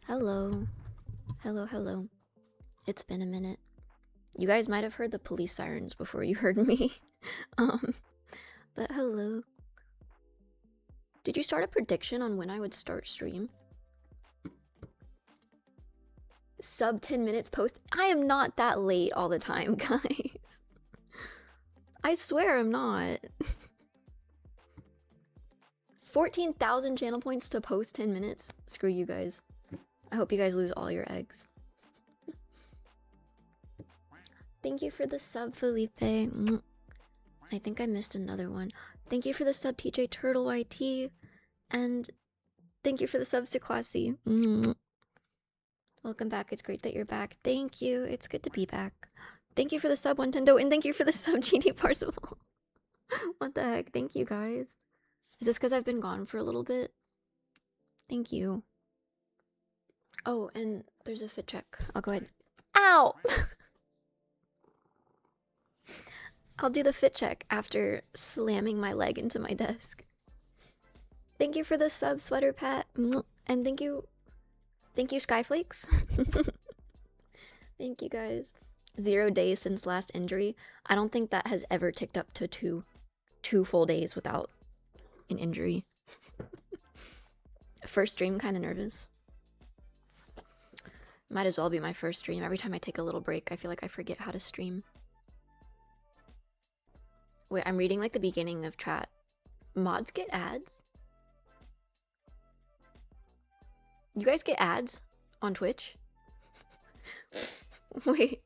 Hello. Hello, hello. It's been a minute. You guys might have heard the police sirens before you heard me. um, but hello. Did you start a prediction on when I would start stream? Sub 10 minutes post? I am not that late all the time, guys. I swear I'm not. 14,000 channel points to post 10 minutes? Screw you guys. I hope you guys lose all your eggs. Thank you for the sub, Felipe. I think I missed another one. Thank you for the sub, TJ Turtle YT. And thank you for the sub, Sequasi. Welcome back. It's great that you're back. Thank you. It's good to be back. Thank you for the sub, Nintendo. And thank you for the sub, GD Parzival. What the heck? Thank you, guys. Is this because I've been gone for a little bit? Thank you. Oh, and there's a fit check. I'll go ahead. Ow! I'll do the fit check after slamming my leg into my desk. Thank you for the sub, Sweater Pat. And thank you, Skyflakes. Thank you, guys. 0 days since last injury. I don't think that has ever ticked up to two full days without an injury. First stream, kind of nervous. Might as well be my first stream. Every time I take a little break, I feel like I forget how to stream. Wait, I'm reading like the beginning of chat. Mods get ads? You guys get ads on Twitch? Wait.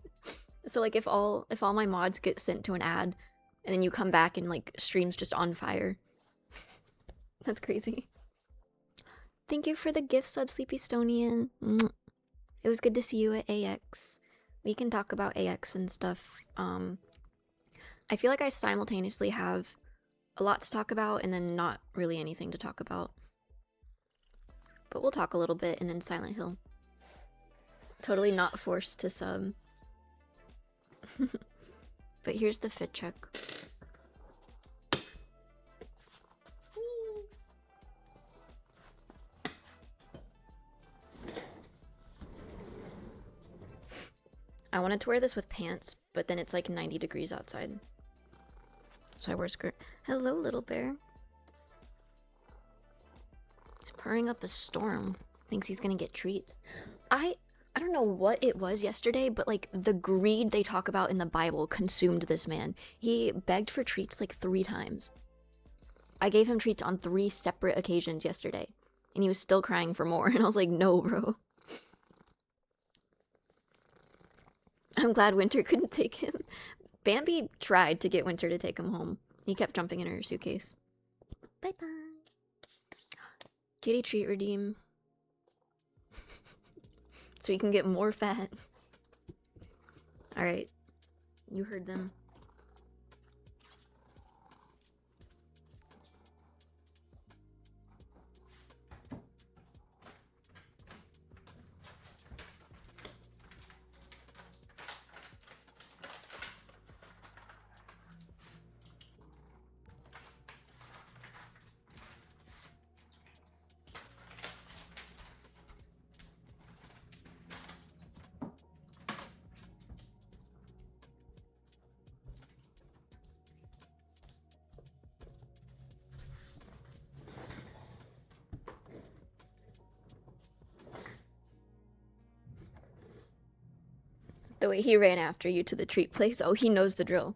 So like if all my mods get sent to an ad and then you come back and like stream's just on fire. That's crazy. Thank you for the gift sub, Sleepy Stonian. It was good to see you at AX. We can talk about AX and stuff. I feel like I simultaneously have a lot to talk about and then not really anything to talk about. But we'll talk a little bit and then Silent Hill. Totally not forced to sub. But here's the fit check. I wanted to wear this with pants, but then it's like 90 degrees outside. So I wear a skirt. Hello, little bear. He's purring up a storm. Thinks he's gonna get treats. I don't know what it was yesterday, but like the greed they talk about in the Bible consumed this man. He begged for treats like 3 times. I gave him treats on 3 separate occasions yesterday, and he was still crying for more, and I was like, no, bro. I'm glad Winter couldn't take him. Bambi tried to get Winter to take him home. He kept jumping in her suitcase. Bye-bye. Kitty treat redeem. So you can get more fat. Alright. You heard them. The way he ran after you to the treat place. Oh, he knows the drill.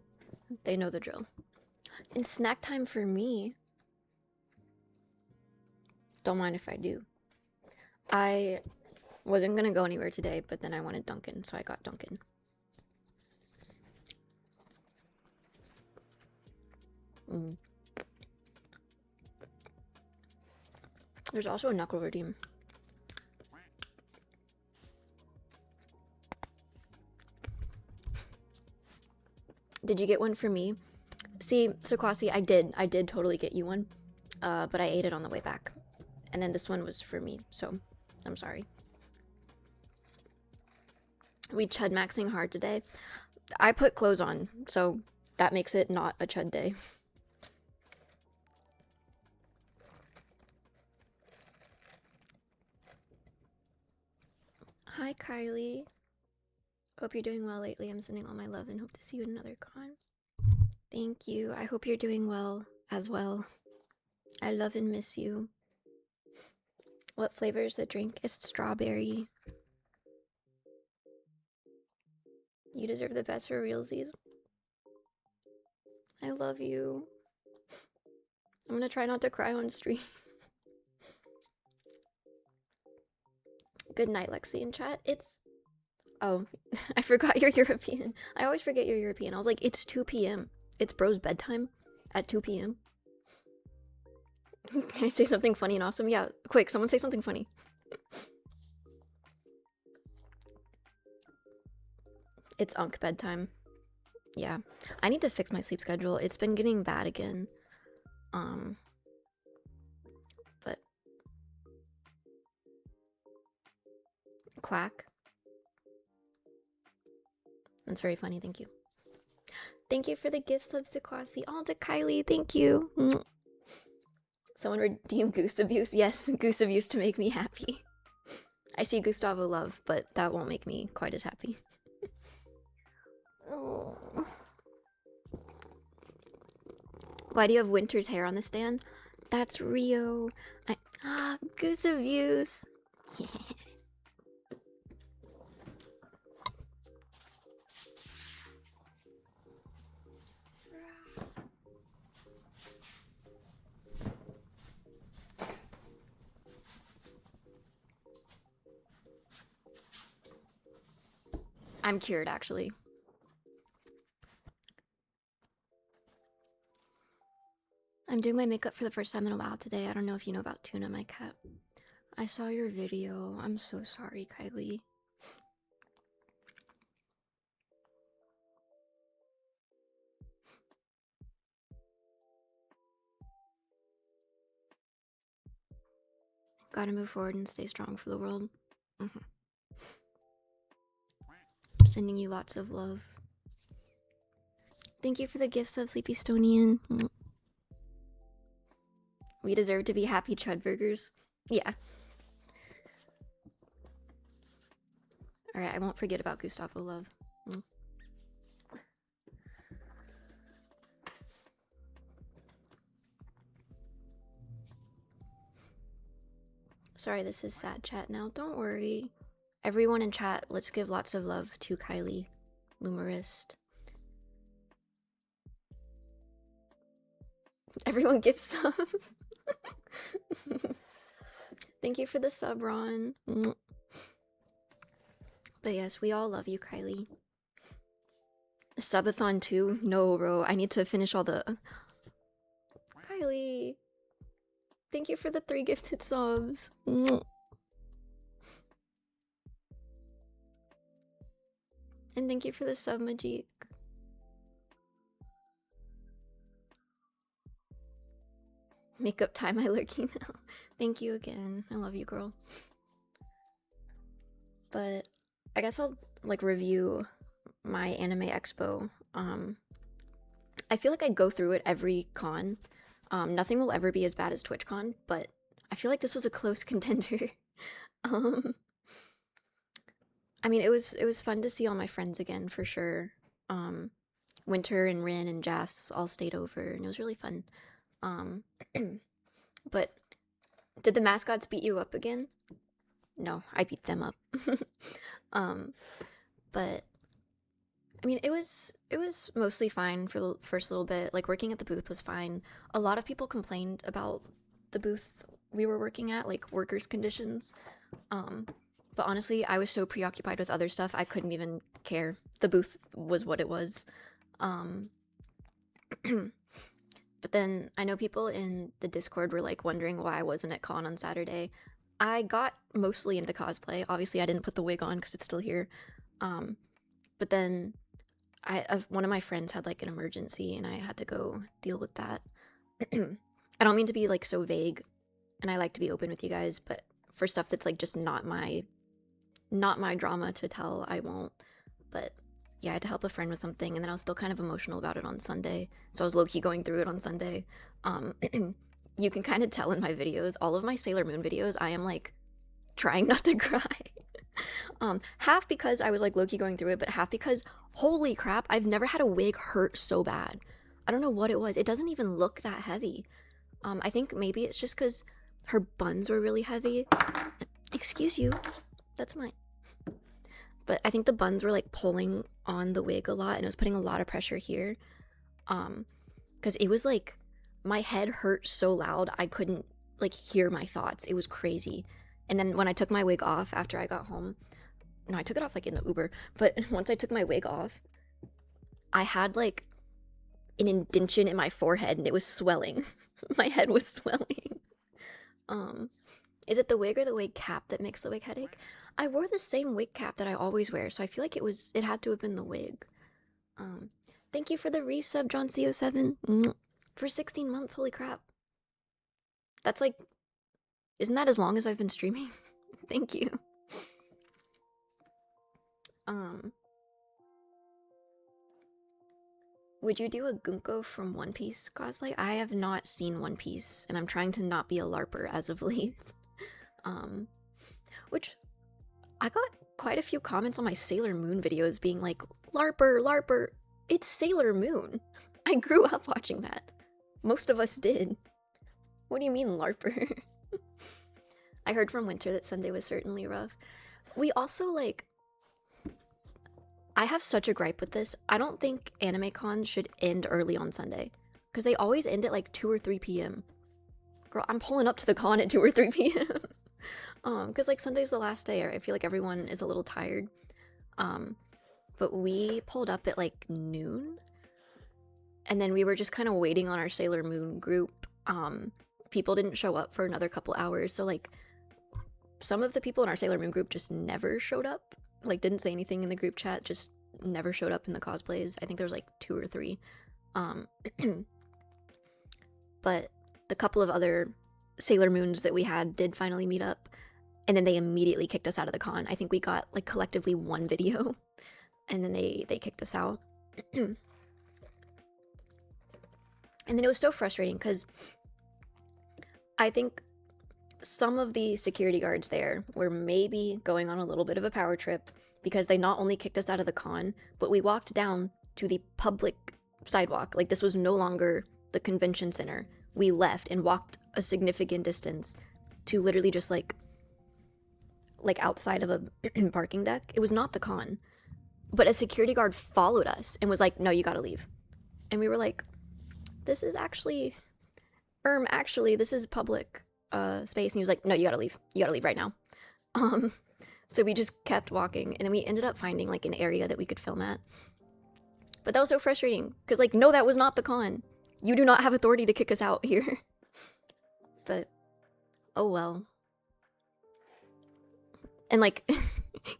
They know the drill. And snack time for me. Don't mind if I do. I wasn't gonna go anywhere today, but then I wanted Dunkin', so I got Dunkin'. There's also a knuckle redeem. Did you get one for me? See, Sequasi, I did totally get you one. But I ate it on the way back. And then this one was for me, so I'm sorry. We chud maxing hard today. I put clothes on, so that makes it not a chud day. Hi, Kylie. Hope you're doing well lately. I'm sending all my love and hope to see you at another con. Thank you. I hope you're doing well as well. I love and miss you. What flavor is the drink? It's strawberry. You deserve the best for realsies. I love you. I'm gonna try not to cry on stream. Good night, Lexi in chat. It's... Oh, I forgot you're European. I always forget you're European. I was like, it's 2 p.m. It's bro's bedtime at 2 p.m. Can I say something funny and awesome? Yeah, quick, someone say something funny. It's Unk bedtime. Yeah. I need to fix my sleep schedule. It's been getting bad again. But... Quack. That's very funny, thank you. Thank you for the gift subs to Kwasi. Oh, to Kylie, thank you. Someone redeem Goose Abuse. Yes, Goose Abuse to make me happy. I see Gustavo Love, but that won't make me quite as happy. Oh. Why do you have Winter's hair on the stand? That's Rio. Goose Abuse. I'm cured, actually. I'm doing my makeup for the first time in a while today. I don't know if you know about Tuna, my cat. I saw your video. I'm so sorry, Kylie. Gotta move forward and stay strong for the world. Sending you lots of love. Thank you for the gifts of Sleepy Stonian. We deserve to be happy chud burgers. Yeah. Alright, I won't forget about Gustavo Love. Sorry, this is sad chat now. Don't worry. Everyone in chat, let's give lots of love to Kylie. Lumerist. Everyone gives subs. Thank you for the sub, Ron. But yes, we all love you, Kylie. Subathon 2? No, bro. I need to finish all the... Kylie. Thank you for the 3 gifted subs. And thank you for the sub, Majik. Makeup time, I lurking now. Thank you again. I love you, girl. But I guess I'll like review my anime expo. I feel like I go through it every con. Nothing will ever be as bad as TwitchCon, but I feel like this was a close contender. I mean, it was fun to see all my friends again for sure. Winter and Rin and Jas all stayed over, and it was really fun. But did the mascots beat you up again? No, I beat them up. But I mean, it was mostly fine for the first little bit. Like, working at the booth was fine. A lot of people complained about the booth we were working at, like workers' conditions. But honestly, I was so preoccupied with other stuff, I couldn't even care. The booth was what it was. But then I know people in the Discord were like wondering why I wasn't at con on Saturday. I got mostly into cosplay. Obviously, I didn't put the wig on because it's still here. But then one of my friends had like an emergency and I had to go deal with that. I don't mean to be like so vague, and I like to be open with you guys, but for stuff that's like just not my drama to tell, I won't. But yeah, I had to help a friend with something, and then I was still kind of emotional about it on Sunday, so I was low-key going through it on Sunday. You can kind of tell in my videos, all of my Sailor Moon videos, I am like trying not to cry. Half because I was like low-key going through it, but half because holy crap, I've never had a wig hurt so bad. I don't know what it was. It doesn't even look that heavy. I think maybe it's just because her buns were really heavy. Excuse you. That's mine. But I think the buns were like pulling on the wig a lot and it was putting a lot of pressure here. Because it was like my head hurt so loud I couldn't like hear my thoughts. It was crazy. And then when I took my wig off after I got home, no, I took it off like in the Uber, but once I took my wig off, I had like an indentation in my forehead and it was swelling. My head was swelling. Is it the wig or the wig cap that makes the wig headache? I wore the same wig cap that I always wear, so I feel like it had to have been the wig. Thank you for the resub, John CO7. For 16 months, holy crap. That's like, isn't that as long as I've been streaming? Thank you. Would you do a Gunko from One Piece cosplay? I have not seen One Piece, and I'm trying to not be a LARPer as of late. Which, I got quite a few comments on my Sailor Moon videos being like, LARPer, LARPer, it's Sailor Moon. I grew up watching that. Most of us did. What do you mean, LARPer? I heard from Winter that Sunday was certainly rough. We also, like, I have such a gripe with this. I don't think anime cons should end early on Sunday. Because they always end at like 2 or 3 p.m. Girl, I'm pulling up to the con at 2 or 3 p.m. Because like Sunday's the last day. I feel like everyone is a little tired. But we pulled up at like noon. And then we were just kind of waiting on our Sailor Moon group. People didn't show up for another couple hours. So like some of the people in our Sailor Moon group just never showed up. Like didn't say anything in the group chat, just never showed up in the cosplays. I think there was like 2 or 3. But the couple of other Sailor Moons that we had did finally meet up, and then they immediately kicked us out of the con. I think we got like collectively 1 video, and then they kicked us out. And then it was so frustrating because I think some of the security guards there were maybe going on a little bit of a power trip because they not only kicked us out of the con, but we walked down to the public sidewalk. Like this was no longer the convention center. We left and walked a significant distance to literally just like outside of a parking deck. It was not the con, but a security guard followed us and was like, no, you gotta leave. And we were like, this is actually this is public space. And he was like, no, you gotta leave right now. So we just kept walking, and then we ended up finding like an area that we could film at. But that was so frustrating because like, no, that was not the con. You do not have authority to kick us out here. But oh well. And like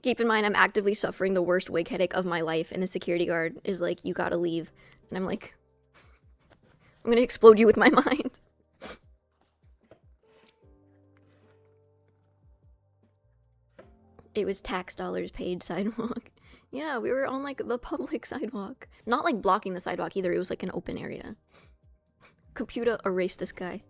keep in mind I'm actively suffering the worst wig headache of my life, and the security guard is like, you gotta leave. And I'm like, I'm gonna explode you with my mind. It was tax dollars paid sidewalk. Yeah, we were on like the public sidewalk. Not like blocking the sidewalk either, it was like an open area. Computer, erase this guy.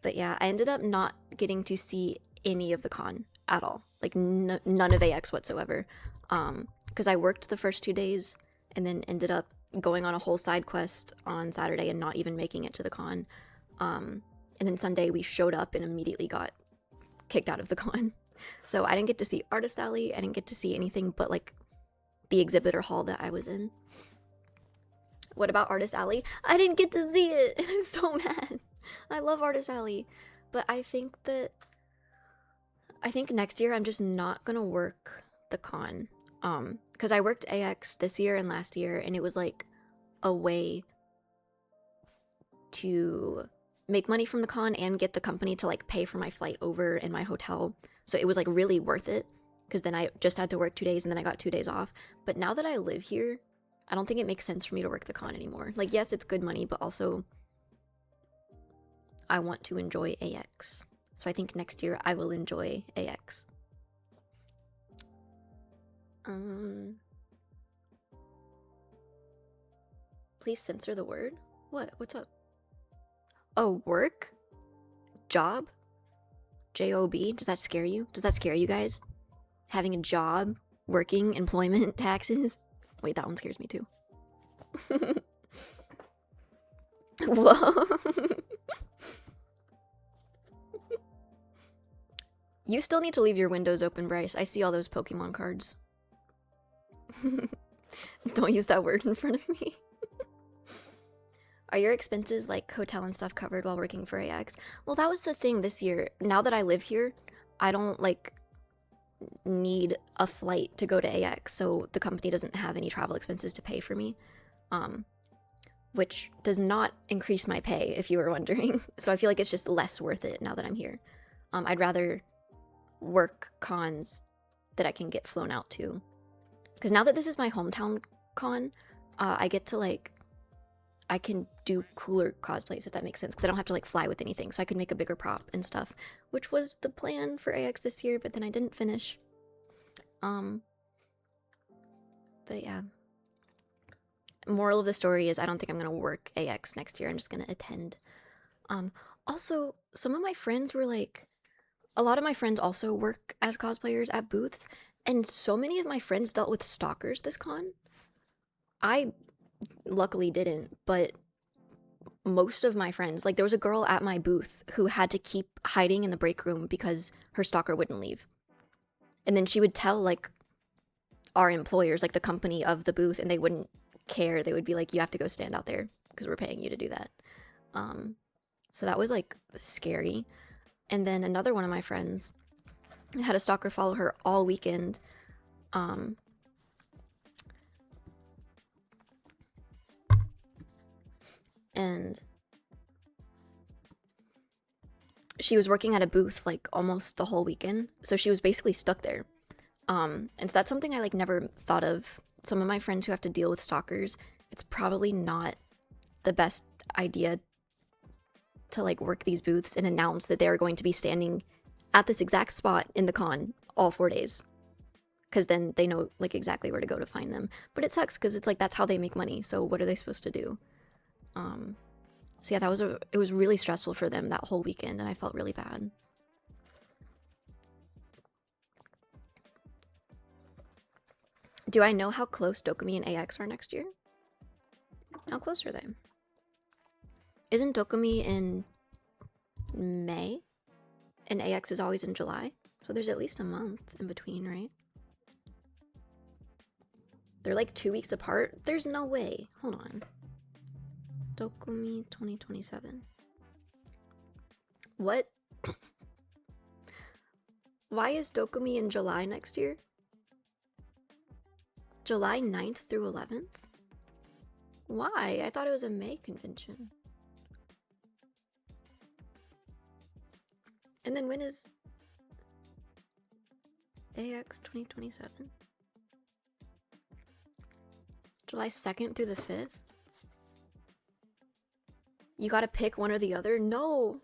But yeah, I ended up not getting to see any of the con at all. Like none of AX whatsoever. Because I worked the first 2 days and then ended up going on a whole side quest on Saturday and not even making it to the con. And then Sunday we showed up and immediately got kicked out of the con. So I didn't get to see Artist Alley. I didn't get to see anything but like the exhibitor hall that I was in. What about Artist Alley? I didn't get to see it, and I'm so mad. I love Artist Alley, but I think next year I'm just not gonna work the con. Because I worked AX this year and last year, and it was like a way to make money from the con and get the company to like pay for my flight over and my hotel. So it was like really worth it, because then I just had to work 2 days and then I got 2 days off. But now that I live here, I don't think it makes sense for me to work the con anymore. Like, yes, it's good money, but also I want to enjoy AX. So I think next year I will enjoy AX. Please censor the word? What? What's up? Oh, work? Job? J-O-B? Does that scare you? Does that scare you guys? Having a job, working, employment, taxes? Wait, that one scares me too. Whoa. You still need to leave your windows open, Bryce. I see all those Pokemon cards. Don't use that word in front of me. Are your expenses like hotel and stuff covered while working for AX? Well, that was the thing this year. Now that I live here, I don't like need a flight to go to AX, so the company doesn't have any travel expenses to pay for me, which does not increase my pay, if you were wondering. So I feel like it's just less worth it now that I'm here. I'd rather work cons that I can get flown out to, because now that this is my hometown con, I get to like, I can do cooler cosplays, if that makes sense, because I don't have to like fly with anything, so I can make a bigger prop and stuff, which was the plan for AX this year, but then I didn't finish. But yeah. Moral of the story is I don't think I'm gonna work AX next year. I'm just gonna attend. Also, some of my friends were like, a lot of my friends also work as cosplayers at booths, and so many of my friends dealt with stalkers this con. I luckily didn't, but most of my friends, like there was a girl at my booth who had to keep hiding in the break room because her stalker wouldn't leave. And then she would tell like our employers, like the company of the booth, and they wouldn't care. They would be like, you have to go stand out there because we're paying you to do that. So that was like scary. And then another one of my friends had a stalker follow her all weekend. And she was working at a booth like almost the whole weekend, so she was basically stuck there. And so that's something I like never thought of. Some of my friends who have to deal with stalkers, it's probably not the best idea to like work these booths and announce that they are going to be standing at this exact spot in the con all 4 days, because then they know like exactly where to go to find them. But it sucks because it's like that's how they make money, so what are they supposed to do? So yeah, it was really stressful for them that whole weekend, and I felt really bad. Do I know how close Dokumi and AX are next year? How close are they? Isn't Dokumi in May? And AX is always in July? So there's at least a month in between, right? They're like 2 weeks apart? There's no way. Hold on. Dokumi 2027. What? Why is Dokumi in July next year? July 9th through 11th? Why? I thought it was a May convention. And then when is AX 2027? July 2nd through the 5th? You gotta pick one or the other? No,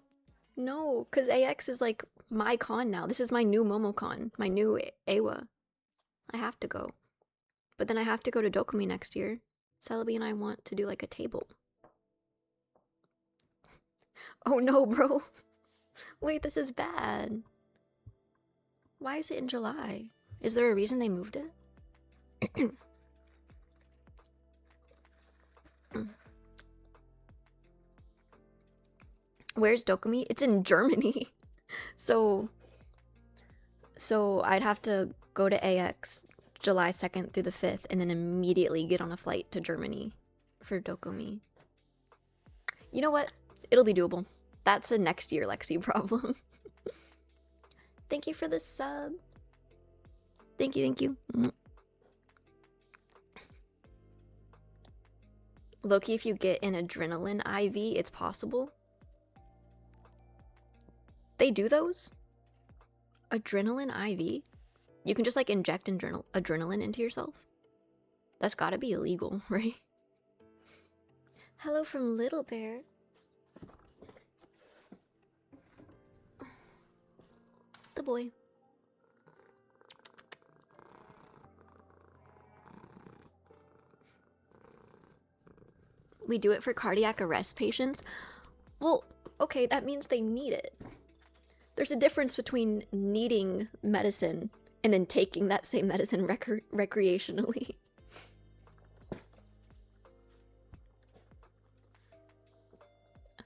because AX is like my con now. This is my new MomoCon, my new Awa. I have to go. But then I have to go to Dokumi next year. Celebi and I want to do like a table. Oh no, bro. Wait, this is bad. Why is it in July? Is there a reason they moved it? Where's Dokumi? It's in Germany. So I'd have to go to AX July 2nd through the 5th and then immediately get on a flight to Germany for Dokumi. You know what? It'll be doable. That's a next year Lexi problem. Thank you for the sub. Thank you. Loki, if you get an adrenaline IV, it's possible. They do those? Adrenaline IV? You can just like inject adrenaline into yourself? That's gotta be illegal, right? Hello from Little Bear. The boy. We do it for cardiac arrest patients? Well, okay, that means they need it. There's a difference between needing medicine and then taking that same medicine recreationally.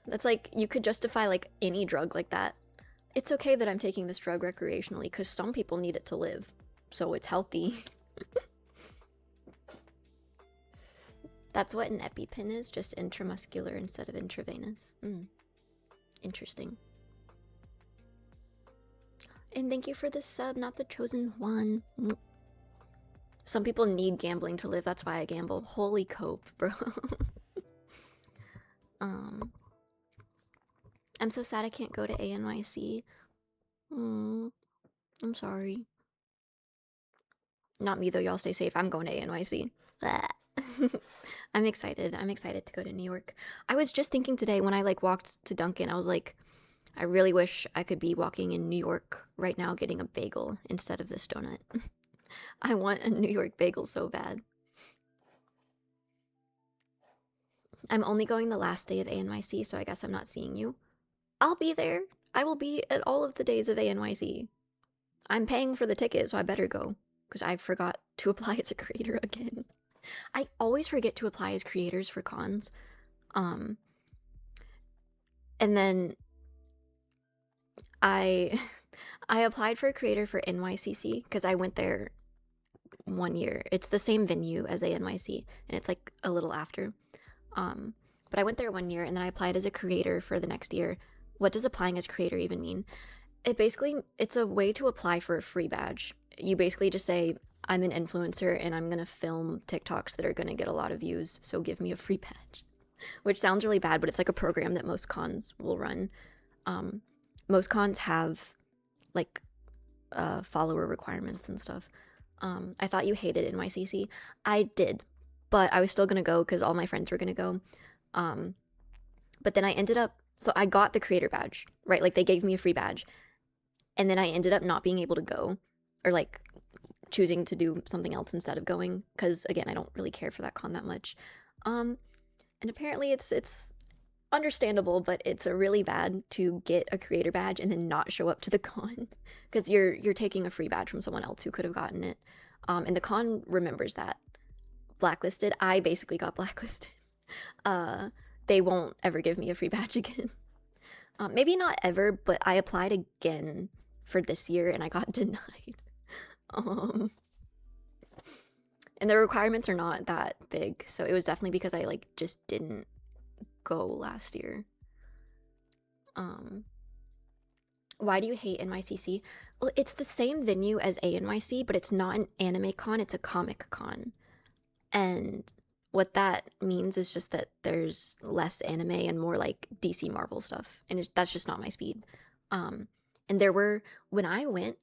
That's like, you could justify like any drug like that. It's okay that I'm taking this drug recreationally because some people need it to live, so it's healthy. That's what an EpiPen is, just intramuscular instead of intravenous. Interesting. And thank you for the sub, not the chosen one. Some people need gambling to live, that's why I gamble. Holy cope, bro. I'm so sad I can't go to ANYC. I'm sorry. Not me though, y'all stay safe. I'm going to ANYC. I'm excited. I'm excited to go to New York. I was just thinking today when I like walked to Dunkin', I was like, I really wish I could be walking in New York right now getting a bagel instead of this donut. I want a New York bagel so bad. I'm only going the last day of ANYC, so I guess I'm not seeing you. I'll be there. I will be at all of the days of ANYC. I'm paying for the ticket, so I better go, because I forgot to apply as a creator again. I always forget to apply as creators for cons. And then I applied for a creator for NYCC because I went there 1 year. It's the same venue as ANYC, and it's like a little after. But I went there 1 year, and then I applied as a creator for the next year. What does applying as creator even mean? It's a way to apply for a free badge. You basically just say, I'm an influencer and I'm gonna film TikToks that are gonna get a lot of views, so give me a free badge. Which sounds really bad, but it's like a program that most cons will run. Most cons have like follower requirements and stuff. I thought you hated NYCC. I did, but I was still gonna go because all my friends were gonna go. But then I ended up, so I got the creator badge, right? Like they gave me a free badge. And then I ended up not being able to go, or like choosing to do something else instead of going, because again, I don't really care for that con that much. And apparently it's understandable, but it's really bad to get a creator badge and then not show up to the con, because you're taking a free badge from someone else who could have gotten it. And the con remembers that. Blacklisted. I basically got blacklisted. They won't ever give me a free badge again. Maybe not ever, but I applied again for this year and I got denied. And the requirements are not that big, so it was definitely because I like just didn't go last year. Why do you hate NYCC? Well, it's the same venue as ANYC, but it's not an anime con, it's a comic con. And what that means is just that there's less anime and more like DC Marvel stuff, and that's just not my speed. And when I went,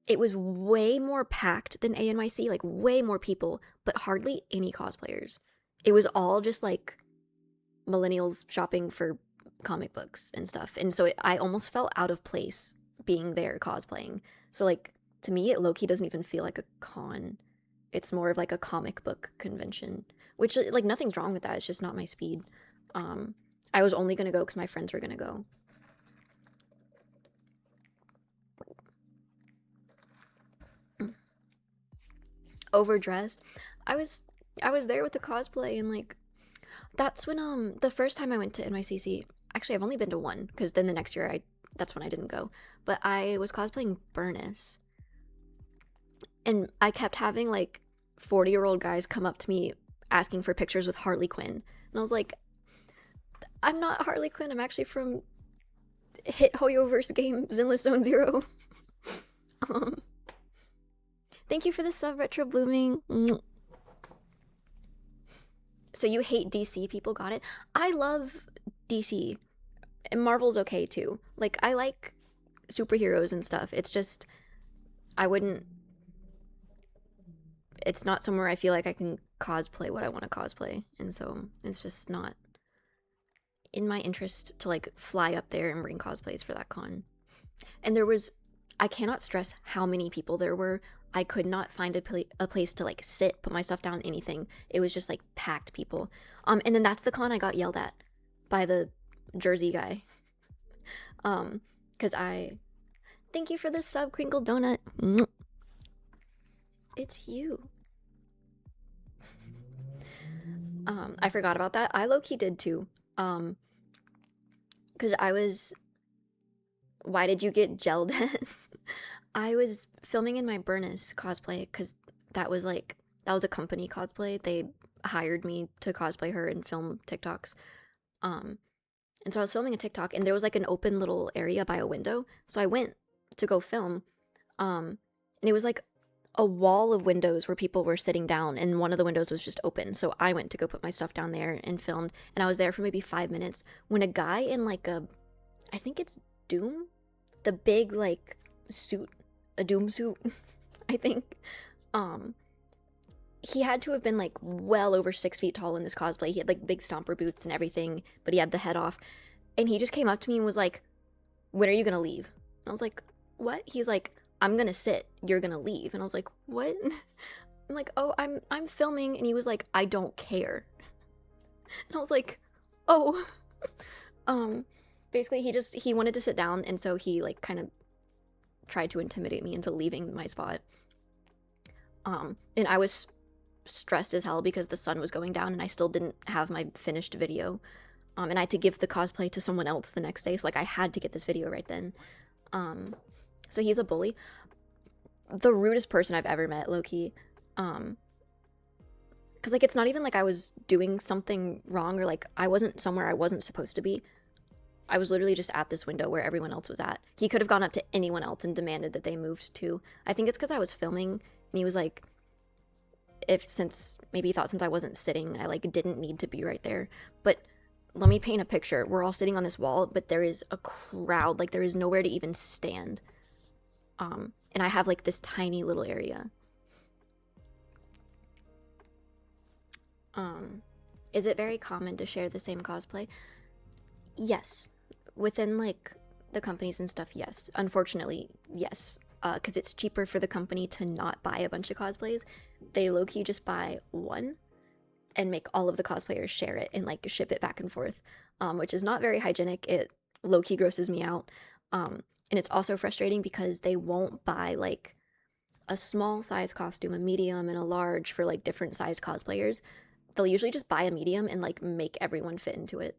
it was way more packed than ANYC, like way more people, but hardly any cosplayers. It was all just like millennials shopping for comic books and stuff, and so I almost felt out of place being there cosplaying. So like, to me, it low-key doesn't even feel like a con. It's more of like a comic book convention, which like nothing's wrong with that. It's just not my speed. I was only gonna go because my friends were gonna go. Overdressed. I was there with the cosplay, and like that's when the first time I went to NYCC. Actually, I've only been to one, because then the next year that's when I didn't go. But I was cosplaying Burness. And I kept having like 40-year-old guys come up to me asking for pictures with Harley Quinn. And I was like, I'm not Harley Quinn. I'm actually from Hit Hoyoverse game Zenless Zone Zero. Thank you for the sub, Retro Blooming. So you hate DC people, got it? I love DC. And Marvel's okay too. Like, I like superheroes and stuff. It's just, it's not somewhere I feel like I can cosplay what I want to cosplay. And so it's just not in my interest to like fly up there and bring cosplays for that con. And I cannot stress how many people there were. I could not find a place to like sit, put my stuff down, anything. It was just like packed people. And then that's the con I got yelled at by the Jersey guy. Because I Thank you for the sub, Crinkle Donut. It's you. I forgot about that. I low-key did too. Because I was... Why did you get gelled at? I was filming in my Burnus cosplay, because that was a company cosplay. They hired me to cosplay her and film TikToks. And so I was filming a TikTok, and there was like an open little area by a window. So I went to go film, and it was like a wall of windows where people were sitting down, and one of the windows was just open. So I went to go put my stuff down there and filmed, and I was there for maybe 5 minutes when a guy in like I think it's Doom, the big like suit, a Doom suit, I think. He had to have been like well over 6 feet tall in this cosplay. He had like big stomper boots and everything, but he had the head off. And he just came up to me and was like, "When are you gonna leave?" And I was like, "What?" He's like, "I'm gonna sit. You're gonna leave." And I was like, "What?" I'm like, "Oh, I'm filming." And he was like, "I don't care." And I was like, "Oh." Basically he wanted to sit down, and so he like kind of tried to intimidate me into leaving my spot. And I was stressed as hell because the sun was going down and I still didn't have my finished video. And I had to give the cosplay to someone else the next day, so like I had to get this video right then. So he's a bully. The rudest person I've ever met, low-key. Because like it's not even like I was doing something wrong or like I wasn't somewhere I wasn't supposed to be. I was literally just at this window where everyone else was at. He could have gone up to anyone else and demanded that they moved too. I think it's because I was filming, and he was like, maybe he thought since I wasn't sitting, I like didn't need to be right there. But let me paint a picture. We're all sitting on this wall, but there is a crowd. Like there is nowhere to even stand. And I have like this tiny little area. Is it very common to share the same cosplay? Yes. Within like the companies and stuff, yes. Unfortunately, yes. Because it's cheaper for the company to not buy a bunch of cosplays. They low-key just buy one and make all of the cosplayers share it and like ship it back and forth, which is not very hygienic. It low-key grosses me out. And it's also frustrating because they won't buy like a small size costume, a medium, and a large for like different sized cosplayers. They'll usually just buy a medium and like make everyone fit into it.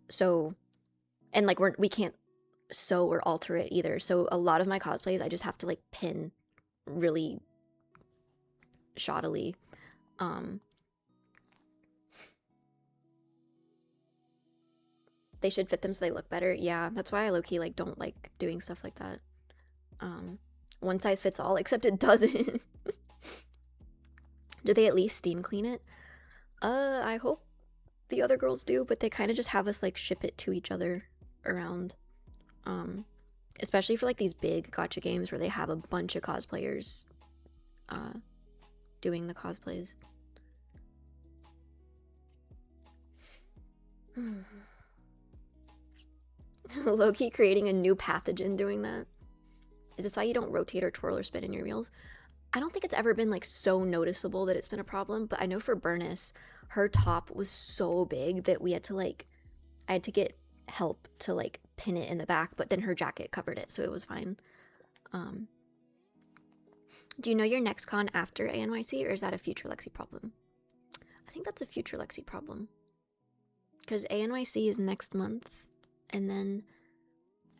So, and like we can't sew or alter it either. So a lot of my cosplays I just have to like pin really shoddily. They should fit them so they look better. Yeah, that's why I low-key like don't like doing stuff like that. One size fits all, except it doesn't. Do they at least steam clean it? I hope the other girls do, but they kind of just have us like ship it to each other around. Especially for like these big gacha games where they have a bunch of cosplayers doing the cosplays. Low-key creating a new pathogen doing that. Is this why you don't rotate or twirl or spin in your reels? I don't think it's ever been like so noticeable that it's been a problem, but I know for Burnus, her top was so big that we had to like, I had to get help to like pin it in the back, but then her jacket covered it, so it was fine. Do you know your next con after ANYC, or is that a future Lexi problem? I think that's a future Lexi problem. Because ANYC is next month, and then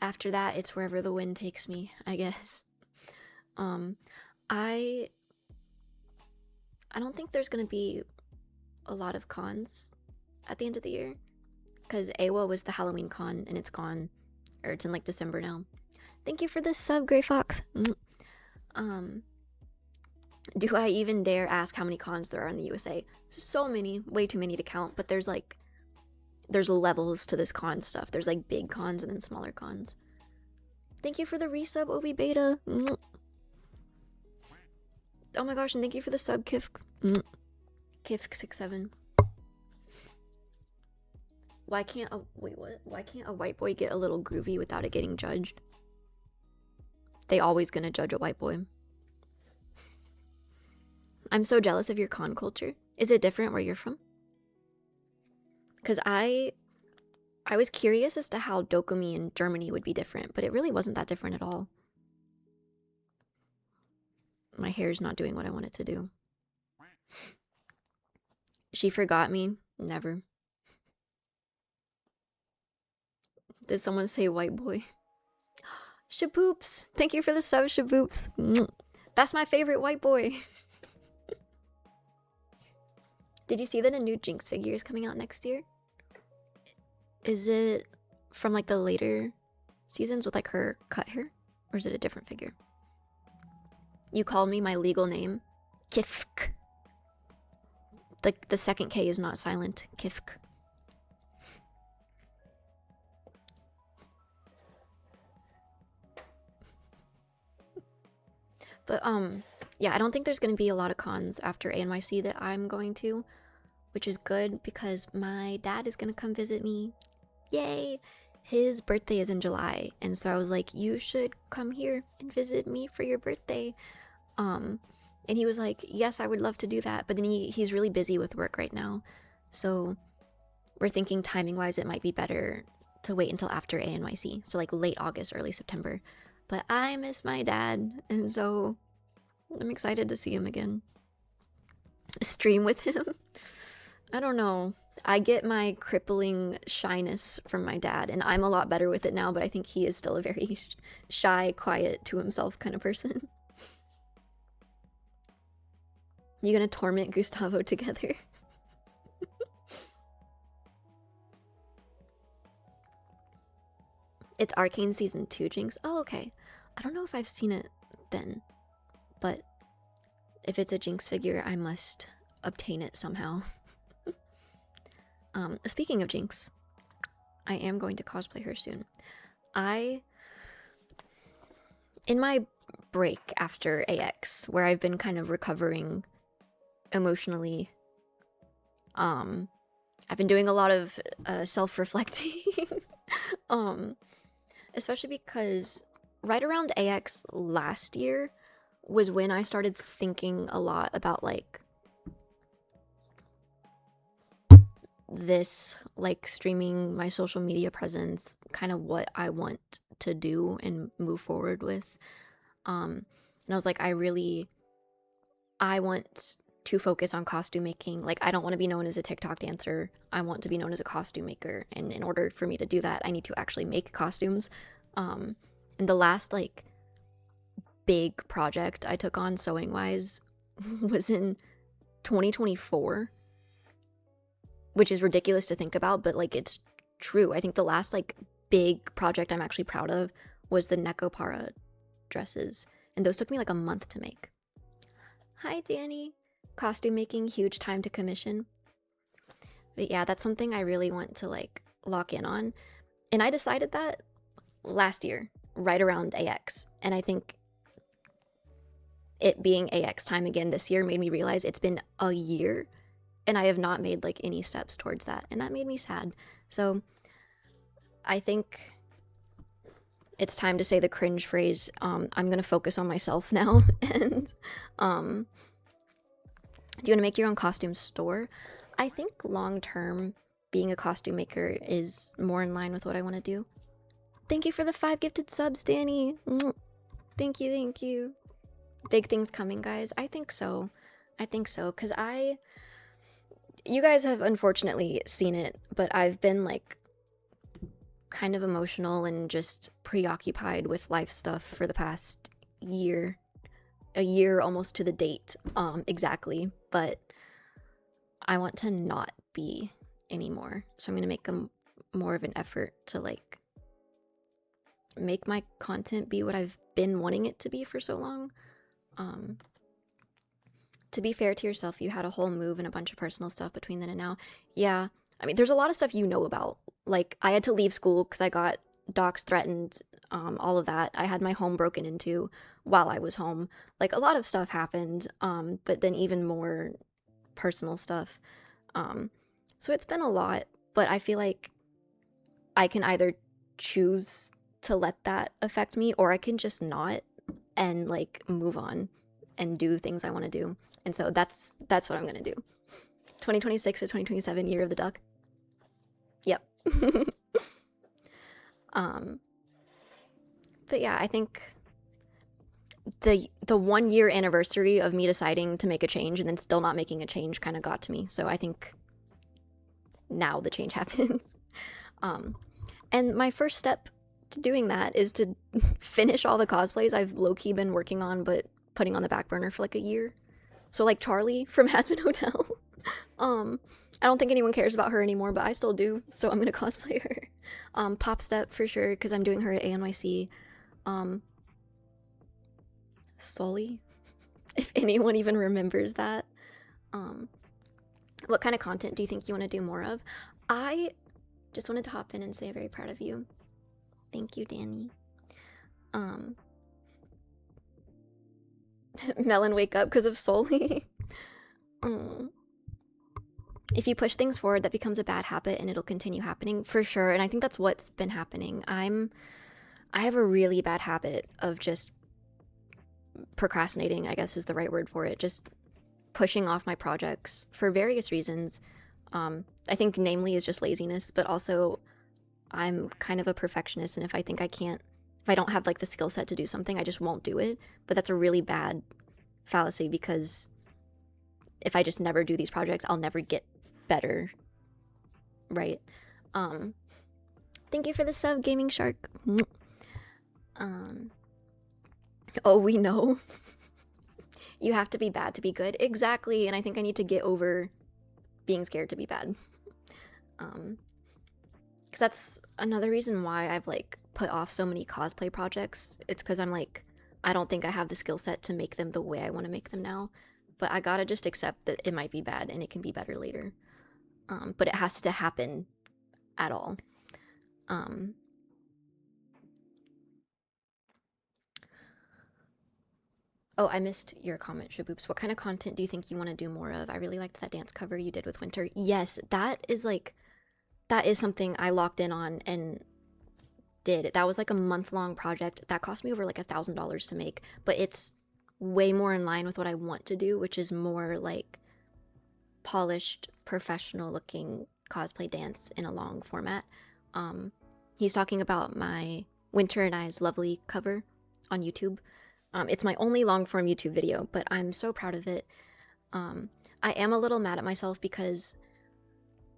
after that, it's wherever the wind takes me, I guess. I don't think there's gonna be a lot of cons at the end of the year, because AWA was the Halloween con, and it's gone, or it's in like December now. Thank you for the sub, Gray Fox. Do I even dare ask how many cons there are in the USA? So many, way too many to count, but there's levels to this con stuff. There's like big cons and then smaller cons. Thank you for the resub, Obi Beta. Oh my gosh, and thank you for the sub, Kif. Kif67. Why can't a white boy get a little groovy without it getting judged? They always gonna judge a white boy. I'm so jealous of your con culture. Is it different where you're from? Because I I was curious as to how Dokumi in Germany would be different, but it really wasn't that different at all. My hair's not doing what I want it to do. She forgot me? Never. Did someone say white boy? Shaboops! Thank you for the sub, Shaboops. That's my favorite white boy. Did you see that a new Jinx figure is coming out next year? Is it from like the later seasons with like her cut hair? Or is it a different figure? You called me my legal name. Kifk. The second K is not silent. Kifk. But yeah, I don't think there's gonna be a lot of cons after ANYC that I'm going to, which is good because my dad is gonna come visit me. Yay! His birthday is in July, and so I was like, you should come here and visit me for your birthday. And he was like, yes, I would love to do that, but then he's really busy with work right now, so we're thinking timing wise it might be better to wait until after ANYC, so like late August, early September. But I miss my dad, and so I'm excited to see him again. Stream with him? I don't know. I get my crippling shyness from my dad, and I'm a lot better with it now, but I think he is still a very shy, quiet, to himself kind of person. You gonna torment Gustavo together? It's Arcane Season 2, Jinx? Oh, okay. I don't know if I've seen it then, but if it's a Jinx figure, I must obtain it somehow. Speaking of Jinx, I am going to cosplay her soon. In my break after AX, where I've been kind of recovering emotionally, I've been doing a lot of self-reflecting. Especially because right around AX last year was when I started thinking a lot about like this, like streaming my social media presence, kind of what I want to do and move forward with. And I was like, I want to focus on costume making. Like, I don't want to be known as a TikTok dancer. I want to be known as a costume maker. And in order for me to do that, I need to actually make costumes. And the last like big project I took on sewing wise was in 2024, which is ridiculous to think about, but like it's true. I think the last like big project I'm actually proud of was the Nekopara dresses, and those took me like a month to make. Hi Danny. Costume making, huge time to commission. But yeah, that's something I really want to like lock in on, and I decided that last year, right around AX, and I think it being AX time again this year made me realize it's been a year and I have not made like any steps towards that, and that made me sad. So I think it's time to say the cringe phrase. I'm gonna focus on myself now. And do you want to make your own costume store? I think long term being a costume maker is more in line with what I want to do. Thank you for the 5 gifted subs, Danny. Thank you, thank you. Big things coming, guys. I think so. I think so, because you guys have unfortunately seen it, but I've been like kind of emotional and just preoccupied with life stuff for the past year. A year almost to the date, exactly, but I want to not be anymore. So I'm gonna make more of an effort to like make my content be what I've been wanting it to be for so long. To be fair to yourself, you had a whole move and a bunch of personal stuff between then and now. Yeah, I mean, there's a lot of stuff you know about. Like, I had to leave school because I got docs threatened, all of that. I had my home broken into while I was home. Like, a lot of stuff happened, but then even more personal stuff. So it's been a lot, but I feel like I can either choose to let that affect me, or I can just not and like move on and do things I want to do. And so that's what I'm gonna do. 2026 to 2027, year of the duck. Yep. Um, but yeah, I think the 1 year anniversary of me deciding to make a change and then still not making a change kind of got to me. So I think now the change happens. And my first step to doing that is to finish all the cosplays I've low-key been working on but putting on the back burner for like a year. So like Charlie from Hazbin Hotel. I don't think anyone cares about her anymore, but I still do, so I'm gonna cosplay her. Pop Step for sure, because I'm doing her at ANYC. Sully, if anyone even remembers that. What kind of content do you think you want to do more of? I just wanted to hop in and say I'm very proud of you. Thank you, Danny. Melon wake up because of Sully. If you push things forward, that becomes a bad habit and it'll continue happening for sure. And I think that's what's been happening. I have a really bad habit of just procrastinating, I guess is the right word for it. Just pushing off my projects for various reasons. I think namely is just laziness, but also I'm kind of a perfectionist, and if I don't have like the skill set to do something, I just won't do it. But that's a really bad fallacy, because if I just never do these projects, I'll never get better, right? Thank you for the sub, Gaming Shark. Oh, we know. You have to be bad to be good. Exactly, and I think I need to get over being scared to be bad. Because that's another reason why I've like put off so many cosplay projects. It's because I'm like, I don't think I have the skill set to make them the way I want to make them now. But I gotta just accept that it might be bad and it can be better later. But it has to happen at all. Oh, I missed your comment, Shaboops. What kind of content do you think you want to do more of? I really liked that dance cover you did with Winter. Yes, that is something I locked in on and did. That was like a month-long project. That cost me over like $1,000 to make, but it's way more in line with what I want to do, which is more like polished, professional-looking cosplay dance in a long format. He's talking about my Winter and I's Lovely cover on YouTube. It's my only long-form YouTube video, but I'm so proud of it. I am a little mad at myself because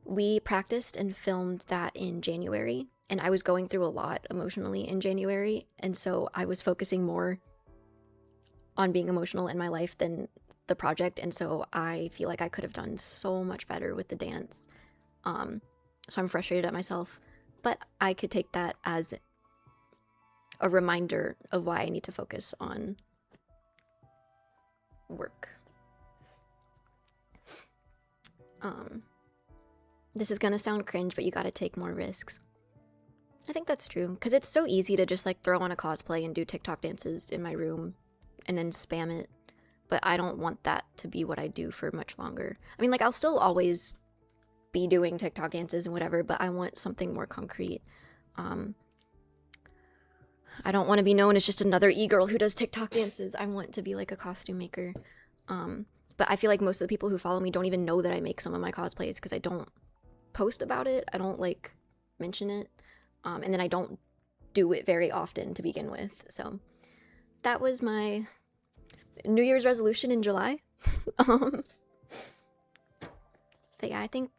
we practiced and filmed that in January, and I was going through a lot emotionally in January, and so I was focusing more on being emotional in my life than the project, and so I feel like I could have done so much better with the dance. So I'm frustrated at myself, but I could take that as a reminder of why I need to focus on work. This is gonna sound cringe, but you gotta take more risks. I think that's true, because it's so easy to just like throw on a cosplay and do TikTok dances in my room and then spam it, but I don't want that to be what I do for much longer. I mean, like, I'll still always be doing TikTok dances and whatever, but I want something more concrete. I don't want to be known as just another e-girl who does TikTok dances. I want to be like a costume maker. But I feel like most of the people who follow me don't even know that I make some of my cosplays, because I don't post about it. I don't like mention it. And then I don't do it very often to begin with. So that was my New Year's resolution in July. But yeah, I think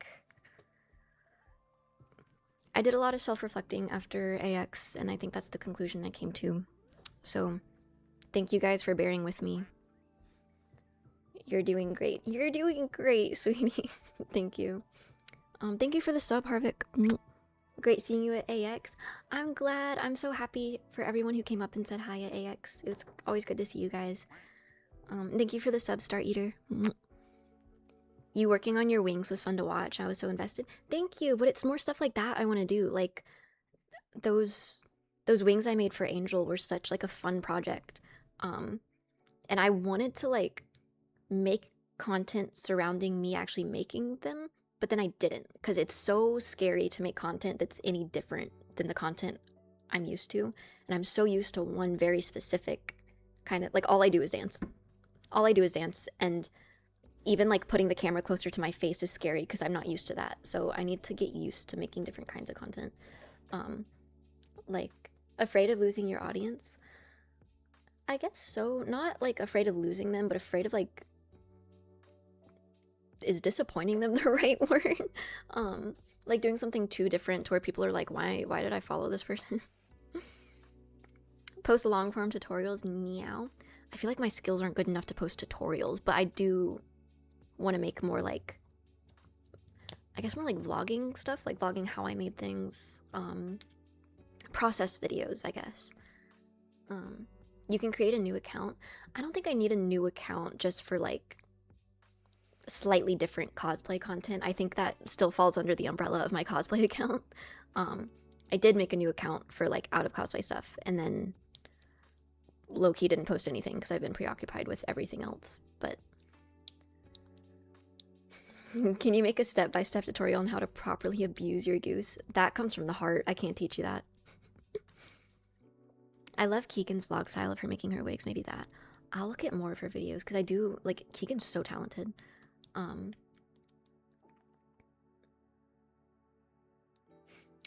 I did a lot of self-reflecting after AX, and I think that's the conclusion I came to. So thank you guys for bearing with me. You're doing great. You're doing great, sweetie. Thank you. Thank you for the sub, Harvick. Great seeing you at AX. I'm glad. I'm so happy for everyone who came up and said hi at AX. It's always good to see you guys. Thank you for the sub, Star Eater. You working on your wings was fun to watch. I was so invested. Thank you, but it's more stuff like that I want to do. Like, those wings I made for Angel were such like a fun project. And I wanted to like make content surrounding me actually making them, but then I didn't, because it's so scary to make content that's any different than the content I'm used to. And I'm so used to one very specific kind of, like, all I do is dance. All I do is dance, and even like putting the camera closer to my face is scary because I'm not used to that. So I need to get used to making different kinds of content. Like, afraid of losing your audience? I guess so. Not like afraid of losing them, but afraid of like, is disappointing them the right word? Like doing something too different to where people are like, why did I follow this person? Post long form tutorials, meow. I feel like my skills aren't good enough to post tutorials, but I do want to make more like, I guess more like vlogging stuff, like vlogging how I made things, process videos, I guess. You can create a new account. I don't think I need a new account just for like slightly different cosplay content. I think that still falls under the umbrella of my cosplay account. I did make a new account for like out of cosplay stuff, and then low-key didn't post anything because I've been preoccupied with everything else. But can you make a step-by-step tutorial on how to properly abuse your goose? That comes from the heart. I can't teach you that. I love Keegan's vlog style of her making her wigs. Maybe that. I'll look at more of her videos because I do, like, Keegan's so talented. A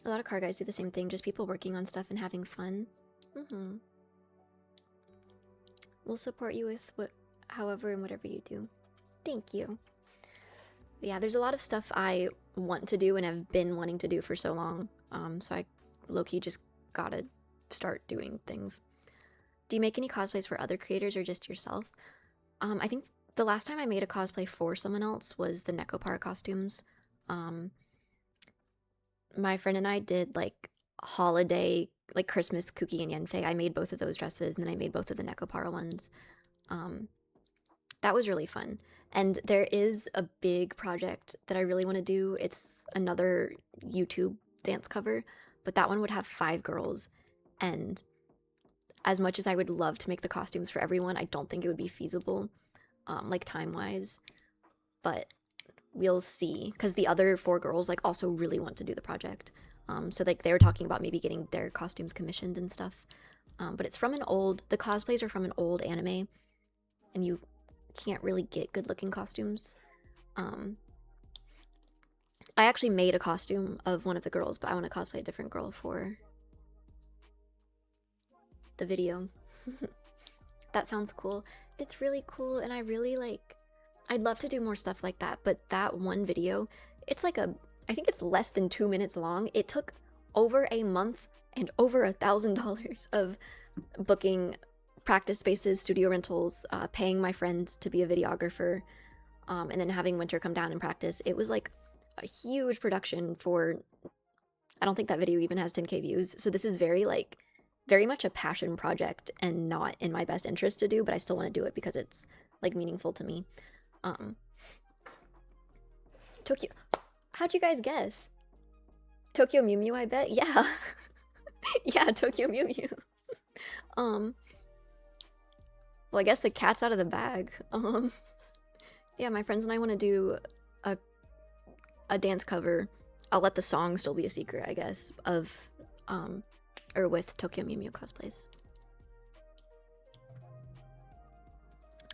lot of car guys do the same thing, just people working on stuff and having fun. We'll support you with however and whatever you do. Thank you. But yeah, there's a lot of stuff I want to do and have been wanting to do for so long. So I low-key just gotta start doing things. Do you make any cosplays for other creators or just yourself? I think the last time I made a cosplay for someone else was the Nekopara costumes. My friend and I did like holiday, like Christmas Kuki and Yenfei. I made both of those dresses, and then I made both of the Nekopara ones. That was really fun. And there is a big project that I really want to do. It's another YouTube dance cover, but that one would have 5 girls. And as much as I would love to make the costumes for everyone, I don't think it would be feasible, like time-wise. But we'll see, because the other 4 girls like also really want to do the project. So like they were talking about maybe getting their costumes commissioned and stuff. But it's from the cosplays are from an old anime, and you can't really get good-looking costumes. I actually made a costume of one of the girls, but I want to cosplay a different girl for the video. That sounds cool. It's really cool, and I really like, I'd love to do more stuff like that, but that one video, it's like I think it's less than 2 minutes long. It took over a month and over $1,000 of booking practice spaces, studio rentals, paying my friend to be a videographer, and then having Winter come down and practice. It was like a huge production for, I don't think that video even has 10K views. So this is very much a passion project and not in my best interest to do, but I still want to do it because it's like meaningful to me. Tokyo, how'd you guys guess? Tokyo Mew Mew, I bet? Yeah. Yeah, Tokyo Mew Mew. Well, I guess the cat's out of the bag. Yeah, my friends and I want to do a dance cover. I'll let the song still be a secret, I guess, of, or with Tokyo Mew Mew cosplays.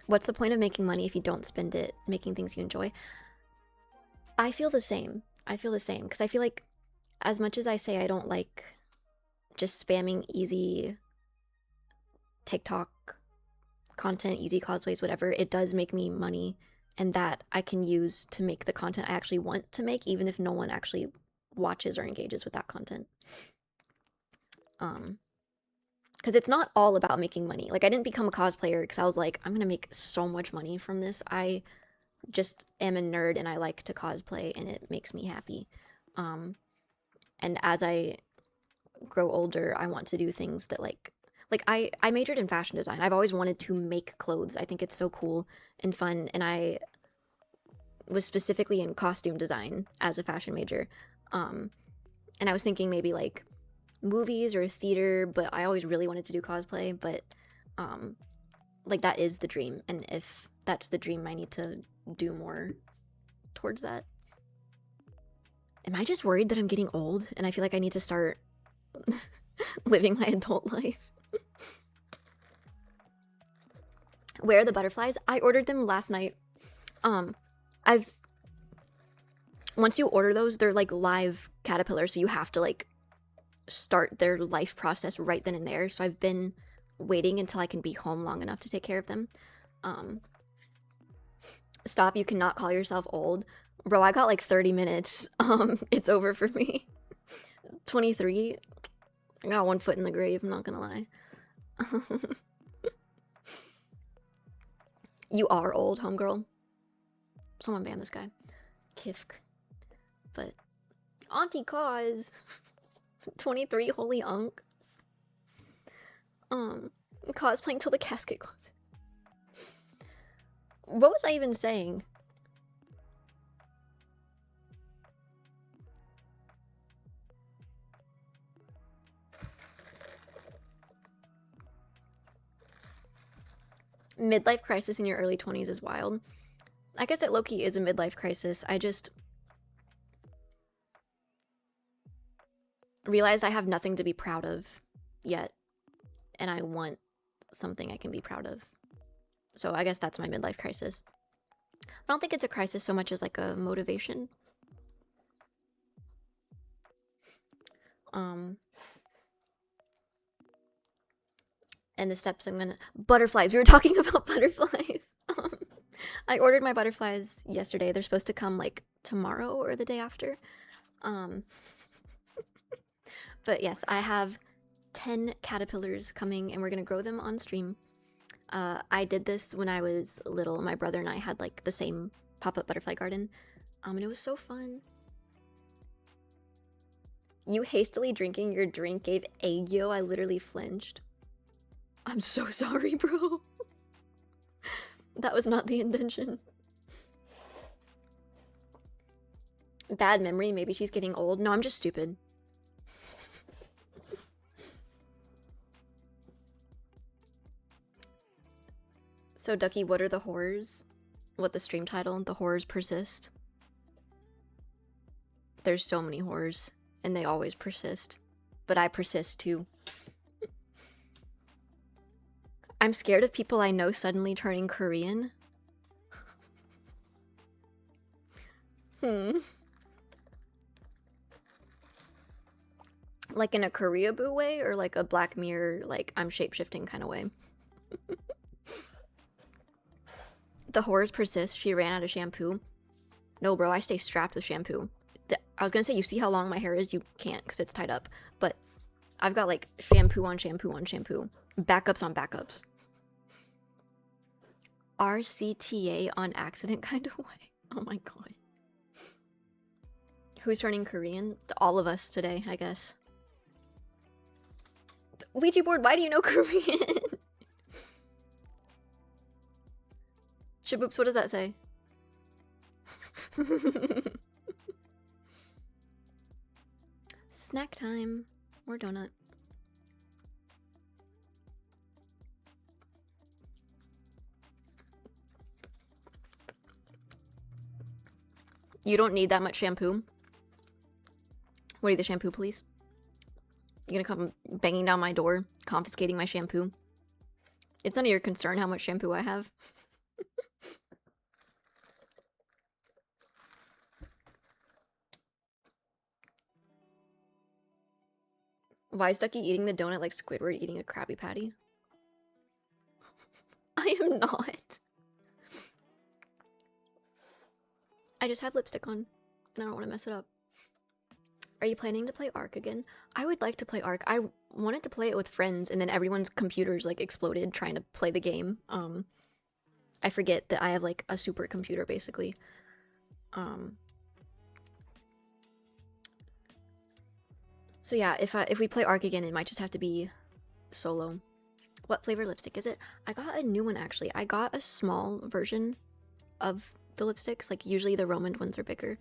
What's the point of making money if you don't spend it making things you enjoy? I feel the same. Because I feel like as much as I say I don't like just spamming easy TikTok content, easy cosplays, whatever, it does make me money, and that I can use to make the content I actually want to make, even if no one actually watches or engages with that content. Because it's not all about making money. Like, I didn't become a cosplayer because I was like, I'm gonna make so much money from this. I just am a nerd and I like to cosplay and it makes me happy. And as I grow older, I want to do things that like I majored in fashion design. I've always wanted to make clothes. I think it's so cool and fun. And I was specifically in costume design as a fashion major. And I was thinking maybe like movies or theater, but I always really wanted to do cosplay. But like that is the dream. And if that's the dream, I need to do more towards that. Am I just worried that I'm getting old and I feel like I need to start living my adult life? Where are the butterflies? I ordered them last night. Once you order those, they're like live caterpillars, so you have to like start their life process right then and there. So I've been waiting until I can be home long enough to take care of them. Stop, you cannot call yourself old. Bro, I got like 30 minutes. It's over for me. 23. I got one foot in the grave, I'm not gonna lie. You are old, homegirl. Someone ban this guy. Kifk. But Auntie Cause 23, holy unk. Cosplaying till the casket closes. What was I even saying? Midlife crisis in your early 20s is wild. I guess it low-key is a midlife crisis. I just realized I have nothing to be proud of yet, and I want something I can be proud of. So I guess that's my midlife crisis. I don't think it's a crisis so much as like a motivation. And the steps I'm gonna... Butterflies! We were talking about butterflies! I ordered my butterflies yesterday. They're supposed to come like tomorrow or the day after. But yes, I have 10 caterpillars coming and we're gonna grow them on stream. I did this when I was little. My brother and I had like the same pop-up butterfly garden. And it was so fun. You hastily drinking your drink gave ague. I literally flinched. I'm so sorry, bro. That was not the intention. Bad memory, maybe she's getting old. No, I'm just stupid. So, Ducky, what are the horrors? What the stream title? The horrors persist. There's so many horrors, and they always persist. But I persist too. I'm scared of people I know suddenly turning Korean. Like in a Koreaboo way, or like a Black Mirror, like I'm shapeshifting kind of way? The horrors persist. She ran out of shampoo. No, bro, I stay strapped with shampoo. I was gonna say, you see how long my hair is? You can't, because it's tied up. But I've got like shampoo on shampoo on shampoo. Backups on backups. RCTA on accident kind of way. Oh my god. Who's turning Korean? All of us today, I guess. Ouija board, why do you know Korean? Shaboops, what does that say? Snack time. Or donut. You don't need that much shampoo. What, need the shampoo, please? You gonna come banging down my door, confiscating my shampoo? It's none of your concern how much shampoo I have. Why is Ducky eating the donut like Squidward eating a Krabby Patty? I am not. I just have lipstick on, and I don't want to mess it up. Are you planning to play Ark again? I would like to play Ark. I wanted to play it with friends, and then everyone's computers like exploded trying to play the game. I forget that I have like a super computer basically. So yeah, if we play Ark again, it might just have to be solo. What flavor lipstick is it? I got a new one actually. I got a small version of the lipsticks. Like usually the Roman ones are bigger.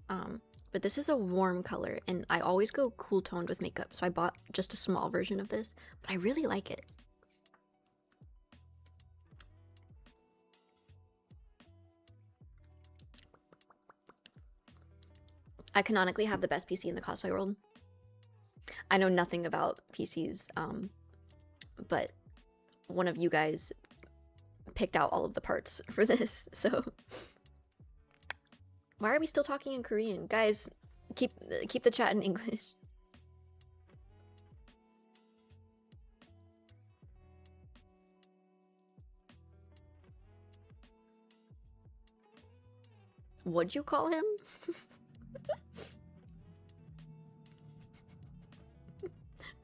But this is a warm color, and I always go cool toned with makeup, so I bought just a small version of this, but I really like it. I canonically have the best PC in the cosplay world. I know nothing about PCs, but one of you guys picked out all of the parts for this, so... Why are we still talking in Korean? Guys, keep the chat in English. What'd you call him?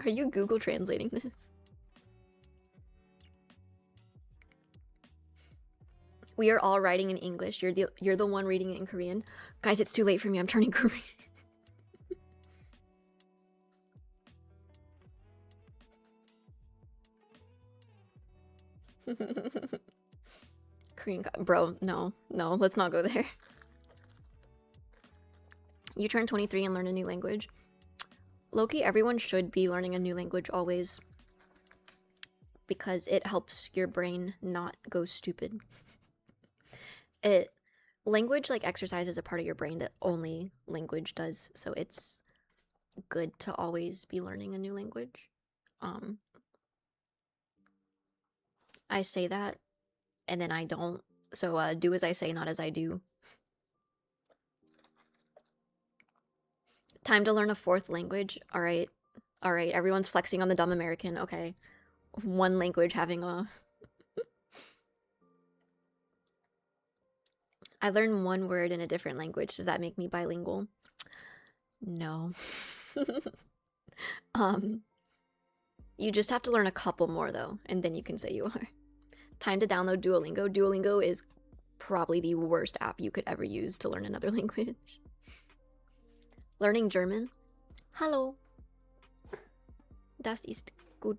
Are you Google translating this? We are all writing in English. You're the one reading it in Korean. Guys, it's too late for me. I'm turning Korean. Korean, bro, no, let's not go there. You turn 23 and learn a new language. Loki, everyone should be learning a new language always, because it helps your brain not go stupid. Language like exercise is a part of your brain that only language does, so it's good to always be learning a new language. I say that and then I don't, so do as I say, not as I do. Time to learn a fourth language. All right, everyone's flexing on the dumb American. Okay, one language having a I learned one word in a different language. Does that make me bilingual? No. You just have to learn a couple more though, and then you can say you are. Time to download Duolingo. Duolingo is probably the worst app you could ever use to learn another language. Learning German. Hallo. Das ist gut.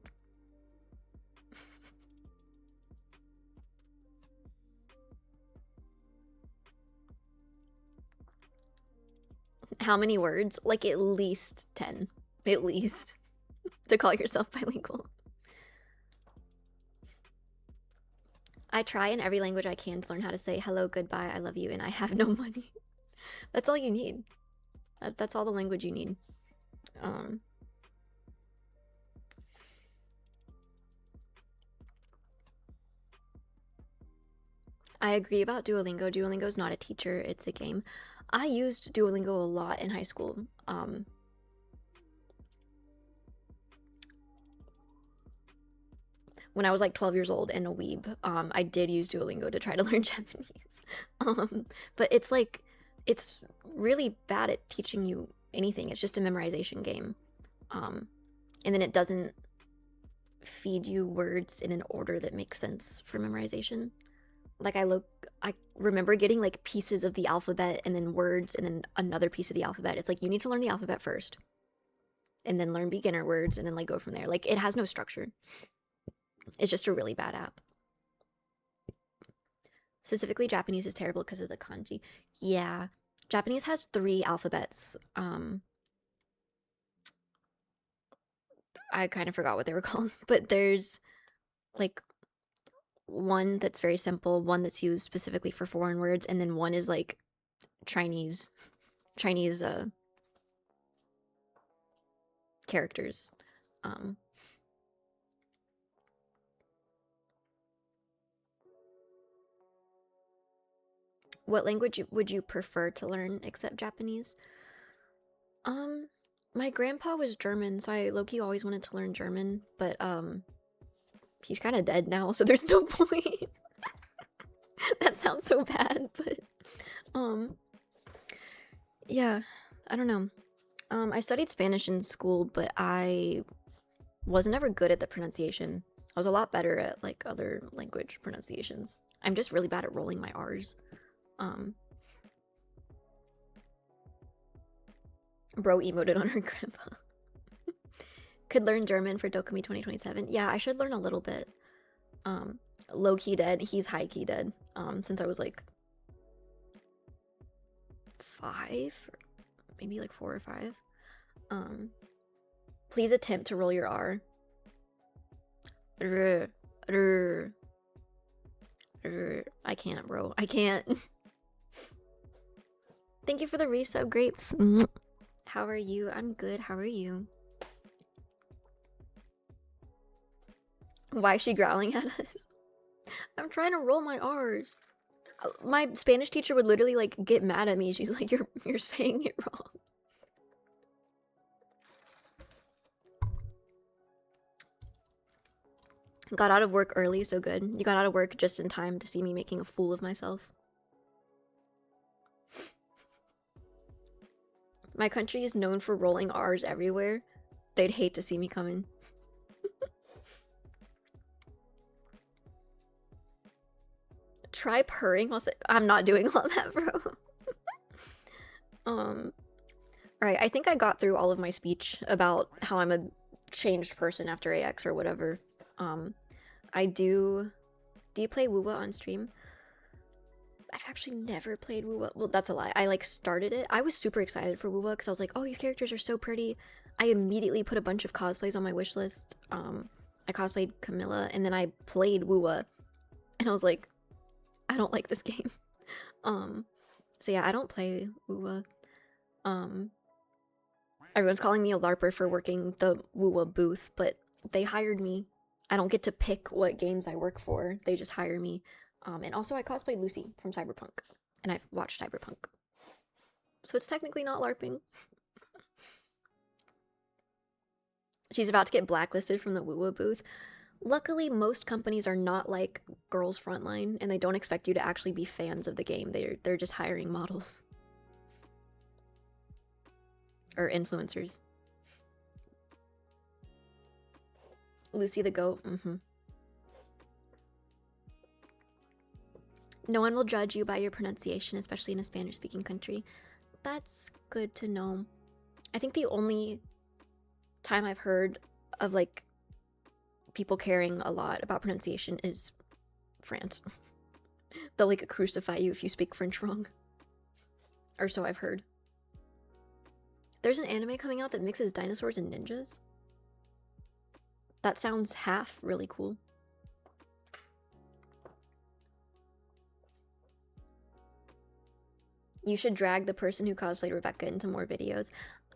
How many words? Like at least 10. At least. To call yourself bilingual. I try in every language I can to learn how to say hello, goodbye, I love you, and I have no money. That's all you need. That's all the language you need. I agree about Duolingo. Duolingo's not a teacher, it's a game. I used Duolingo a lot in high school. When I was like 12 years old and a weeb, I did use Duolingo to try to learn Japanese. But it's like, it's really bad at teaching you anything. It's just a memorization game. And then it doesn't feed you words in an order that makes sense for memorization. Like I remember getting like pieces of the alphabet and then words and then another piece of the alphabet. It's like you need to learn the alphabet first and then learn beginner words and then like go from there. Like it has no structure. It's just a really bad app. Specifically, Japanese is terrible because of the kanji. Yeah, Japanese has 3 alphabets. I kind of forgot what they were called, but there's like one that's very simple, one that's used specifically for foreign words, and then one is like Chinese characters. What language would you prefer to learn except Japanese? My grandpa was German, so I low-key always wanted to learn German, but he's kind of dead now, so there's no point. That sounds so bad, but yeah, I don't know. I studied Spanish in school, but I wasn't ever good at the pronunciation. I was a lot better at like other language pronunciations. I'm just really bad at rolling my R's. Bro emoted on her grandpa. Could learn German for Dokumi 2027. Yeah, I should learn a little bit. Low-key dead. He's high-key dead. Since I was like 5, maybe like 4 or 5. Please attempt to roll your R. I can't, bro. I can't. Thank you for the resub, Grapes. How are you? I'm good. How are you? Why is she growling at us? I'm trying to roll my R's. My Spanish teacher would literally like get mad at me. She's like, you're saying it wrong. Got out of work early, so good. You got out of work just in time to see me making a fool of myself. My country is known for rolling R's everywhere. They'd hate to see me coming. Try purring while I'm not doing all that, bro. Alright, I think I got through all of my speech about how I'm a changed person after AX or whatever. I do... Do you play Woowa on stream? I've actually never played Woowa. Well, that's a lie. I, like, started it. I was super excited for Woowa because I was like, oh, these characters are so pretty. I immediately put a bunch of cosplays on my wish list. I cosplayed Camilla, and then I played Woowa. And I was like, I don't like this game. So yeah, I don't play Woowa. Everyone's calling me a LARPer for working the Woowa booth, but they hired me. I don't get to pick what games I work for. They just hire me. And also I cosplayed Lucy from Cyberpunk, and I've watched Cyberpunk. So it's technically not LARPing. She's about to get blacklisted from the Woowa booth. Luckily, most companies are not like Girls Frontline, and they don't expect you to actually be fans of the game. They're just hiring models. Or influencers. Lucy the Goat, No one will judge you by your pronunciation, especially in a Spanish-speaking country. That's good to know. I think the only time I've heard of, like, people caring a lot about pronunciation is France. They'll, like, crucify you if you speak French wrong. Or so I've heard. There's an anime coming out that mixes dinosaurs and ninjas. That sounds half really cool. You should drag the person who cosplayed Rebecca into more videos.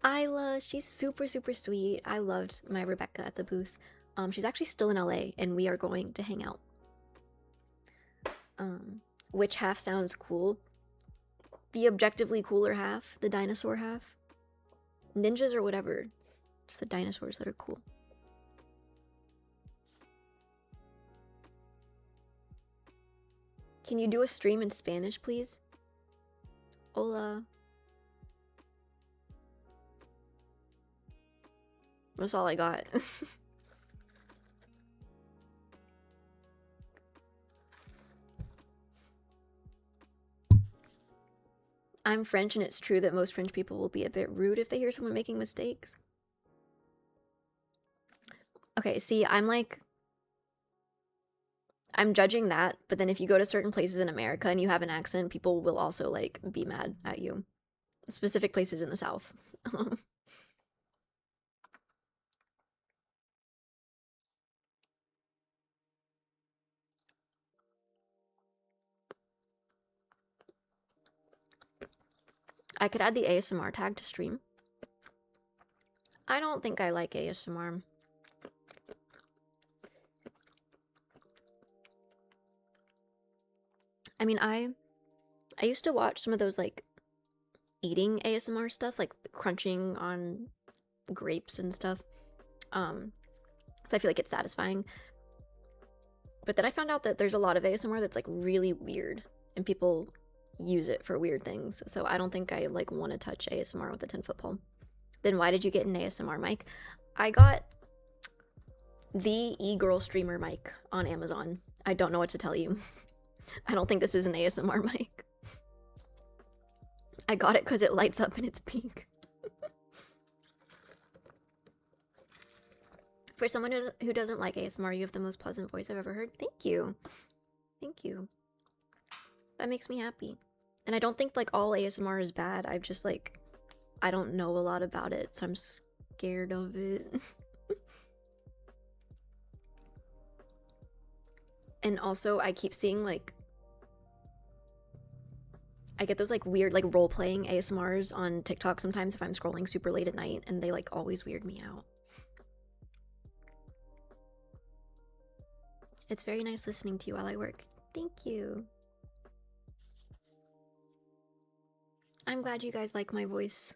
Isla, she's super, super sweet. I loved my Rebecca at the booth. She's actually still in LA, and we are going to hang out. Which half sounds cool? The objectively cooler half, the dinosaur half. Ninjas or whatever. Just the dinosaurs that are cool. Can you do a stream in Spanish, please? Hola. That's all I got. I'm French, and it's true that most French people will be a bit rude if they hear someone making mistakes. Okay, see, I'm judging that, but then if you go to certain places in America and you have an accent, people will also, like, be mad at you. Specific places in the South. I could add the ASMR tag to stream. I don't think I like ASMR. I mean, I used to watch some of those, like, eating ASMR stuff, like crunching on grapes and stuff. So I feel like it's satisfying. But then I found out that there's a lot of ASMR that's, like, really weird, and people use it for weird things. So I don't think I, like, want to touch ASMR with a 10-foot pole. Then why did you get an ASMR mic? I got the e-girl streamer mic on Amazon. I don't know what to tell you. I don't think this is an ASMR mic. I got it because it lights up and it's pink. For someone who doesn't like ASMR, you have the most pleasant voice I've ever heard. Thank you. Thank you. That makes me happy. And I don't think, like, all ASMR is bad. I've just, like, I don't know a lot about it, so I'm scared of it. And also, I keep seeing, like, I get those, like, weird, like, role-playing ASMRs on TikTok sometimes if I'm scrolling super late at night, and they, like, always weird me out. It's very nice listening to you while I work. Thank you. I'm glad you guys like my voice,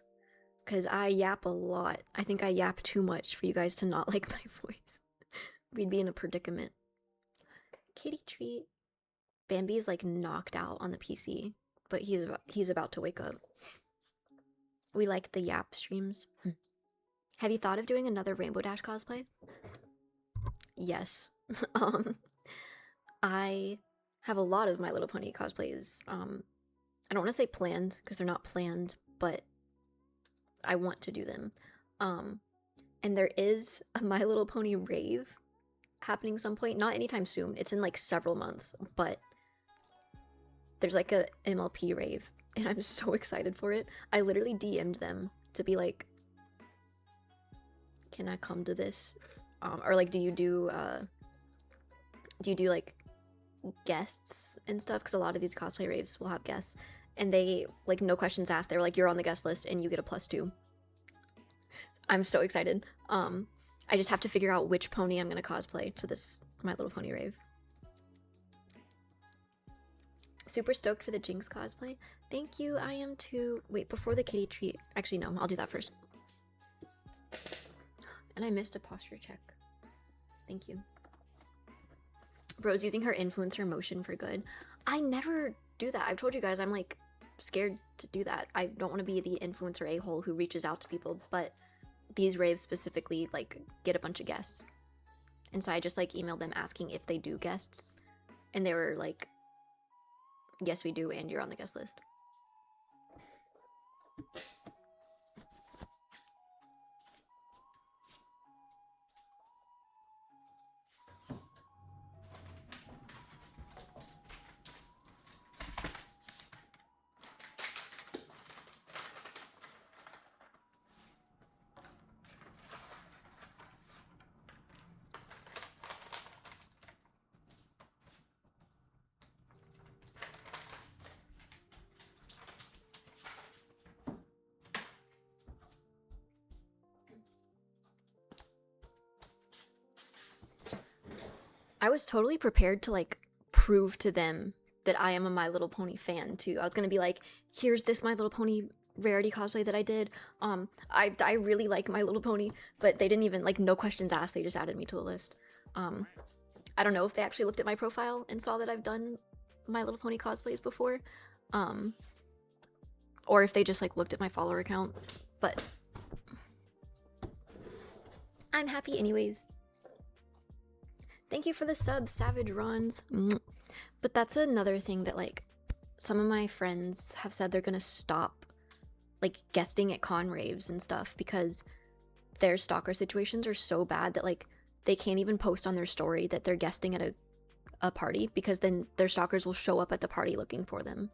because I yap a lot. I think I yap too much for you guys to not like my voice. We'd be in a predicament. Kitty treat. Bambi's, like, knocked out on the PC, but he's about to wake up. We like the Yap streams. Have you thought of doing another Rainbow Dash cosplay? Yes. um, I have a lot of My Little Pony cosplays. I don't want to say planned because they're not planned, but I want to do them. And there is a My Little Pony rave happening some point, not anytime soon. It's in like several months, but there's like a MLP rave, and I'm so excited for it. I literally DM'd them to be like, can I come to this? Or like, do you do like guests and stuff? Because a lot of these cosplay raves will have guests, and they like no questions asked. They were like, you're on the guest list and you get a +2. I'm so excited. I just have to figure out which pony I'm gonna cosplay to this My Little Pony rave. Super stoked for the Jinx cosplay. Thank you, I am too. Wait, before the kitty treat. Actually, no, I'll do that first. And I missed a posture check. Thank you. Bro's using her influencer motion for good. I never do that. I've told you guys I'm like scared to do that. I don't want to be the influencer a-hole who reaches out to people, but these raves specifically like get a bunch of guests. And so I just like emailed them asking if they do guests. And they were like, yes, we do, and you're on the guest list. I was totally prepared to like prove to them that I am a My Little Pony fan too. I was gonna be like, here's this My Little Pony rarity cosplay that I did. I really like My Little Pony, but they didn't even like no questions asked. They just added me to the list. I don't know if they actually looked at my profile and saw that I've done My Little Pony cosplays before, or if they just like looked at my follower account. But I'm happy anyways. Thank you for the sub, Savage Runs. But that's another thing that like some of my friends have said they're gonna stop like guesting at con raves and stuff because their stalker situations are so bad that like they can't even post on their story that they're guesting at a party because then their stalkers will show up at the party looking for them.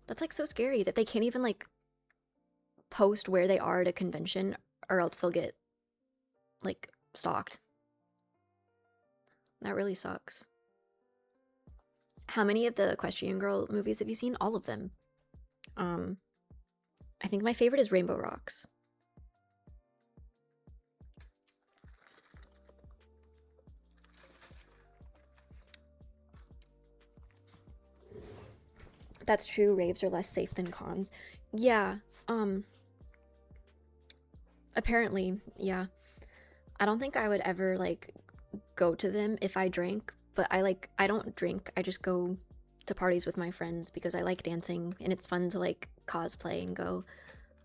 That's like so scary that they can't even like post where they are at a convention or else they'll get like stalked. That really sucks. How many of the Equestrian Girl movies have you seen? All of them. I think my favorite is Rainbow Rocks. That's true, raves are less safe than cons. Yeah, apparently, yeah. I don't think I would ever like go to them if I drank, but I don't drink. I just go to parties with my friends because I like dancing and it's fun to like cosplay and go.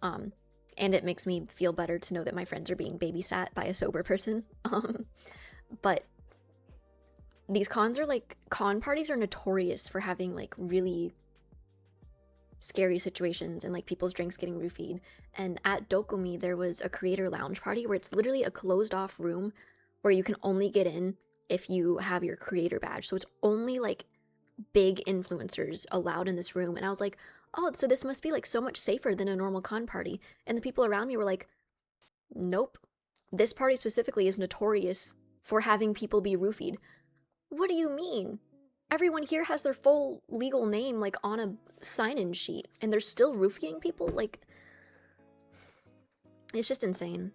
And it makes me feel better to know that my friends are being babysat by a sober person. But these cons are like, con parties are notorious for having like really scary situations and like people's drinks getting roofied. And at Dokumi there was a creator lounge party where it's literally a closed off room where you can only get in if you have your creator badge. So it's only like big influencers allowed in this room. And I was like, oh, so this must be like so much safer than a normal con party. And the people around me were like, nope. This party specifically is notorious for having people be roofied. What do you mean? Everyone here has their full legal name like on a sign-in sheet and they're still roofing people? Like, it's just insane.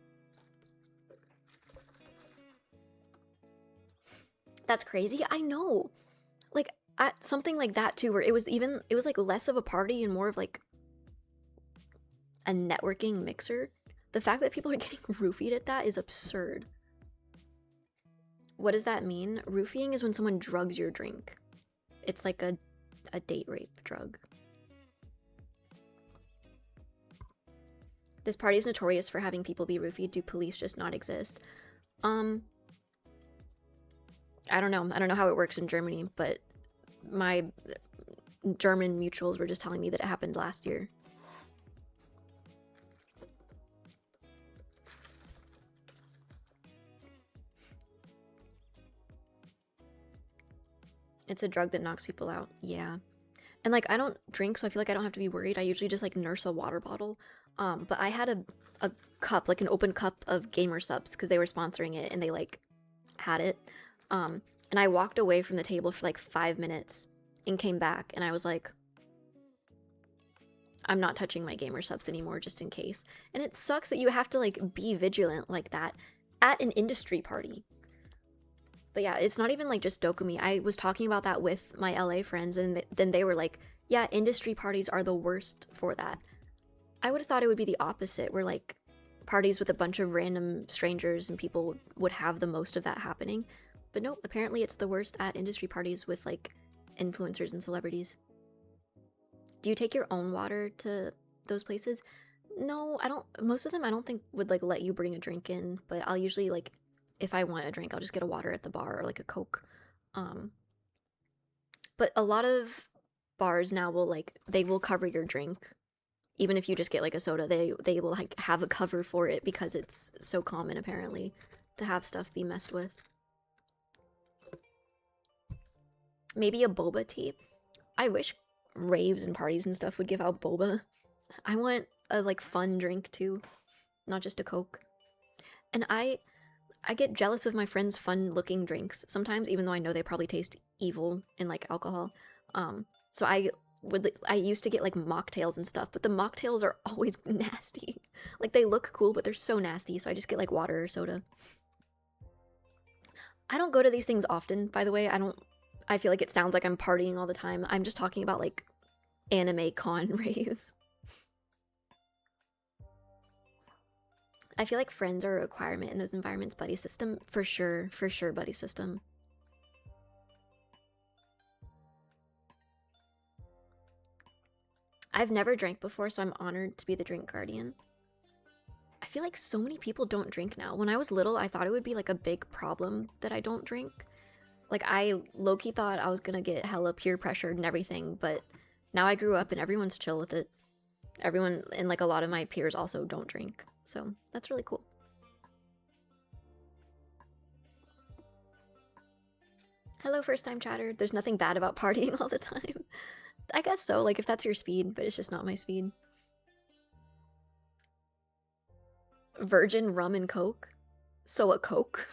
That's crazy. I know. Like at something like that too, where it was like less of a party and more of like a networking mixer. The fact that people are getting roofied at that is absurd. What does that mean? Roofing is when someone drugs your drink. It's like a date rape drug. This party is notorious for having people be roofied. Do police just not exist? I don't know. I don't know how it works in Germany, but my German mutuals were just telling me that it happened last year. It's a drug that knocks people out. Yeah. And like I don't drink, so I feel like I don't have to be worried. I usually just like nurse a water bottle. But I had a cup, like an open cup of gamer subs because they were sponsoring it and they like had it. And I walked away from the table for like 5 minutes and came back and I was like, I'm not touching my gamer subs anymore just in case. And it sucks that you have to like be vigilant like that at an industry party. But yeah, it's not even like just Dokumi. I was talking about that with my LA friends and then they were like, yeah, industry parties are the worst for that. I would have thought it would be the opposite, where like parties with a bunch of random strangers and people would have the most of that happening. But nope, apparently it's the worst at industry parties with like influencers and celebrities. Do you take your own water to those places? No, I don't. Most of them I don't think would like let you bring a drink in, but I'll usually like if I want a drink, I'll just get a water at the bar or like a Coke. But a lot of bars now will like they will cover your drink. Even if you just get like a soda, they will like have a cover for it because it's so common apparently to have stuff be messed with. Maybe a boba tea. I wish raves and parties and stuff would give out boba. I want a like fun drink too, not just a Coke. And I get jealous of my friends' fun-looking drinks sometimes, even though I know they probably taste evil in like alcohol. So I used to get like mocktails and stuff, but the mocktails are always nasty. Like they look cool, but they're so nasty. So I just get like water or soda. I don't go to these things often, by the way. I feel like it sounds like I'm partying all the time. I'm just talking about like anime con raves. I feel like friends are a requirement in those environments. Buddy system, for sure, buddy system. I've never drank before, so I'm honored to be the drink guardian. I feel like so many people don't drink now. When I was little, I thought it would be like a big problem that I don't drink. Like I low-key thought I was gonna get hella peer pressured and everything, but now I grew up and everyone's chill with it. Everyone and like a lot of my peers also don't drink. So that's really cool. Hello, first time chatter. There's nothing bad about partying all the time. I guess so, like if that's your speed, but it's just not my speed. Virgin rum and Coke? So a Coke?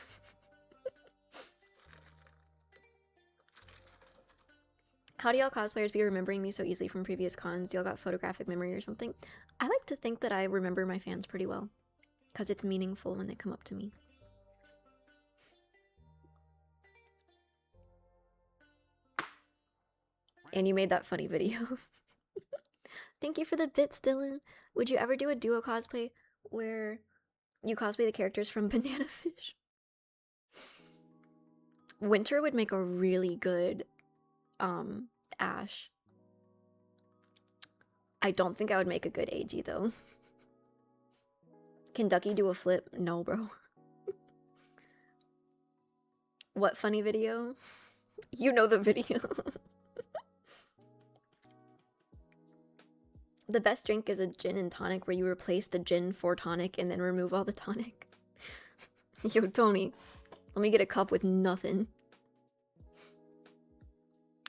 How do y'all cosplayers be remembering me so easily from previous cons? Do y'all got photographic memory or something? I like to think that I remember my fans pretty well, because it's meaningful when they come up to me. And you made that funny video. Thank you for the bits, Dylan. Would you ever do a duo cosplay where you cosplay the characters from Banana Fish? Winter would make a really good Ash. I don't think I would make a good AG though. Can Ducky do a flip? No, bro. What funny video? You know the video. The best drink is a gin and tonic where you replace the gin for tonic and then remove all the tonic. Yo, Tony, let me get a cup with nothing.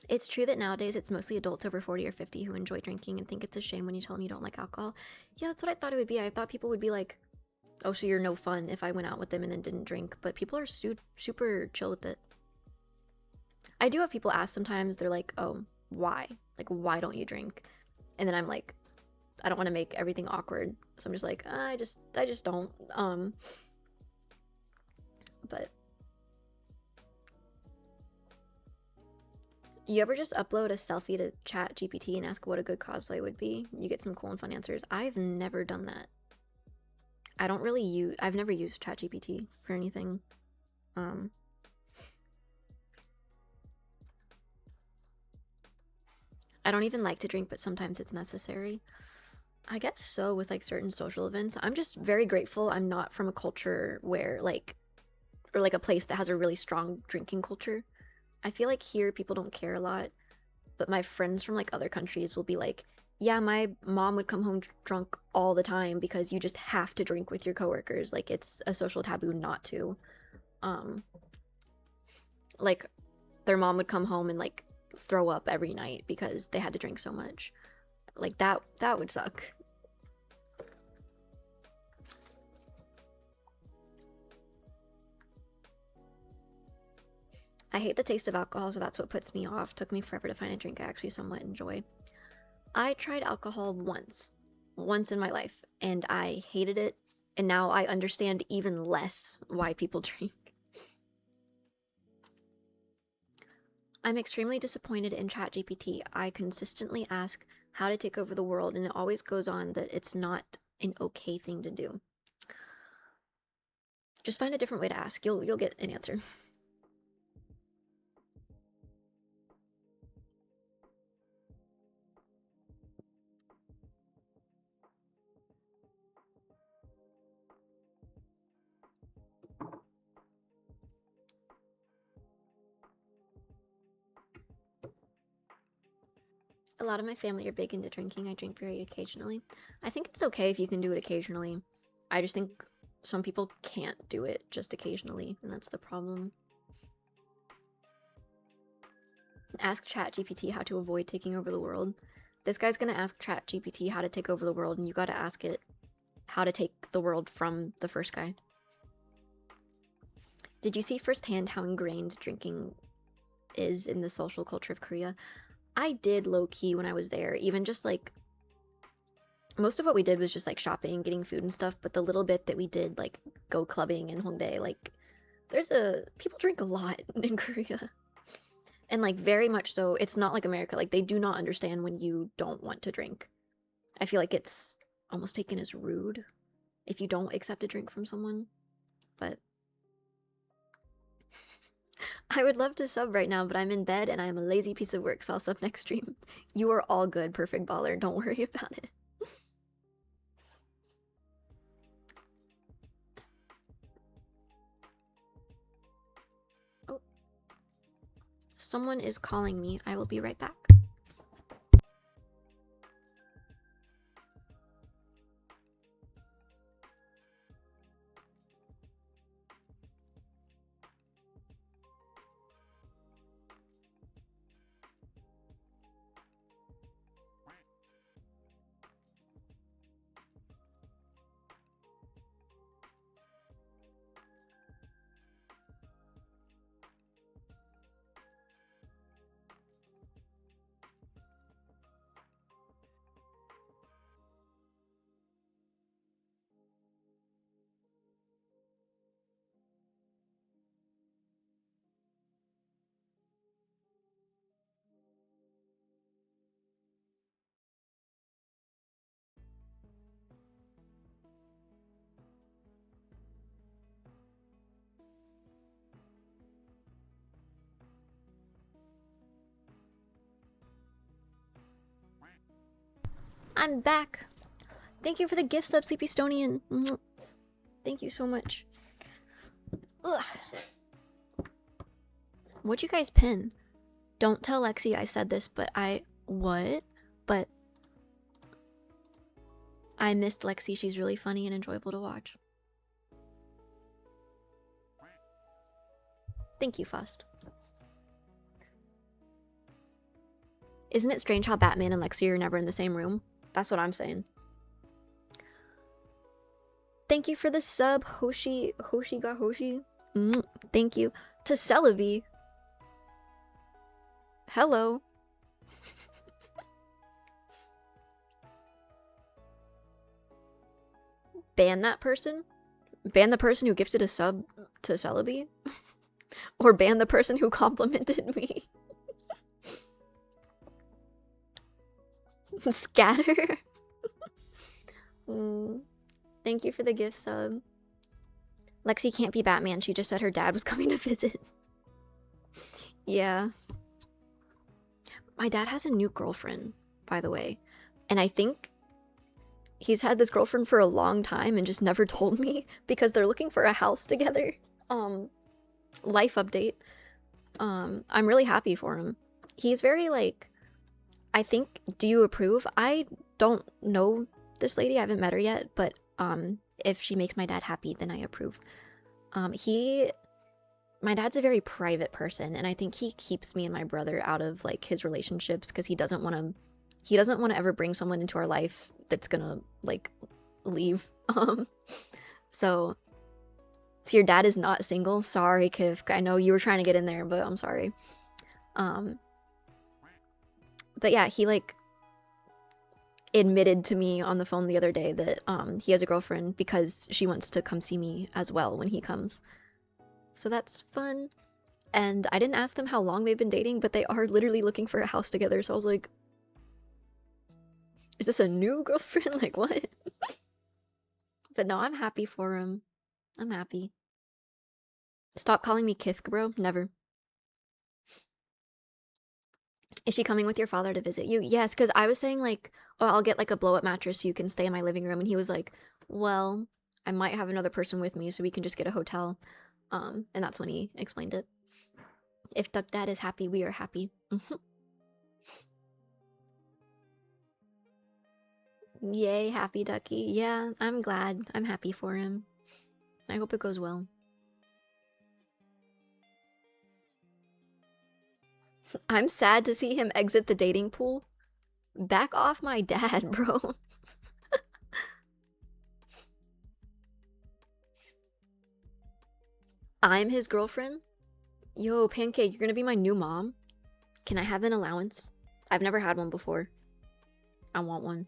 It's true that nowadays it's mostly adults over 40 or 50 who enjoy drinking and think it's a shame when you tell them you don't like alcohol. Yeah, that's what I thought it would be. I thought people would be like, oh, so you're no fun if I went out with them and then didn't drink. But people are super chill with it. I do have people ask sometimes, they're like, oh, why? Like, why don't you drink? And then I'm like, I don't want to make everything awkward. So I'm just like, I just don't. But you ever just upload a selfie to Chat GPT and ask what a good cosplay would be? You get some cool and fun answers. I've never done that. I've never used Chat GPT for anything. I don't even like to drink, but sometimes it's necessary. I guess so, with like certain social events. I'm just very grateful I'm not from a culture where like, or like a place that has a really strong drinking culture. I feel like here people don't care a lot, but my friends from like other countries will be like, yeah, my mom would come home drunk all the time because you just have to drink with your coworkers. Like it's a social taboo not to. Um, like their mom would come home and like throw up every night because they had to drink so much. Like that would suck. I hate the taste of alcohol, so that's what puts me off. Took me forever to find a drink I actually somewhat enjoy. I tried alcohol once in my life, and I hated it, and now I understand even less why people drink. I'm extremely disappointed in ChatGPT. I consistently ask how to take over the world, and it always goes on that it's not an okay thing to do. Just find a different way to ask. You'll get an answer. A lot of my family are big into drinking. I drink very occasionally. I think it's okay if you can do it occasionally. I just think some people can't do it just occasionally, and that's the problem. Ask ChatGPT how to avoid taking over the world. This guy's gonna ask ChatGPT how to take over the world, and you gotta ask it how to take the world from the first guy. Did you see firsthand how ingrained drinking is in the social culture of Korea? I did low-key when I was there, even just like most of what we did was just like shopping, getting food and stuff, but the little bit that we did like go clubbing in Hongdae, like people drink a lot in Korea. And like very much so, it's not like America. Like they do not understand when you don't want to drink. I feel like it's almost taken as rude if you don't accept a drink from someone. But I would love to sub right now, but I'm in bed and I'm a lazy piece of work, so I'll sub next stream. You are all good, perfect baller. Don't worry about it. Oh. Someone is calling me. I will be right back. I'm back. Thank you for the gift sub, Sleepy Stonian. Thank you so much. Ugh. What'd you guys pin? Don't tell Lexi I said this, but what? But I missed Lexi. She's really funny and enjoyable to watch. Thank you, Fust. Isn't it strange how Batman and Lexi are never in the same room? That's what I'm saying. Thank you for the sub, Hoshi ga Hoshi. Thank you to Celebi. Hello. Ban that person? Ban the person who gifted a sub to Celebi? Or ban the person who complimented me? Scatter? Thank you for the gift sub. Lexi can't be Batman. She just said her dad was coming to visit. Yeah. My dad has a new girlfriend, by the way. And I think he's had this girlfriend for a long time and just never told me because they're looking for a house together. Life update. I'm really happy for him. He's very like, I think, do you approve? I don't know this lady, I haven't met her yet, but if she makes my dad happy, then I approve. My dad's a very private person, and I think he keeps me and my brother out of like his relationships because he doesn't want to ever bring someone into our life that's gonna like leave. So your dad is not single? Sorry, Kif. I know you were trying to get in there, but I'm sorry. But yeah, he like admitted to me on the phone the other day that he has a girlfriend because she wants to come see me as well when he comes. So that's fun. And I didn't ask them how long they've been dating, but they are literally looking for a house together. So I was like, is this a new girlfriend? Like, what? But no, I'm happy for him. I'm happy. Stop calling me Kith, bro. Never. Is she coming with your father to visit you? Yes, because I was saying like, oh, I'll get like a blow-up mattress so you can stay in my living room. And he was like, well, I might have another person with me so we can just get a hotel. And that's when he explained it. If Duck Dad is happy, we are happy. Yay, happy Ducky. Yeah, I'm glad. I'm happy for him. I hope it goes well. I'm sad to see him exit the dating pool. Back off my dad, bro. I'm his girlfriend? Yo, Pancake, you're gonna be my new mom? Can I have an allowance? I've never had one before. I want one.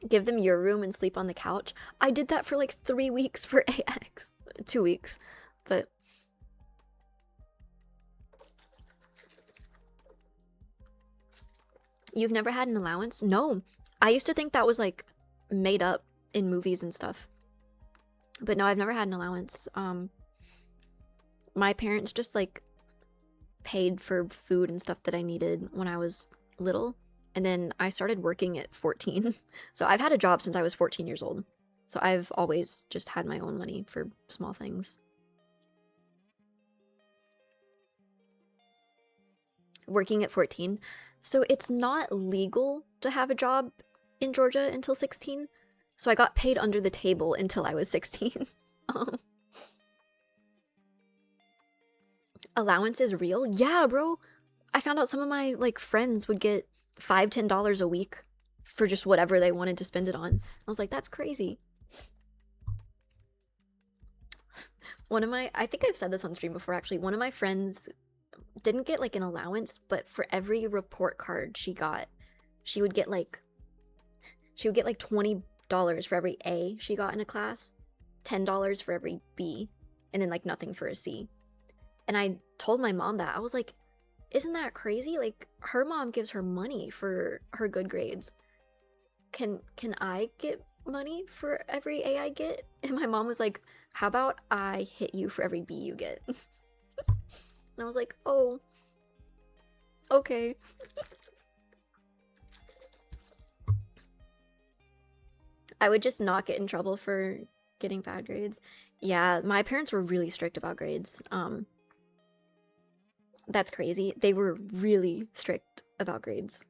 Give them your room and sleep on the couch. I did that for like 3 weeks for AX. 2 weeks. But you've never had an allowance? No. I used to think that was like made up in movies and stuff. But no, I've never had an allowance. My parents just like paid for food and stuff that I needed when I was little. And then I started working at 14. So I've had a job since I was 14 years old. So I've always just had my own money for small things. Working at 14. So it's not legal to have a job in Georgia until 16. So I got paid under the table until I was 16. Allowance is real? Yeah, bro. I found out some of my like friends would get $5-10 a week for just whatever they wanted to spend it on. I was like, that's crazy. I think I've said this on stream before actually, one of my friends didn't get like an allowance, but for every report card she got, she would get like $20 for every A she got in a class, $10 for every B, and then like nothing for a C. And I told my mom that. I was like, isn't that crazy? Like, her mom gives her money for her good grades. Can I get money for every A I get? And my mom was like, how about I hit you for every B you get? And I was like, oh, okay. I would just not get in trouble for getting bad grades. Yeah, my parents were really strict about grades. That's crazy. They were really strict about grades.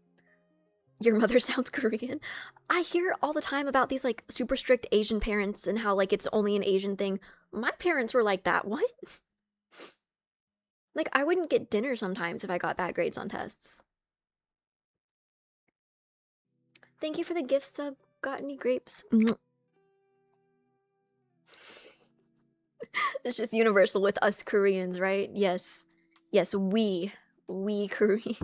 Your mother sounds Korean. I hear all the time about these like super strict Asian parents and how like it's only an Asian thing. My parents were like that. What? Like I wouldn't get dinner sometimes if I got bad grades on tests. Thank you for the gift sub. Got any grapes? It's just universal with us Koreans, right? Yes. Yes, we Koreans.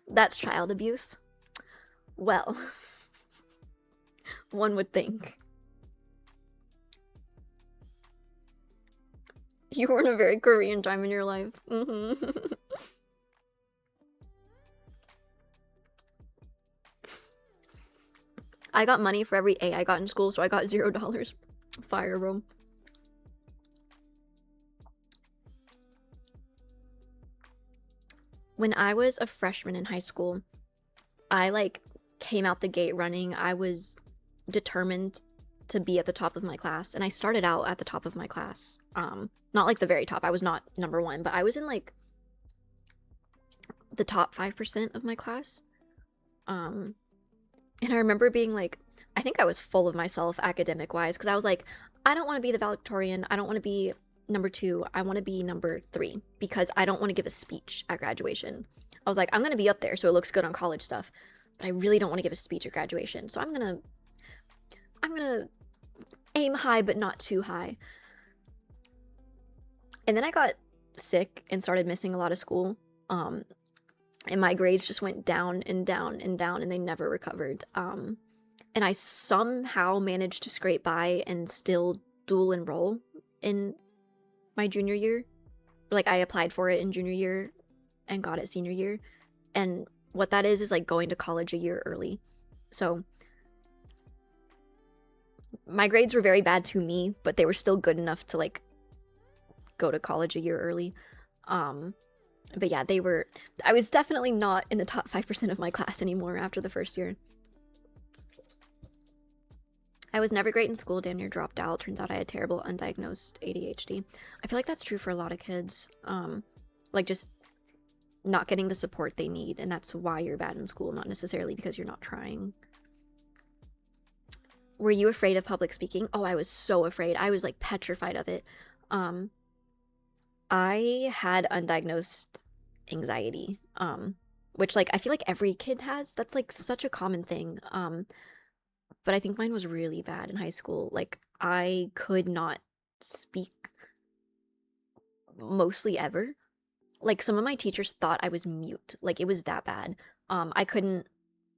That's child abuse. Well, one would think. You were in a very Korean time in your life. I got money for every A I got in school, so I got $0. Fire, bro. When I was a freshman in high school, I like came out the gate running. I was determined to be at the top of my class, and I started out at the top of my class. Not like the very top. I was not number one, but I was in like the top 5% of my class. And I remember being like, I think I was full of myself academic wise, because I was like, I don't want to be the valedictorian. I don't want to be number 2. I want to be number 3 because I don't want to give a speech at graduation. I was like, I'm going to be up there so it looks good on college stuff, but I really don't want to give a speech at graduation. So I'm going to aim high, but not too high. And then I got sick and started missing a lot of school. And my grades just went down and down and down, and they never recovered. And I somehow managed to scrape by and still dual enroll in my junior year. Like, I applied for it in junior year and got it senior year. And what that is like going to college a year early. So my grades were very bad to me, but they were still good enough to like go to college a year early. But yeah, I was definitely not in the top 5% of my class anymore after the first year. I was never great in school, damn near dropped out. Turns out I had terrible undiagnosed ADHD. I feel like that's true for a lot of kids. Like just not getting the support they need, and that's why you're bad in school, not necessarily because you're not trying. Were you afraid of public speaking? Oh, I was so afraid. I was like petrified of it. I had undiagnosed anxiety, which like I feel like every kid has. That's like such a common thing. But I think mine was really bad in high school. Like I could not speak mostly ever. Like some of my teachers thought I was mute. Like it was that bad. I couldn't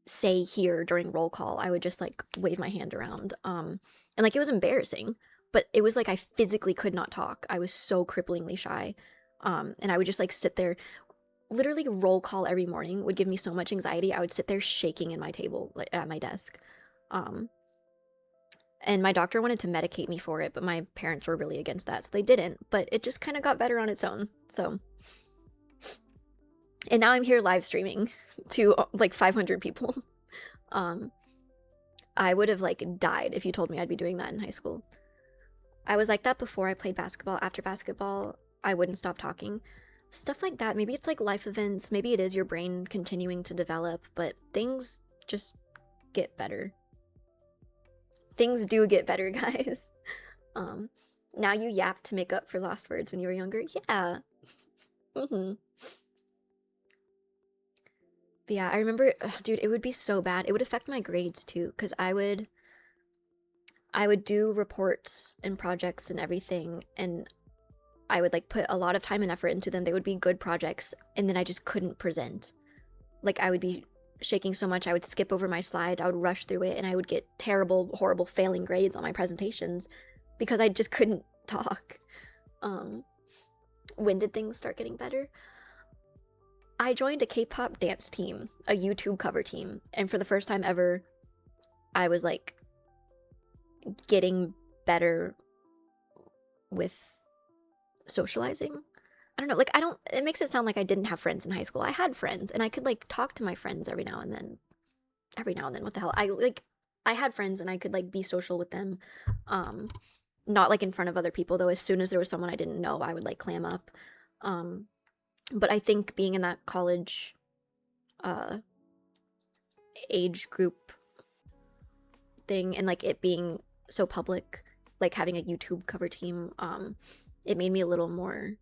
say here during roll call. I would just like wave my hand around. And like it was embarrassing, but it was like I physically could not talk. I was so cripplingly shy. And I would just like sit there. Literally roll call every morning would give me so much anxiety. I would sit there shaking in my table, like at my desk. And my doctor wanted to medicate me for it, but my parents were really against that, so they didn't. But it just kind of got better on its own. So, and now I'm here live streaming to like 500 people. I would have like died if you told me I'd be doing that in high school. I was like that before I played basketball. After basketball, I wouldn't stop talking. Stuff like that. Maybe it's like life events. Maybe it is your brain continuing to develop, but things just get better. Things do get better, guys. Now you yap to make up for lost words when you were younger. Yeah. But yeah, I remember, dude, it would be so bad. It would affect my grades too, because I would do reports and projects and everything, and I would like put a lot of time and effort into them. They would be good projects, and then I just couldn't present. Like I would be shaking so much I would skip over my slides, I would rush through it, and I would get terrible, horrible failing grades on my presentations because I just couldn't talk. When did things start getting better? I joined a K-pop dance team, a YouTube cover team, and for the first time ever, I was like getting better with socializing. I don't know, like it makes it sound like I didn't have friends in high school. I had friends, and I could like talk to my friends every now and then. What the hell? I had friends, and I could like be social with them. Not like in front of other people though. As soon as there was someone I didn't know, I would like clam up. But I think being in that college age group thing, and like it being so public, like having a YouTube cover team, it made me a little more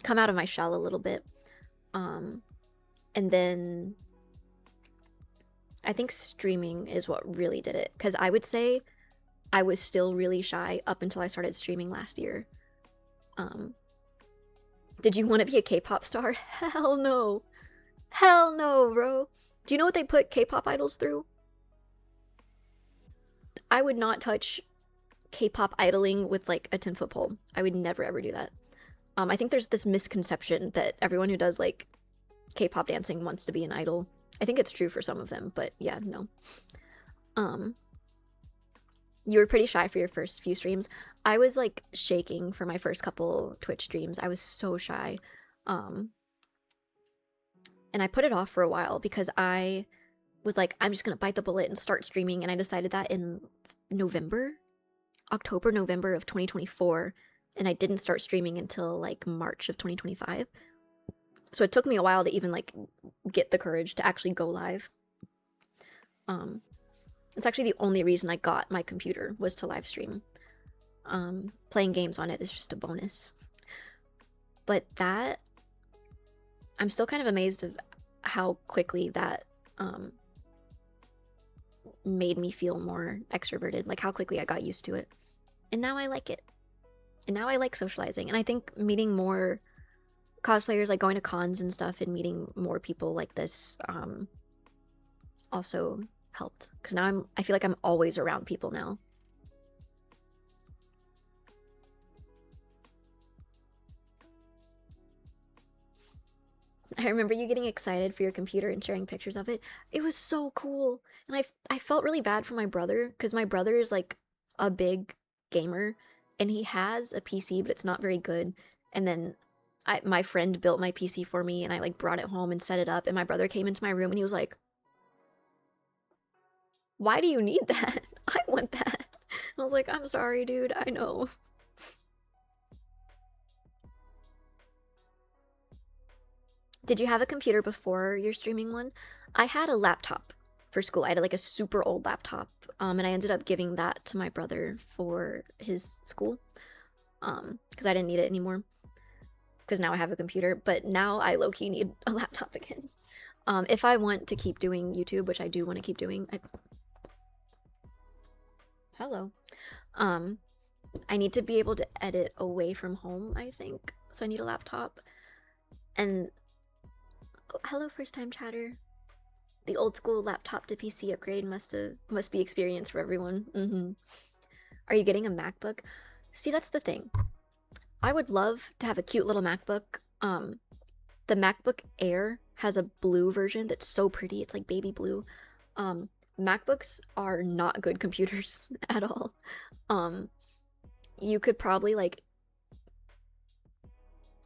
come out of my shell a little bit. And then I think streaming is what really did it, because I would say I was still really shy up until I started streaming last year. Did you want to be a K-pop star? Hell no. Hell no, bro. Do you know what they put K-pop idols through? I would not touch K-pop idling with like a 10-foot pole. I would never ever do that. I think there's this misconception that everyone who does like K-pop dancing wants to be an idol. I think it's true for some of them, but yeah, no. You were pretty shy for your first few streams. I was like shaking for my first couple Twitch streams. I was so shy. And I put it off for a while because I was like, I'm just gonna bite the bullet and start streaming. And I decided that in October, November of 2024. And I didn't start streaming until like March of 2025. So it took me a while to even like get the courage to actually go live. It's actually the only reason I got my computer was to live stream. Playing games on it is just a bonus. But that, I'm still kind of amazed of how quickly that made me feel more extroverted, like how quickly I got used to it. And now I like it. And now I like socializing. And I think meeting more cosplayers, like going to cons and stuff and meeting more people like this also helped. Because now I feel like I'm always around people now. I remember you getting excited for your computer and sharing pictures of it. It was so cool. And I felt really bad for my brother because my brother is like a big gamer and he has a PC, but it's not very good. And then my friend built my PC for me and I like brought it home and set it up. And my brother came into my room and he was like, "Why do you need that? I want that." I was like, "I'm sorry, dude. I know." Did you have a computer before your streaming one? I had a laptop for school. I had like a super old laptop, and I ended up giving that to my brother for his school, because I didn't need it anymore. Because now I have a computer, but now I low-key need a laptop again. If I want to keep doing YouTube, which I do want to keep doing, hello. I need to be able to edit away from home, I think. So I need a laptop. And hello, first time chatter. The old school laptop to PC upgrade must be experience for everyone. Are you getting a MacBook? See, that's the thing. I would love to have a cute little MacBook. The MacBook Air has a blue version that's so pretty. It's like baby blue. MacBooks are not good computers at all. You could probably like,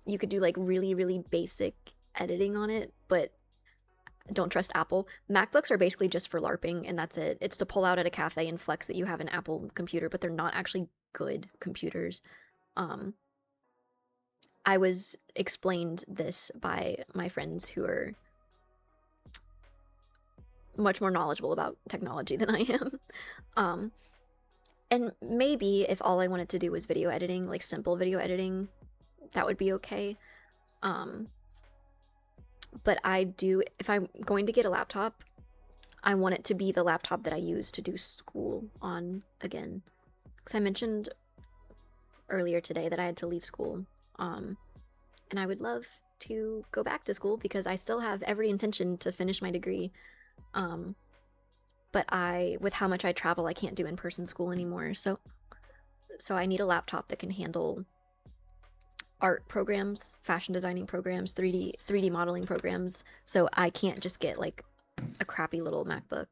you could do like really, really basic editing on it, but don't trust Apple. MacBooks are basically just for LARPing, and that's it. It's to pull out at a cafe and flex that you have an Apple computer, but they're not actually good computers. I was explained this by my friends who are much more knowledgeable about technology than I am. And maybe if all I wanted to do was video editing, like simple video editing, that would be okay. But if I'm going to get a laptop, I want it to be the laptop that I use to do school on again. Because I mentioned earlier today that I had to leave school. And I would love to go back to school because I still have every intention to finish my degree. But with how much I travel, I can't do in-person school anymore. So I need a laptop that can handle art programs, fashion designing programs, 3D modeling programs. So I can't just get like a crappy little MacBook.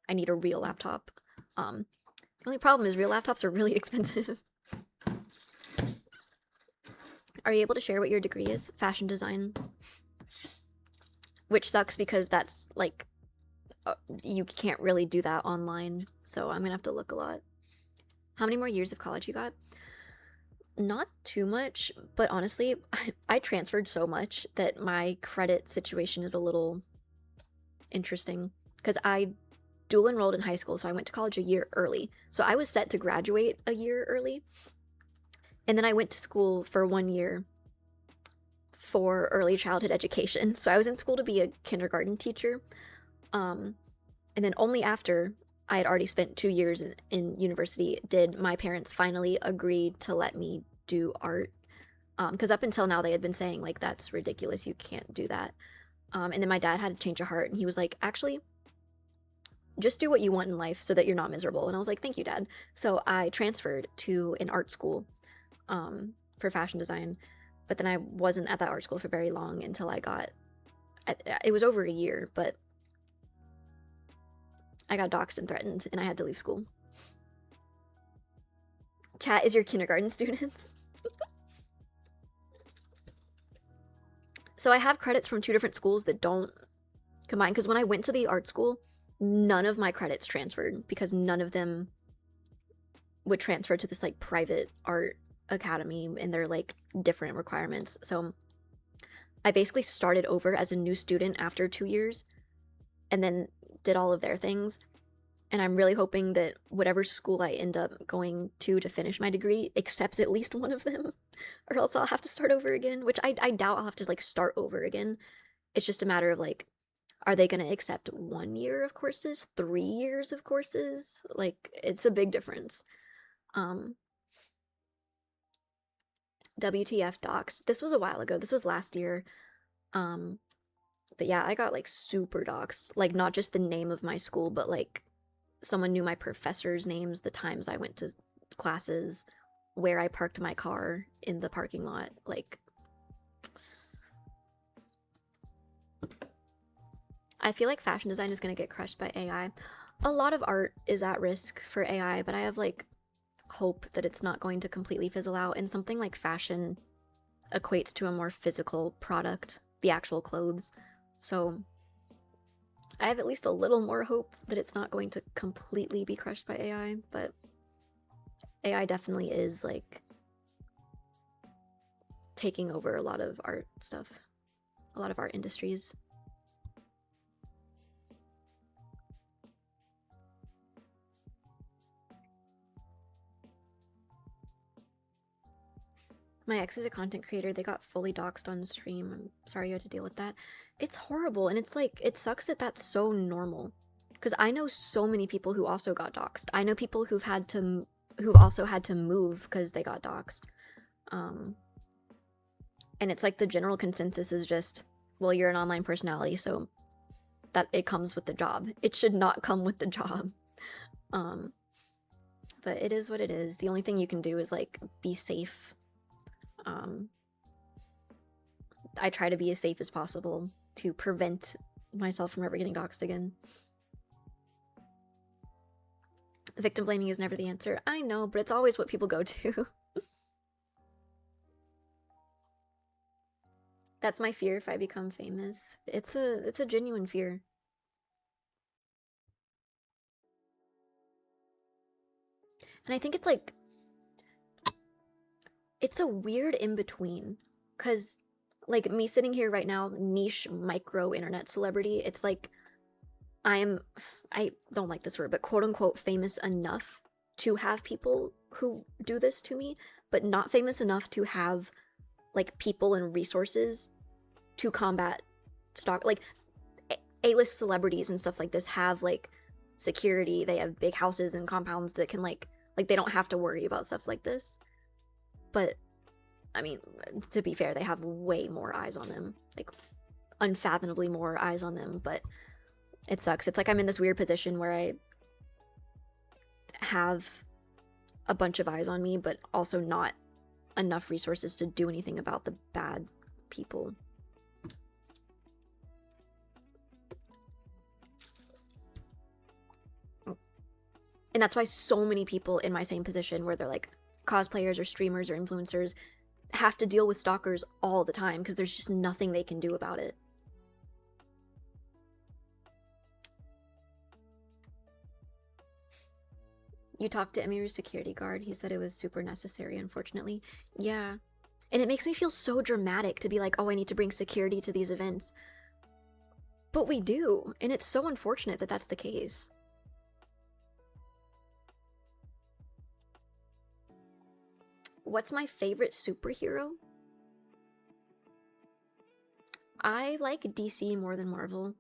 I need a real laptop. The only problem is real laptops are really expensive. Are you able to share what your degree is? Fashion design. Which sucks because that's like, you can't really do that online. So I'm gonna have to look a lot. How many more years of college you got? Not too much, but honestly, I transferred so much that my credit situation is a little interesting because I dual enrolled in high school, so I went to college a year early. So I was set to graduate a year early. And then I went to school for 1 year for early childhood education. So I was in school to be a kindergarten teacher. And then only after I had already spent 2 years in university did my parents finally agree to let me do art. Because up until now they had been saying like, that's ridiculous, you can't do that. And then my dad had a change of heart and he was like, actually, just do what you want in life so that you're not miserable. And I was like, thank you, Dad. So I transferred to an art school for fashion design, but then I wasn't at that art school for very long until it was over a year, but I got doxxed and threatened and I had to leave school. Chat is your kindergarten students. So I have credits from 2 different schools that don't combine, because when I went to the art school, none of my credits transferred because none of them would transfer to this like private art academy, and they're like different requirements. So I basically started over as a new student after 2 years and then did all of their things. And I'm really hoping that whatever school I end up going to finish my degree accepts at least one of them, or else I'll have to start over again, which I doubt I'll have to like start over again. It's just a matter of like, are they going to accept 1 year of courses, 3 years of courses? Like, it's a big difference. Um, WTF docs. This was a while ago. This was last year. Um, but yeah, I got like super doxed. Like, not just the name of my school, but like someone knew my professors' names, the times I went to classes, where I parked my car in the parking lot. Like, I feel like fashion design is going to get crushed by AI. A lot of art is at risk for AI, but I have like hope that it's not going to completely fizzle out, and something like fashion equates to a more physical product, the actual clothes. So I have at least a little more hope that it's not going to completely be crushed by AI, but AI definitely is like taking over a lot of art stuff, a lot of art industries. My ex is a content creator. They got fully doxxed on stream. I'm sorry you had to deal with that. It's horrible, and it's like, it sucks that that's so normal. Because I know so many people who also got doxxed. I know people who've also had to move because they got doxxed. Um, and it's like the general consensus is just, well, you're an online personality, so that it comes with the job. It should not come with the job. Um, but it is what it is. The only thing you can do is like be safe. Um, I try to be as safe as possible to prevent myself from ever getting doxxed again. Victim blaming is never the answer. I know, but it's always what people go to. That's my fear if I become famous. It's a genuine fear. And I think it's like, it's a weird in between, cuz like me sitting here right now, niche micro internet celebrity, it's like I don't like this word, but quote unquote famous enough to have people who do this to me, but not famous enough to have like people and resources to combat stock. Like A-list celebrities and stuff like this have like security. They have big houses and compounds that can like they don't have to worry about stuff like this. But I mean, to be fair, they have way more eyes on them, like unfathomably more eyes on them, but it sucks. It's like I'm in this weird position where I have a bunch of eyes on me, but also not enough resources to do anything about the bad people. And that's why so many people in my same position, where they're like cosplayers or streamers or influencers, have to deal with stalkers all the time because there's just nothing they can do about it. You talked to Emiru's security guard. He said it was super necessary, unfortunately. Yeah. And it makes me feel so dramatic to be like, oh, I need to bring security to these events. But we do, and it's so unfortunate that that's the case. What's my favorite superhero? I like DC more than Marvel.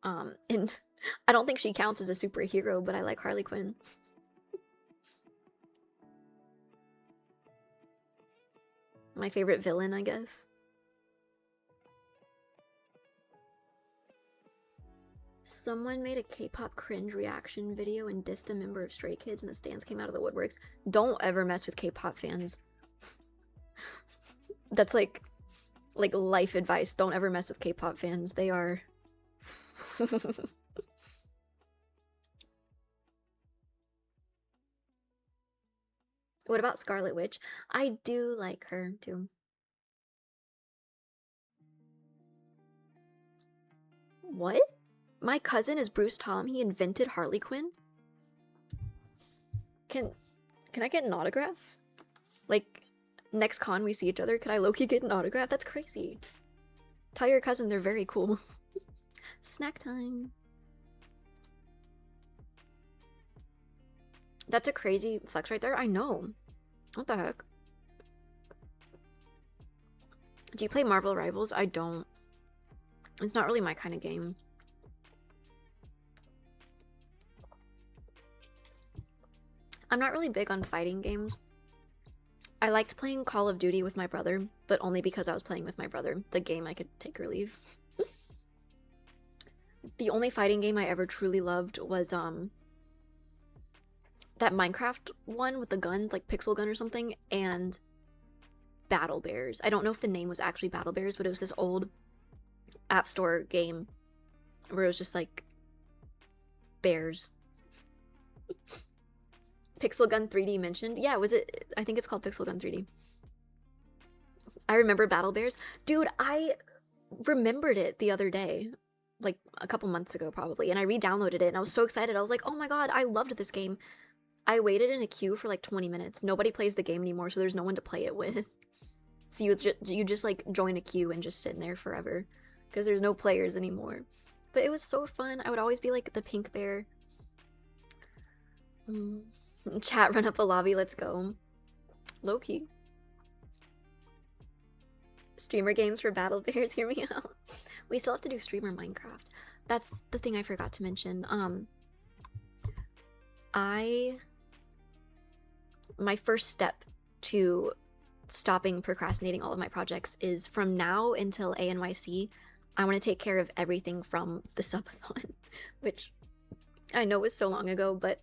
And I don't think she counts as a superhero, but I like Harley Quinn. My favorite villain, I guess. Someone made a K-pop cringe reaction video and dissed a member of Stray Kids, and the stands came out of the woodworks. Don't ever mess with K-pop fans. That's like life advice. Don't ever mess with K-pop fans. They are... What about Scarlet Witch? I do like her, too. What? My cousin is Bruce Tom. He invented Harley Quinn? Can I get an autograph? Like, next con we see each other, could I low-key get an autograph? That's crazy. Tell your cousin they're very cool. Snack time. That's a crazy flex right there. I know. What the heck? Do you play Marvel Rivals? I don't. It's not really my kind of game. I'm not really big on fighting games. I liked playing Call of Duty with my brother, but only because I was playing with my brother. The game I could take or leave. The only fighting game I ever truly loved was that Minecraft one with the guns, like Pixel Gun or something, and Battle Bears. I don't know if the name was actually Battle Bears, but it was this old App Store game where it was just like bears. Pixel Gun 3D mentioned. Yeah, was it? I think it's called Pixel Gun 3D. I remember Battle Bears. Dude, I remembered it the other day. Like a couple months ago probably. And I re-downloaded it and I was so excited. I was like, oh my god, I loved this game. I waited in a queue for like 20 minutes. Nobody plays the game anymore, so there's no one to play it with. So you just like join a queue and just sit in there forever. Because there's no players anymore. But it was so fun. I would always be like the pink bear. Chat, run up a lobby, let's go. Low-key. Streamer games for Battle Bears, hear me out. We still have to do streamer Minecraft. That's the thing I forgot to mention. My first step to stopping procrastinating all of my projects is from now until ANYC, I want to take care of everything from the subathon, which I know was so long ago, but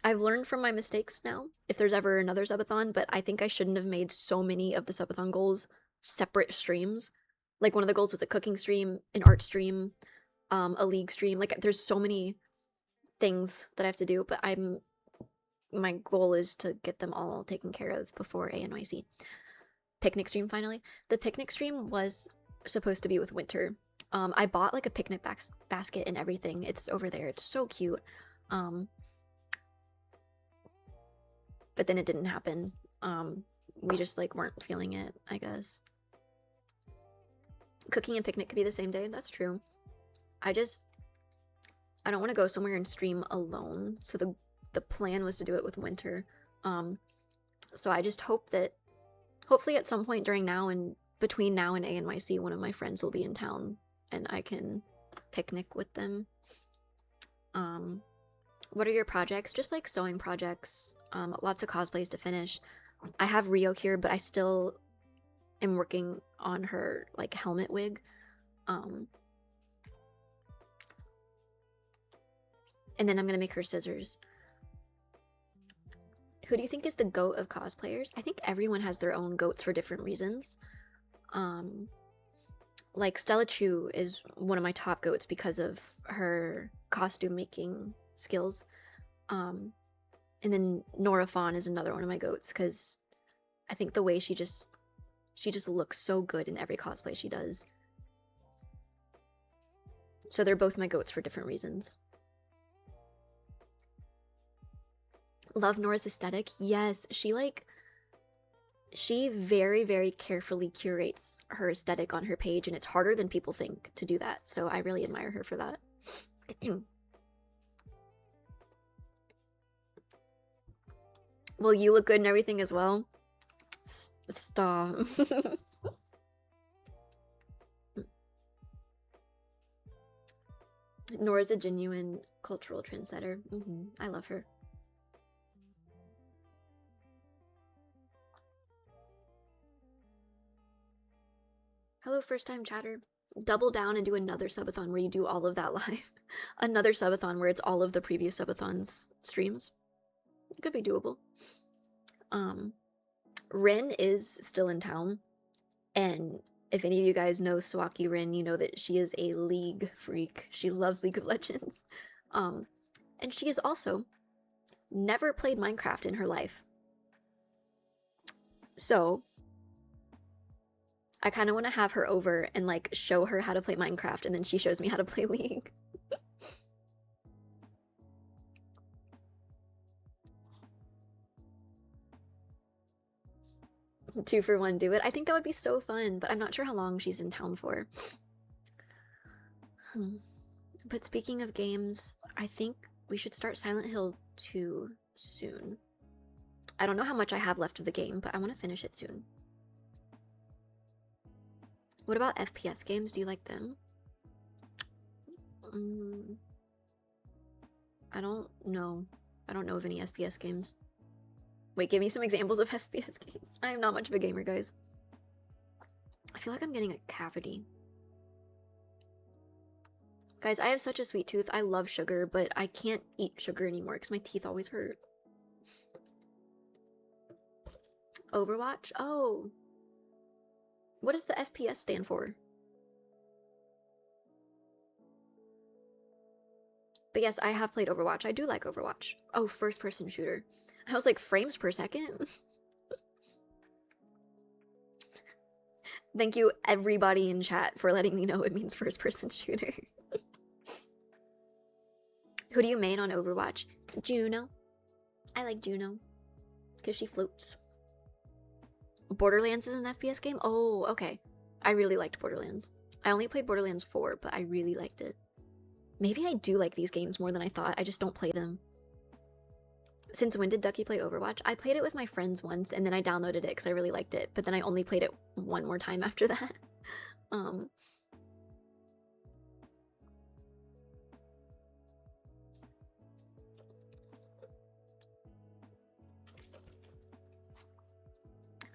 I've learned from my mistakes now, if there's ever another subathon, but I think I shouldn't have made so many of the subathon goals separate streams. Like one of the goals was a cooking stream, an art stream, a league stream. Like there's so many things that I have to do, but my goal is to get them all taken care of before ANYC. Picnic stream finally. The picnic stream was supposed to be with Winter. I bought like a picnic basket and everything. It's over there. It's so cute. But then it didn't happen. We just like weren't feeling it, I guess. Cooking and picnic could be the same day. That's true. I don't want to go somewhere and stream alone. So the plan was to do it with Winter. So I just hope that hopefully at some point during now and between now and ANYC, one of my friends will be in town and I can picnic with them. What are your projects? Just like sewing projects, lots of cosplays to finish. I have Rio here, but I still am working on her like helmet wig. And then I'm gonna make her scissors. Who do you think is the GOAT of cosplayers? I think everyone has their own GOATs for different reasons. Like Stella Chu is one of my top GOATs because of her costume making skills. And then Nora Fawn is another one of my GOATs because I think the way she just looks so good in every cosplay she does. So they're both my GOATs for different reasons. Love Nora's aesthetic. Yes, she very, very carefully curates her aesthetic on her page, and it's harder than people think to do that. So I really admire her for that. Well, you look good and everything as well. Stop. Nora's a genuine cultural trendsetter. I love her. Hello, first time chatter. Double down and do another subathon where you do all of that live. Another subathon where it's all of the previous subathons streams. It could be doable. Rin is still in town, and if any of you guys know Sawaki Rin, you know that she is a League freak. She loves League of Legends. And she has also never played Minecraft in her life. So I kind of want to have her over and like show her how to play Minecraft, and then she shows me how to play League. 2 for 1, do it. I think that would be so fun, but I'm not sure how long she's in town for. But speaking of games, I think we should start Silent Hill 2 soon. I don't know how much I have left of the game, but I want to finish it soon. What about FPS games? Do you like them? I don't know. I don't know of any FPS games. Wait, give me some examples of FPS games. I am not much of a gamer, guys. I feel like I'm getting a cavity. Guys, I have such a sweet tooth. I love sugar, but I can't eat sugar anymore because my teeth always hurt. Overwatch? Oh. What does the FPS stand for? But yes, I have played Overwatch. I do like Overwatch. Oh, first-person shooter. I was like, frames per second? Thank you, everybody in chat, for letting me know it means first-person shooter. Who do you main on Overwatch? Juno. I like Juno. Because she floats. Borderlands is an FPS game? Oh, okay. I really liked Borderlands. I only played Borderlands 4, but I really liked it. Maybe I do like these games more than I thought. I just don't play them. Since when did Ducky play Overwatch? I played it with my friends once, and then I downloaded it because I really liked it. But then I only played it one more time after that.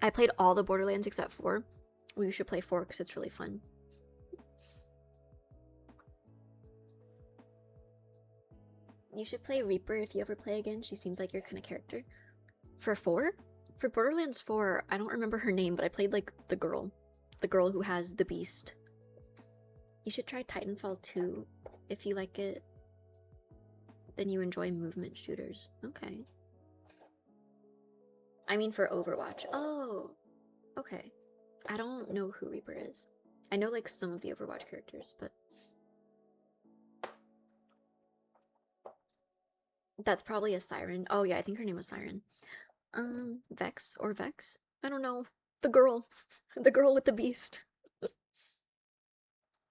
I played all the Borderlands except 4. We should play 4 because it's really fun. You should play Reaper if you ever play again. She seems like your kind of character. For 4? For Borderlands 4, I don't remember her name, but I played like the girl. The girl who has the beast. You should try Titanfall 2. If you like it, then you enjoy movement shooters. Okay. I mean for Overwatch. Oh, okay. I don't know who Reaper is. I know like some of the Overwatch characters, but... That's probably a Siren. Oh yeah, I think her name was Siren. Vex or Vex? I don't know. The girl. The girl with the beast.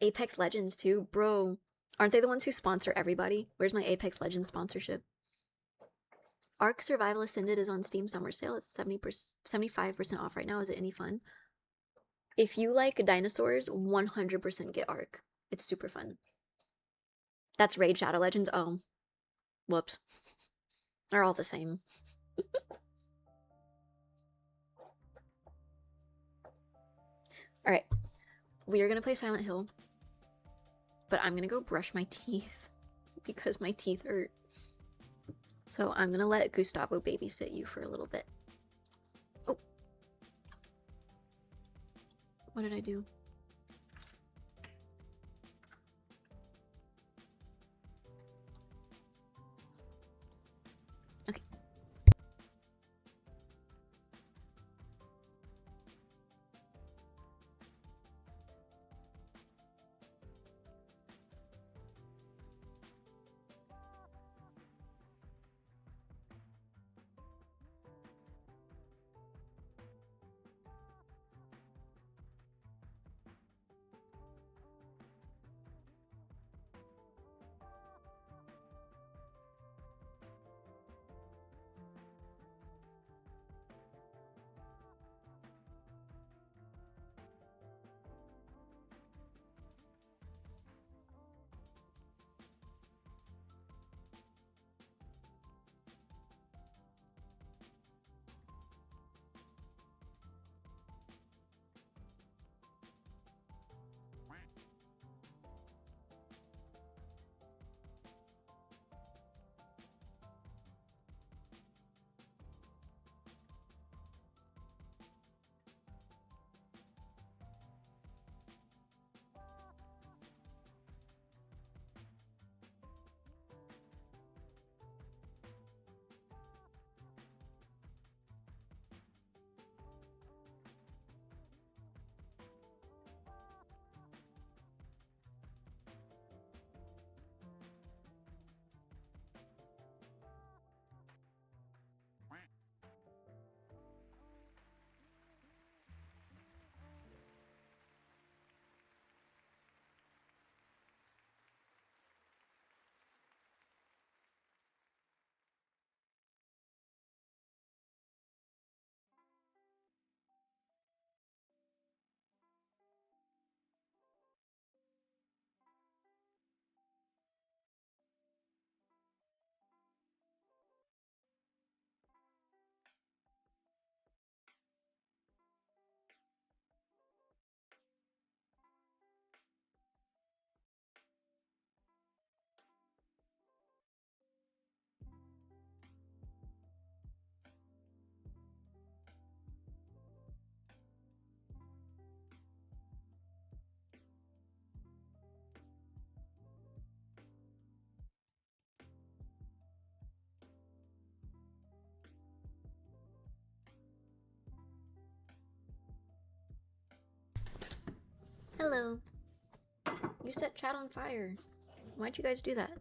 Apex Legends too? Bro, aren't they the ones who sponsor everybody? Where's my Apex Legends sponsorship? Ark Survival Ascended is on Steam Summer Sale. It's 75% off right now. Is it any fun? If you like dinosaurs, 100% get Ark. It's super fun. That's Raid Shadow Legends? Oh. Whoops. They're all the same. Alright. We are gonna play Silent Hill. But I'm gonna go brush my teeth. Because my teeth hurt. So I'm gonna let Gustavo babysit you for a little bit. Oh. What did I do? Okay. Hello. You set chat on fire. Why'd you guys do that?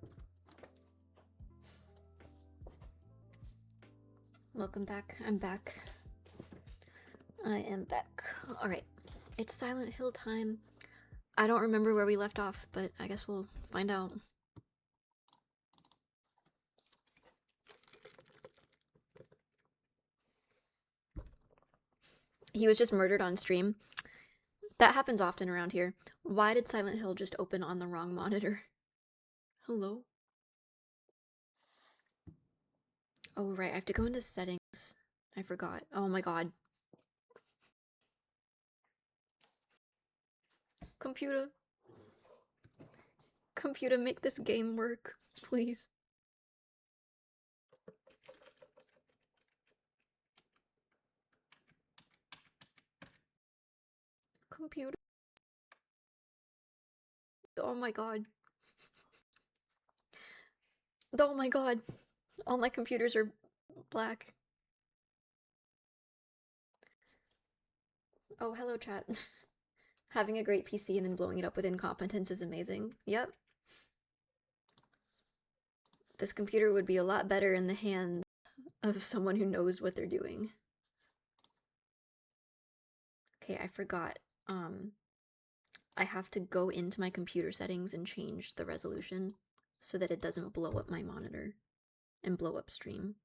Welcome back. I'm back. I am back. Alright. It's Silent Hill time. I don't remember where we left off, but I guess we'll find out. He was just murdered on stream. That happens often around here. Why did Silent Hill just open on the wrong monitor? Hello? Oh, right. I have to go into settings. I forgot. Oh my god. Computer. Computer, make this game work, please. Computer. Oh my god. Oh my god. All my computers are black. Oh, hello, chat. Having a great PC and then blowing it up with incompetence is amazing. Yep. This computer would be a lot better in the hands of someone who knows what they're doing. Okay, I forgot. I have to go into my computer settings and change the resolution so that it doesn't blow up my monitor and blow up stream.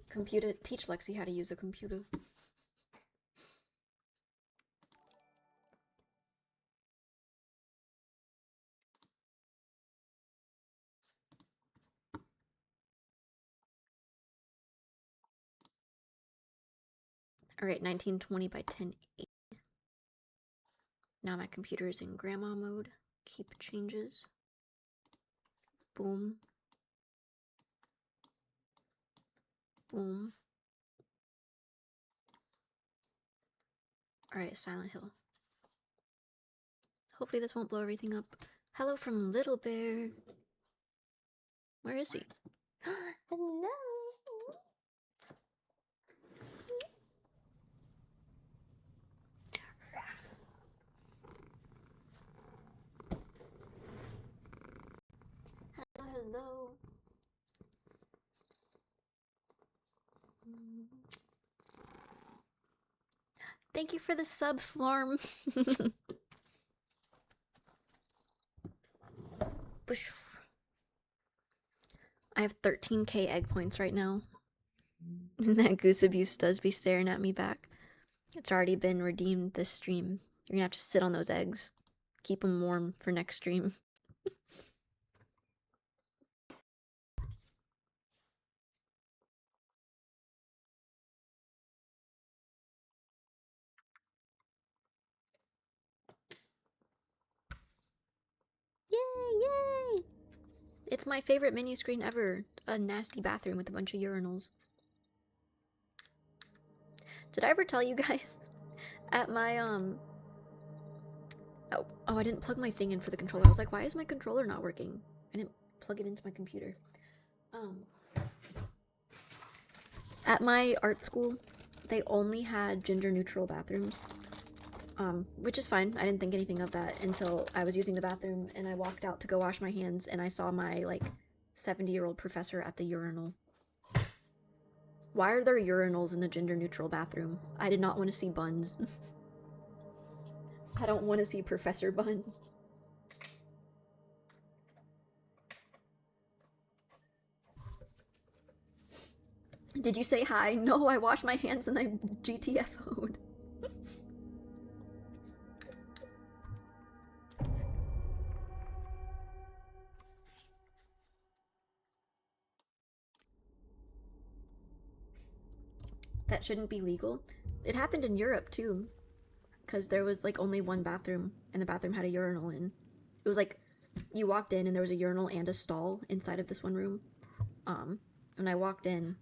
Computer, teach Lexi how to use a computer. Alright, 1920 by 1080. Now my computer is in grandma mode. Keep changes. Boom. Boom. Alright, Silent Hill. Hopefully this won't blow everything up. Hello from Little Bear. Where is he? Hello. Hello. Thank you for the sub, Flarm. I have 13k egg points right now. That goose abuse does be staring at me back. It's already been redeemed this stream. You're gonna have to sit on those eggs. Keep them warm for next stream. Yay, yay! It's my favorite menu screen ever. A nasty bathroom with a bunch of urinals. Did I ever tell you guys? At my, Oh, I didn't plug my thing in for the controller. I was like, why is my controller not working? I didn't plug it into my computer. At my art school, they only had gender-neutral bathrooms. Which is fine. I didn't think anything of that until I was using the bathroom and I walked out to go wash my hands and I saw my, like, 70-year-old professor at the urinal. Why are there urinals in the gender-neutral bathroom? I did not want to see buns. I don't want to see Professor Buns. Did you say hi? No, I washed my hands and I GTFO'd. That shouldn't be legal. It happened in Europe too, because there was like only one bathroom and the bathroom had a urinal in. It was like you walked in and there was a urinal and a stall inside of this one room. And I walked in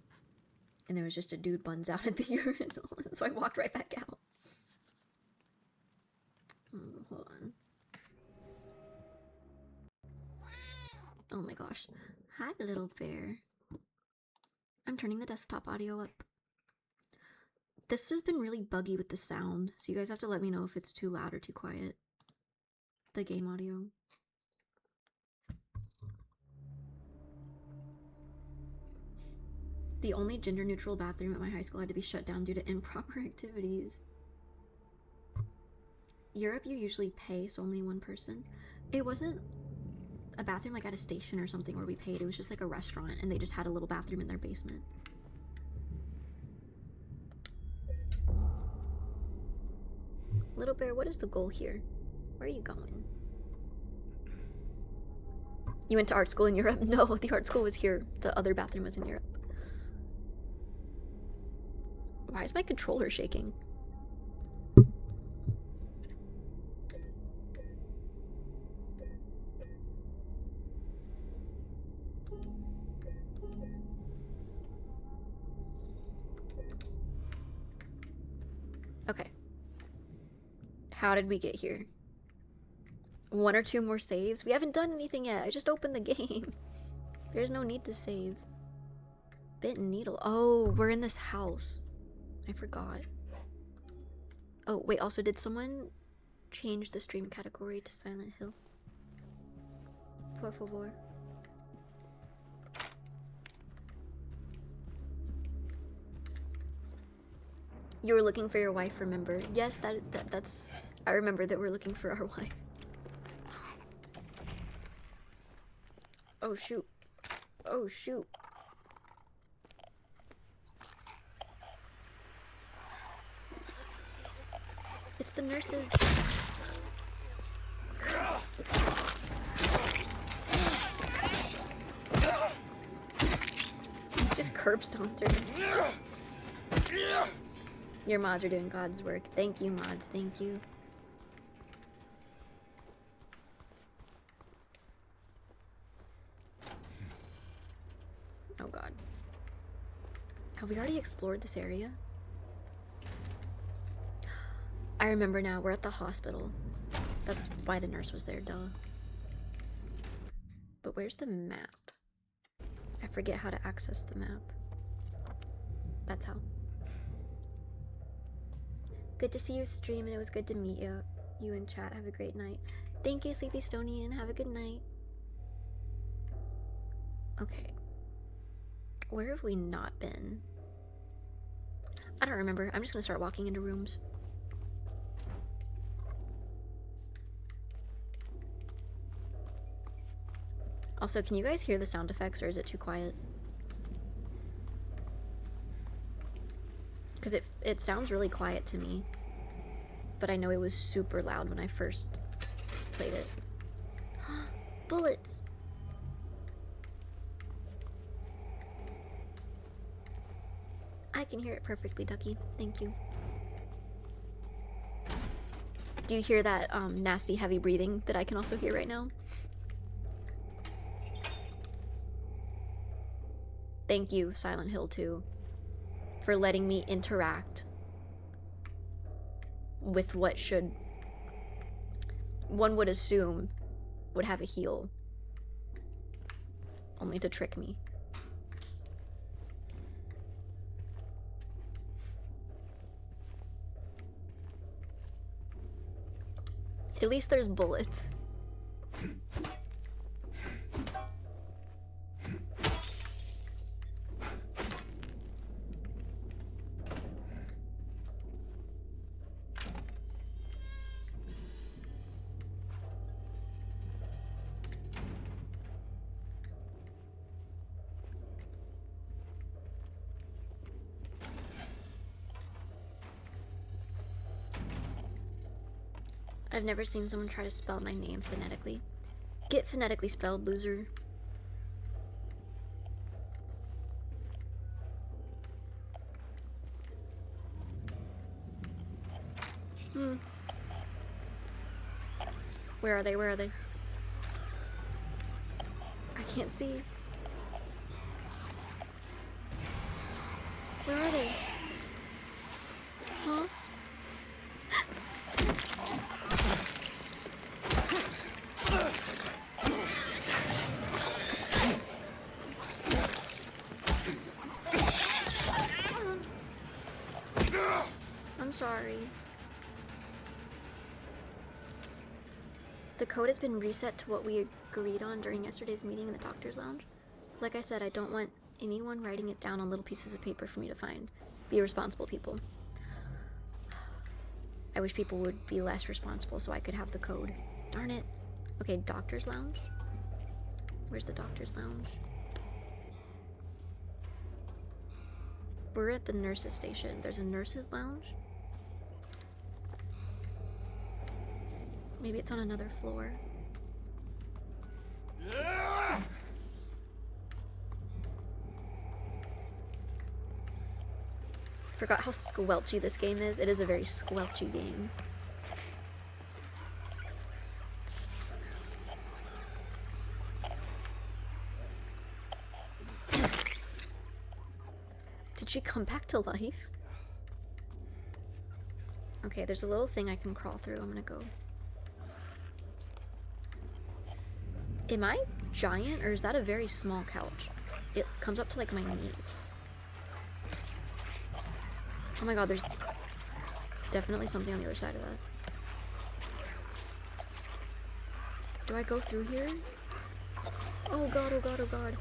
and there was just a dude buns out at the urinal, so I walked right back out. Hold on. Oh my gosh. Hi, little bear. I'm turning the desktop audio up. This has been really buggy with the sound, so you guys have to let me know if it's too loud or too quiet. The game audio. The only gender-neutral bathroom at my high school had to be shut down due to improper activities. Europe, you usually pay, so only one person. It wasn't a bathroom like at a station or something where we paid. It was just like a restaurant, and they just had a little bathroom in their basement. Little bear, what is the goal here? Where are you going? You went to art school in Europe? No, the art school was here. The other bathroom was in Europe. Why is my controller shaking? Okay. How did we get here? 1 or 2 more saves? We haven't done anything yet. I just opened the game. There's no need to save. Bit and needle. Oh, we're in this house. I forgot. Oh, wait, also, did someone change the stream category to Silent Hill? Por favor. You were looking for your wife, remember? Yes, that's... I remember that we're looking for our wife. Oh, shoot. Oh, shoot. It's the nurses. Just curb stomped her. Your mods are doing God's work. Thank you, mods. Thank you. Oh god. Have we already explored this area? I remember now, we're at the hospital. That's why the nurse was there, duh. But where's the map? I forget how to access the map. That's how. Good to see you stream, and it was good to meet you. You in chat, have a great night. Thank you, Sleepy Stony, and have a good night. Okay. Where have we not been? I don't remember. I'm just gonna start walking into rooms. Also, can you guys hear the sound effects, or is it too quiet? Because it sounds really quiet to me. But I know it was super loud when I first played it. Bullets! I can hear it perfectly, Ducky. Thank you. Do you hear that nasty heavy breathing that I can also hear right now? Thank you, Silent Hill 2, for letting me interact with what should, one would assume, would have a heal. Only to trick me. At least there's bullets. I've never seen someone try to spell my name phonetically. Get phonetically spelled, loser. Where are they? Where are they? I can't see. Where are they? Huh? sorry. The code has been reset to what we agreed on during yesterday's meeting in the doctor's lounge. Like I said, I don't want anyone writing it down on little pieces of paper for me to find. Be responsible, people. I wish people would be less responsible so I could have the code. Darn it. Okay, doctor's lounge? Where's the doctor's lounge? We're at the nurse's station. There's a nurse's lounge? Maybe it's on another floor. Forgot how squelchy this game is. It is a very squelchy game. Did she come back to life? Okay, there's a little thing I can crawl through. I'm gonna go. Am I giant, or is that a very small couch? It comes up to like my knees. Oh my god, there's definitely something on the other side of that. Do I go through here? Oh god, oh god, oh god.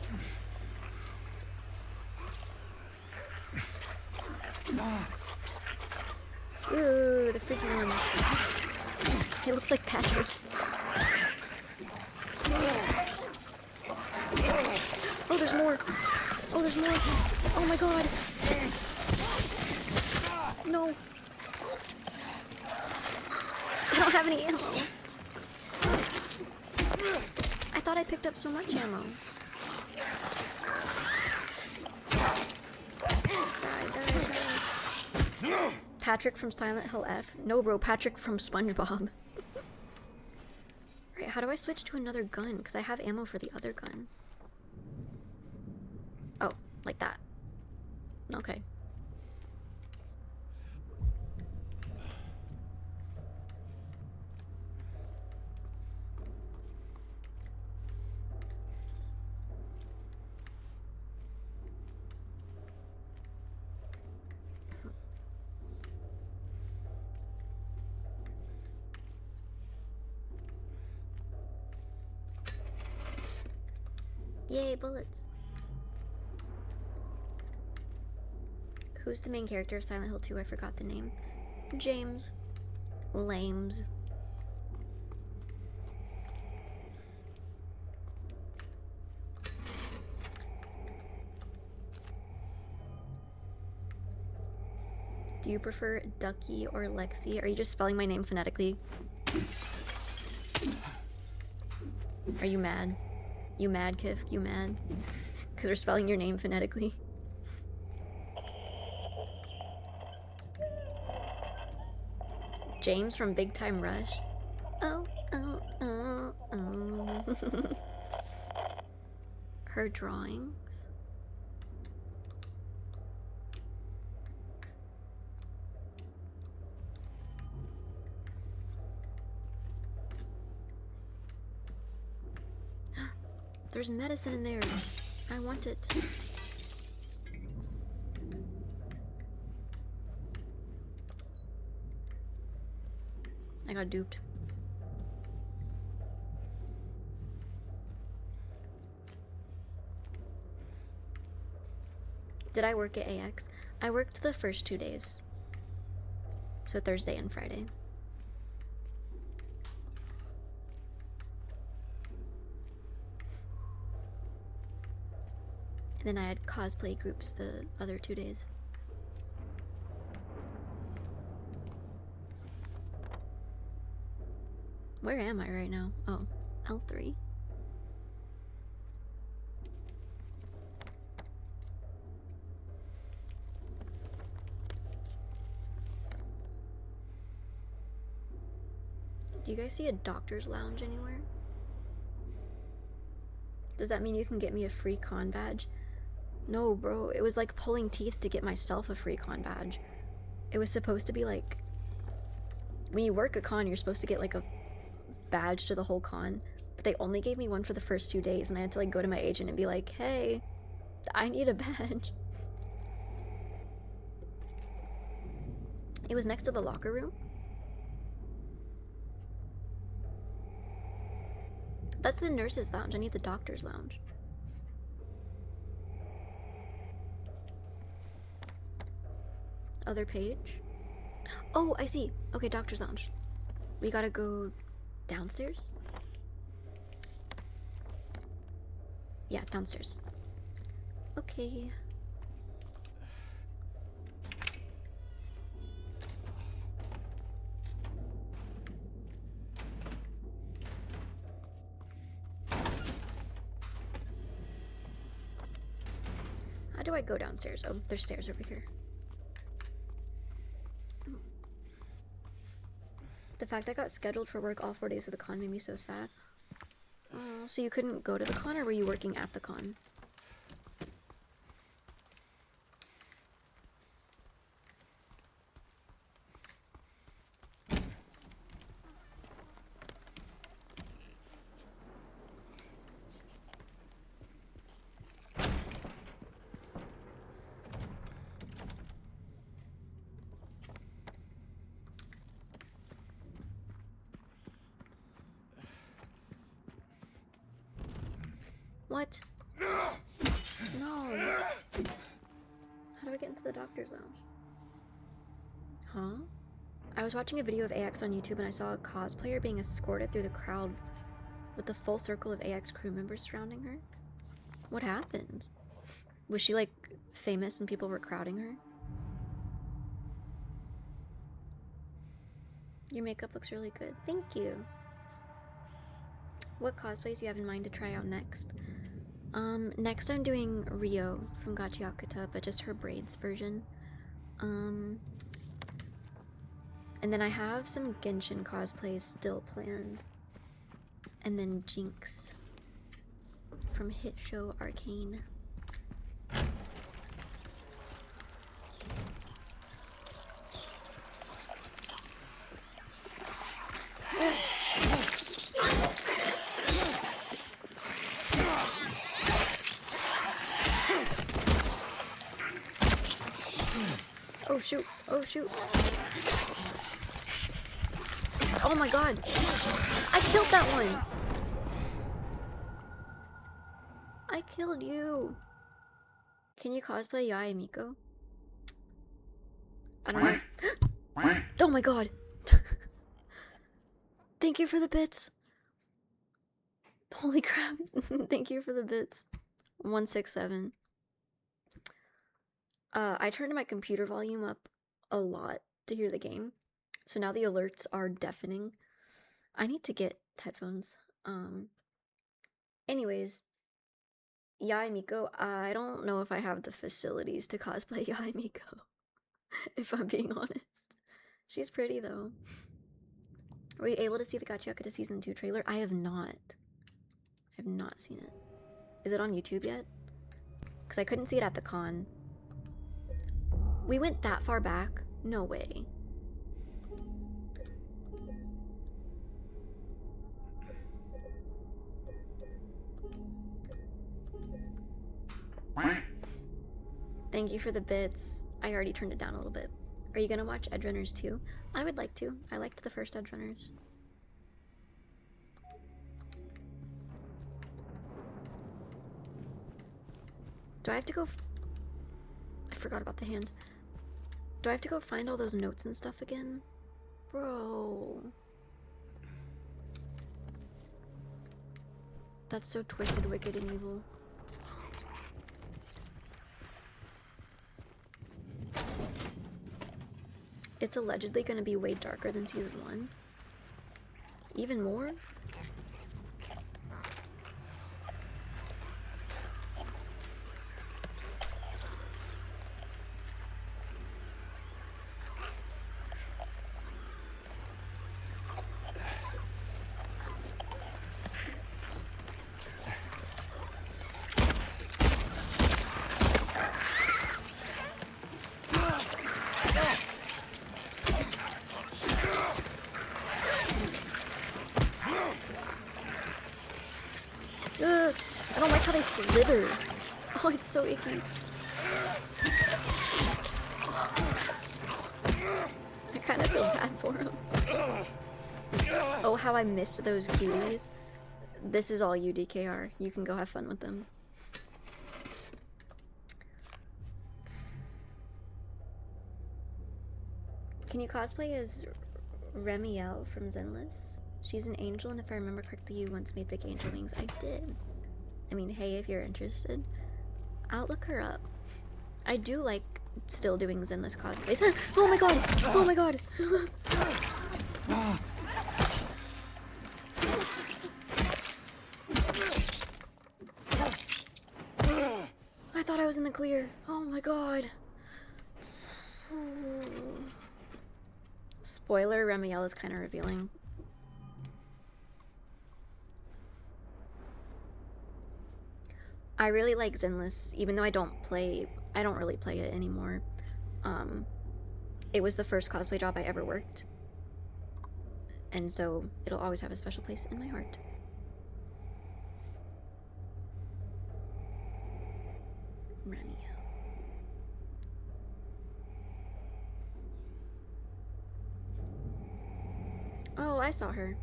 Ooh, the freaky ones. He looks like Patrick. Oh, there's more. Oh, there's more. Oh my god. No. I don't have any ammo. I thought I picked up so much ammo. Die, die, die. Patrick from Silent Hill F. No, bro, Patrick from SpongeBob. Alright, how do I switch to another gun? Because I have ammo for the other gun. Oh, like that. Okay. Yay, bullets. Who's the main character of Silent Hill 2? I forgot the name. James. Lames. Do you prefer Ducky or Lexi? Are you just spelling my name phonetically? Are you mad? You mad, Kif? You mad? Because we're spelling your name phonetically. James from Big Time Rush. Oh, oh, oh, oh. Her drawings. There's medicine in there. I want it. I got duped. Did I work at AX? I worked the first 2 days. So Thursday and Friday. And then I had cosplay groups the other 2 days. Where am I right now? Oh, L3. Do you guys see a doctor's lounge anywhere? Does that mean you can get me a free con badge? No, bro. It was like pulling teeth to get myself a free con badge. It was supposed to be like... When you work a con, you're supposed to get like a badge to the whole con. But they only gave me one for the first 2 days, and I had to like go to my agent and be like, hey, I need a badge. It was next to the locker room. That's the nurse's lounge. I need the doctor's lounge. Other page. Oh, I see. Okay, doctor's lounge. We gotta go downstairs? Yeah, downstairs. Okay. How do I go downstairs? Oh, there's stairs over here. The fact I got scheduled for work all 4 days of the con made me so sad. Oh, so you couldn't go to the con, or were you working at the con? What? No. How do I get into the doctor's lounge? Huh? I was watching a video of AX on YouTube and I saw a cosplayer being escorted through the crowd with a full circle of AX crew members surrounding her. What happened? Was she like famous and people were crowding her? Your makeup looks really good. Thank you. What cosplays do you have in mind to try out next? Next I'm doing Rio from Gachiakuta, but just her braids version. And then I have some Genshin cosplays still planned. And then Jinx from hit show Arcane. Oh shoot, oh shoot. Oh my god. I killed that one. I killed you. Can you cosplay Yae Miko? I don't know if... Oh my god. Thank you for the bits. Holy crap. Thank you for the bits. 167. I turned my computer volume up a lot to hear the game. So now the alerts are deafening. I need to get headphones. Anyways, Yae Miko, I don't know if I have the facilities to cosplay Yae Miko, if I'm being honest. She's pretty though. Were you able to see the Gachiakuta Season 2 trailer? I have not. I have not seen it. Is it on YouTube yet? Because I couldn't see it at the con. We went that far back? No way. Thank you for the bits. I already turned it down a little bit. Are you gonna watch Edgerunners 2? I would like to. I liked the first Edgerunners. Do I have to go... I forgot about the hand. Do I have to go find all those notes and stuff again? Bro. That's so twisted, wicked, and evil. It's allegedly gonna be way darker than Season 1. Even more? I don't like how they slither. Oh, it's so icky. him. Oh, how I missed those cuties. This is all you, DKR. You can go have fun with them. Can you cosplay as Remiel from Zenless? She's an angel, and if I remember correctly, you once made big angel wings. I did. I mean, hey, if you're interested, I'll look her up. I do like still doing Zenless cosplays. Oh my god! Oh my god! I thought I was in the clear. Oh my god. Spoiler, Remiel is kind of revealing. I really like Zenless, even though I don't really play it anymore. It was the first cosplay job I ever worked. And so it'll always have a special place in my heart. Remiel. Oh, I saw her.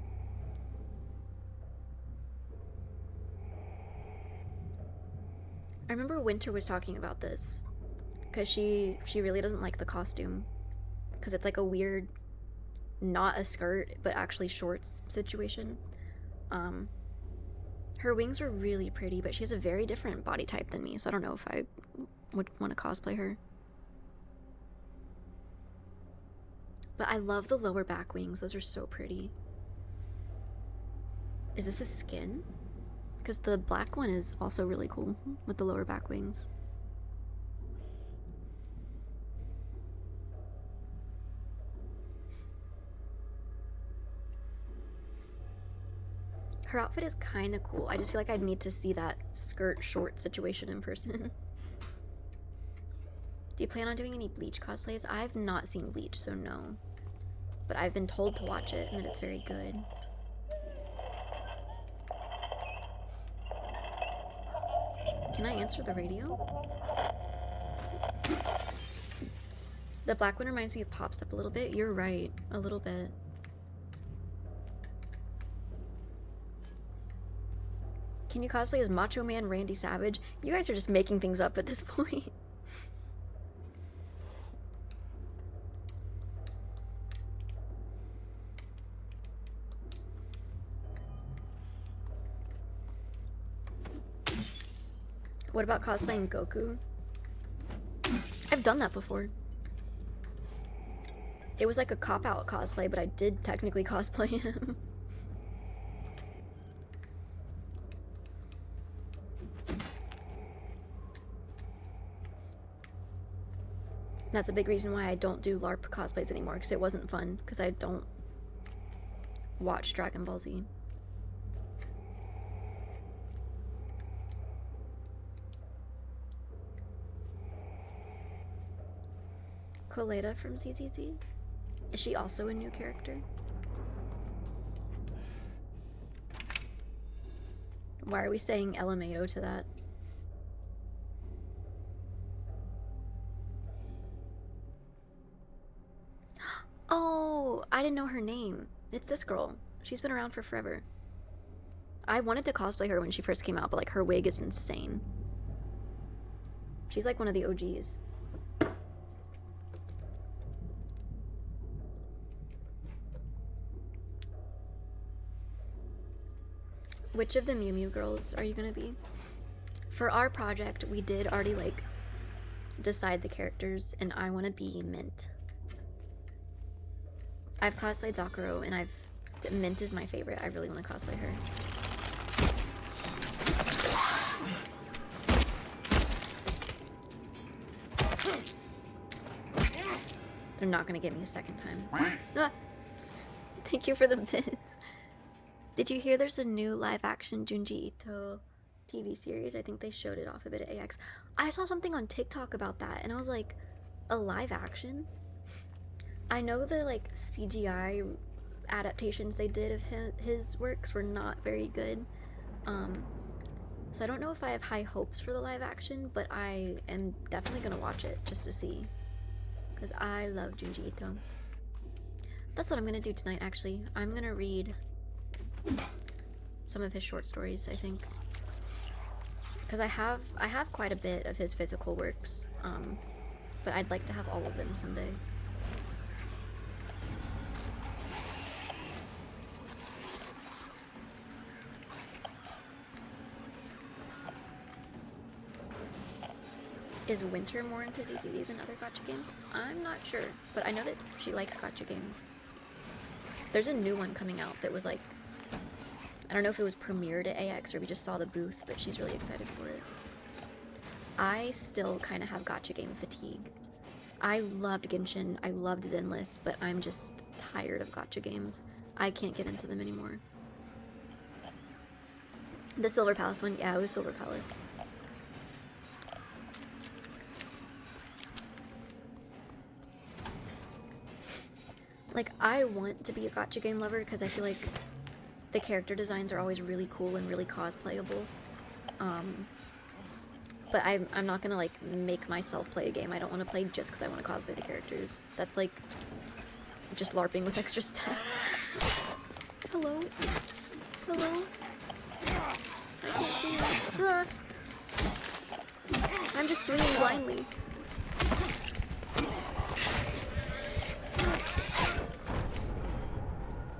I remember Winter was talking about this because she really doesn't like the costume because it's like a weird, not a skirt but actually shorts situation. Her wings are really pretty, but she has a very different body type than me, so I don't know if I would want to cosplay her. But I love the lower back wings. Those are so pretty. Is this a skin? Because the black one is also really cool with the lower back wings. Her outfit is kind of cool. I just feel like I'd need to see that skirt short situation in person. Do you plan on doing any Bleach cosplays? I've not seen Bleach, so no. But I've been told to watch it and that it's very good. Can I answer the radio? The black one reminds me of Pop Step a little bit. You're right, a little bit. Can you cosplay as Macho Man Randy Savage? You guys are just making things up at this point. What about cosplaying Goku? I've done that before. It was like a cop-out cosplay, but I did technically cosplay him. That's a big reason why I don't do LARP cosplays anymore, because it wasn't fun, because I don't watch Dragon Ball Z. Coleta from ZZZ? Is she also a new character? Why are we saying LMAO to that? Oh, I didn't know her name. It's this girl. She's been around for forever. I wanted to cosplay her when she first came out, but like her wig is insane. She's like one of the OGs. Which of the Mew Mew girls are you gonna be? For our project, we did already like decide the characters, and I want to be Mint. I've cosplayed Zakuro, and Mint is my favorite. I really want to cosplay her. They're not gonna get me a second time. Ah! Thank you for the bits. Did you hear there's a new live-action Junji Ito TV series? I think they showed it off a bit at AX. I saw something on TikTok about that, and I was like, a live-action? I know the, like, CGI adaptations they did of his works were not very good. So I don't know if I have high hopes for the live-action, but I am definitely gonna watch it just to see. Because I love Junji Ito. That's what I'm gonna do tonight, actually. I'm gonna read some of his short stories, I think. Because I have quite a bit of his physical works, but I'd like to have all of them someday. Is Winter more into ZZD than other gacha games? I'm not sure, but I know that she likes gacha games. There's a new one coming out that was like, I don't know if it was premiered at AX or we just saw the booth, but she's really excited for it. I still kind of have gacha game fatigue. I loved Genshin, I loved Zenless, but I'm just tired of gacha games. I can't get into them anymore. The Silver Palace one? Yeah, it was Silver Palace. Like, I want to be a gacha game lover because I feel like the character designs are always really cool and really cosplayable. But I'm not gonna, like, make myself play a game. I don't want to play just because I want to cosplay the characters. That's, like, just LARPing with extra steps. Hello? Hello? I can't see you. Ah. I'm just swinging blindly.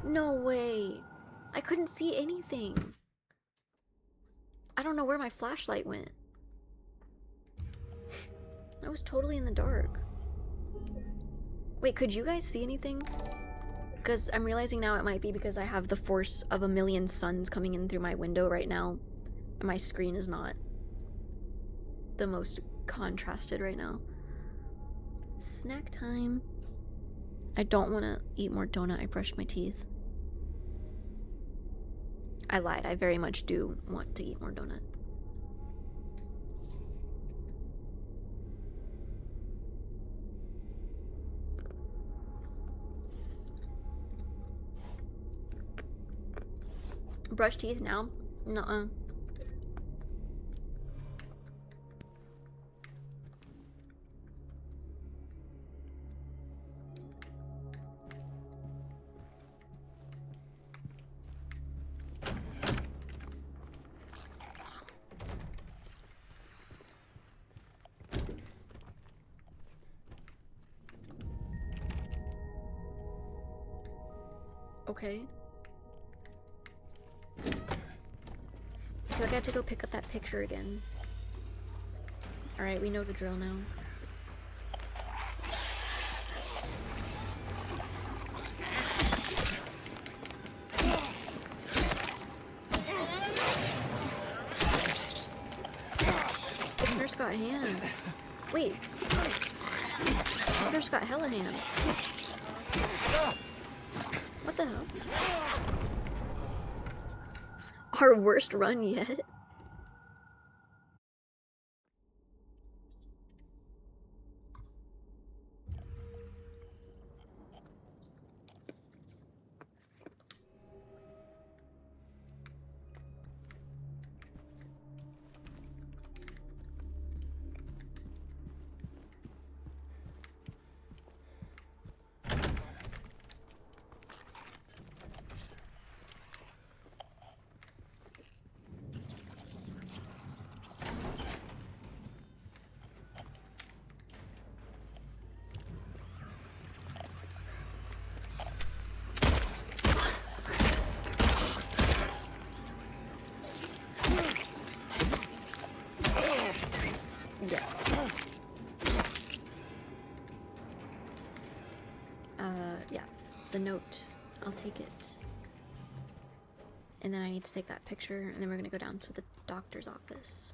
No way. I couldn't see anything. I don't know where my flashlight went. I was totally in the dark. Wait, could you guys see anything? Because I'm realizing now it might be because I have the force of a million suns coming in through my window right now. And my screen is not the most contrasted right now. Snack time. I don't want to eat more donut. I brushed my teeth. I lied. I very much do want to eat more donut. Brush teeth now? Nuh-uh. Okay. I feel like I have to go pick up that picture again. Alright, we know the drill now. This nurse got hands. Wait. This nurse got hella hands. What the hell? Our worst run yet? Yeah, the note. I'll take it. And then I need to take that picture, and then we're gonna go down to the doctor's office.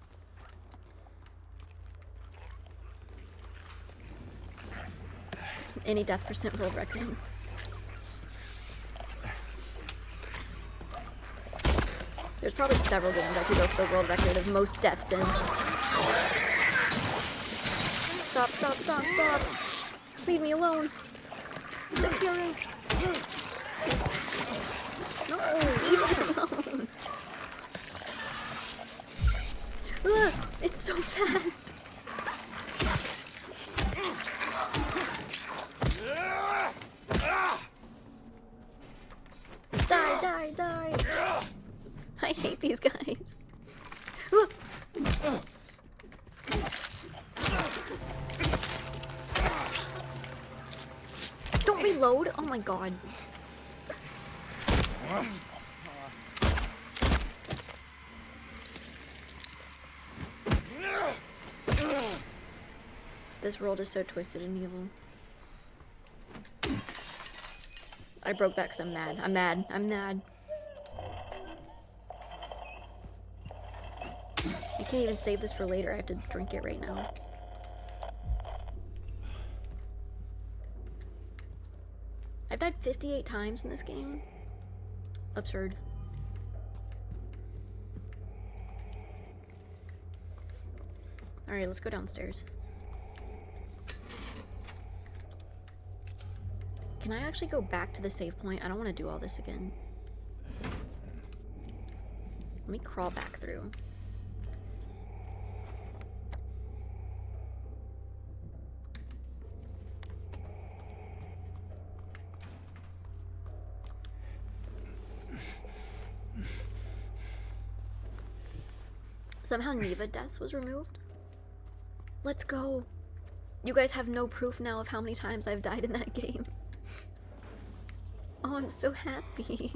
Any death percent world record. There's probably several games I could go for the world record of most deaths in. Stop, stop, stop, stop! Leave me alone! The hero! No, leave me alone! Ah, it's so fast! I hate these guys. Don't reload. Oh my god. This world is so twisted and evil. I broke that because I'm mad. I'm mad. I'm mad. I can't even save this for later. I have to drink it right now. I've died 58 times in this game. Absurd. Alright, let's go downstairs. Can I actually go back to the save point? I don't want to do all this again. Let me crawl back through. Somehow Neva deaths was removed. Let's go. You guys have no proof now of how many times I've died in that game. Oh, I'm so happy.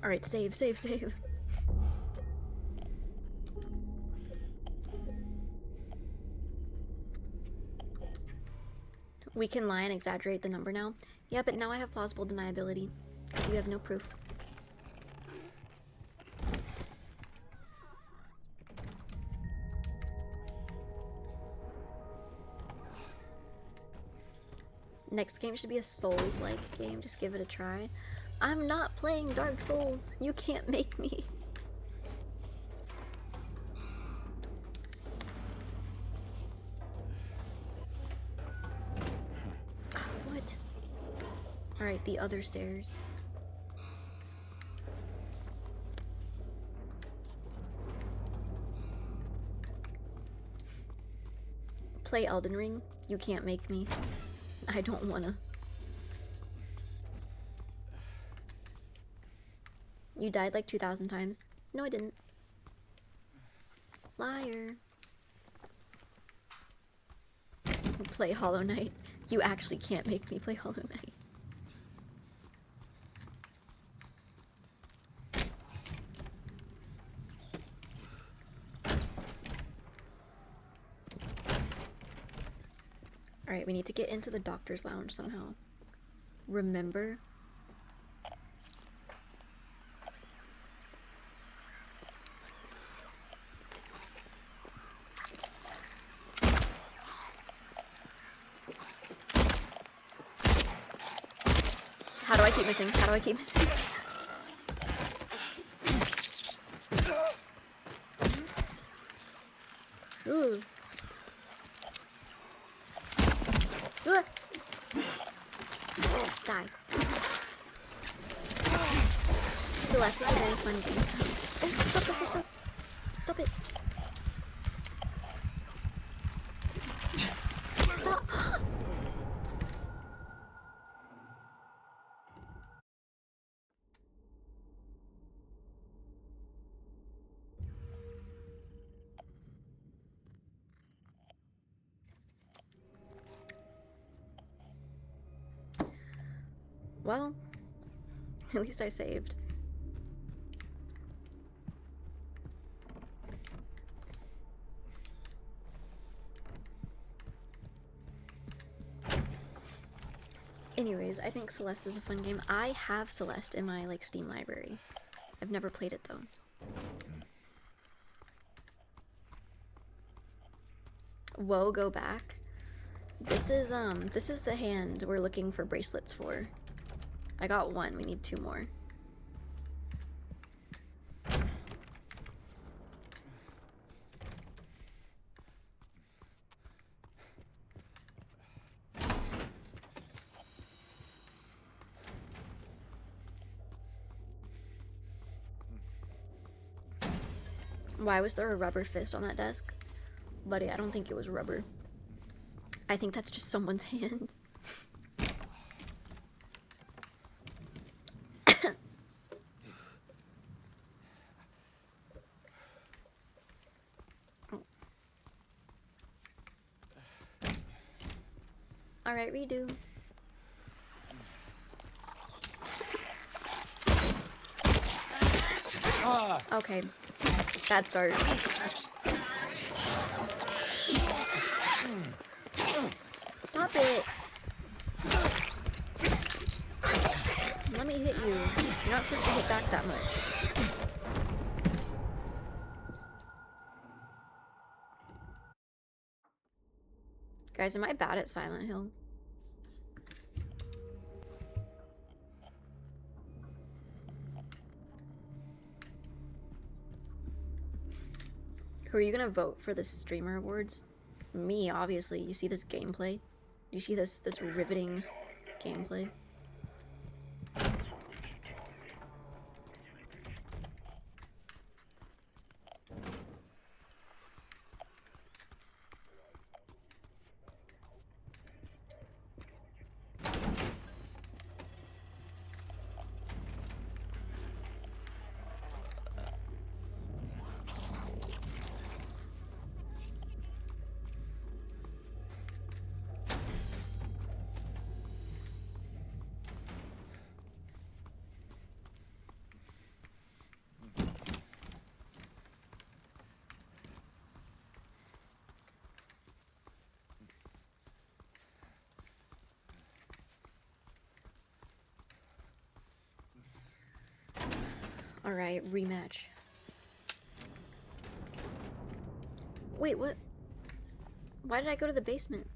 Alright, save, save, save. We can lie and exaggerate the number now. Yeah, but now I have plausible deniability, because you have no proof. Next game should be a Souls-like game, just give it a try. I'm not playing Dark Souls. You can't make me. What? Alright, the other stairs. Play Elden Ring. You can't make me. I don't wanna. You died like 2,000 times. No, I didn't. Liar. Play Hollow Knight. You actually can't make me play Hollow Knight. Alright, we need to get into the doctor's lounge somehow. Remember? How do I keep missing? How do I keep missing? Ooh. Die. Celeste is a very fun game. Oh, stop, stop, stop, stop. Stop it. Stop. Well, at least I saved. Anyways, I think Celeste is a fun game. I have Celeste in my like Steam library. I've never played it though. Whoa, go back. This is the hand we're looking for bracelets for. I got one, we need 2 more. Why was there a rubber fist on that desk? Buddy, I don't think it was rubber. I think that's just someone's hand. Alright, redo. Okay. Bad start. Stop it! Let me hit you. You're not supposed to hit back that much. Guys, am I bad at Silent Hill? Who are you gonna vote for the streamer awards? Me, obviously. You see this gameplay? You see this riveting gameplay? Alright, rematch. Wait, what? Why did I go to the basement?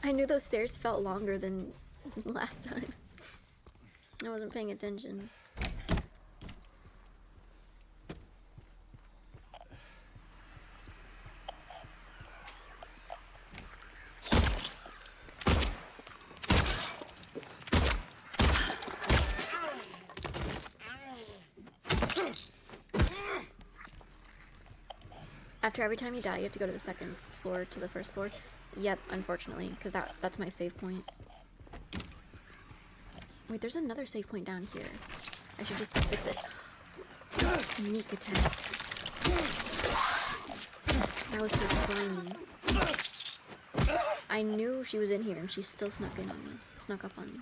I knew those stairs felt longer than last time. I wasn't paying attention. After every time you die, you have to go to the second floor to the first floor. Yep, unfortunately, because that's my save point. Wait, there's another save point down here. I should just fix it. Sneak attack. That was so slimy. I knew she was in here and she still snuck in on me. Snuck up on me.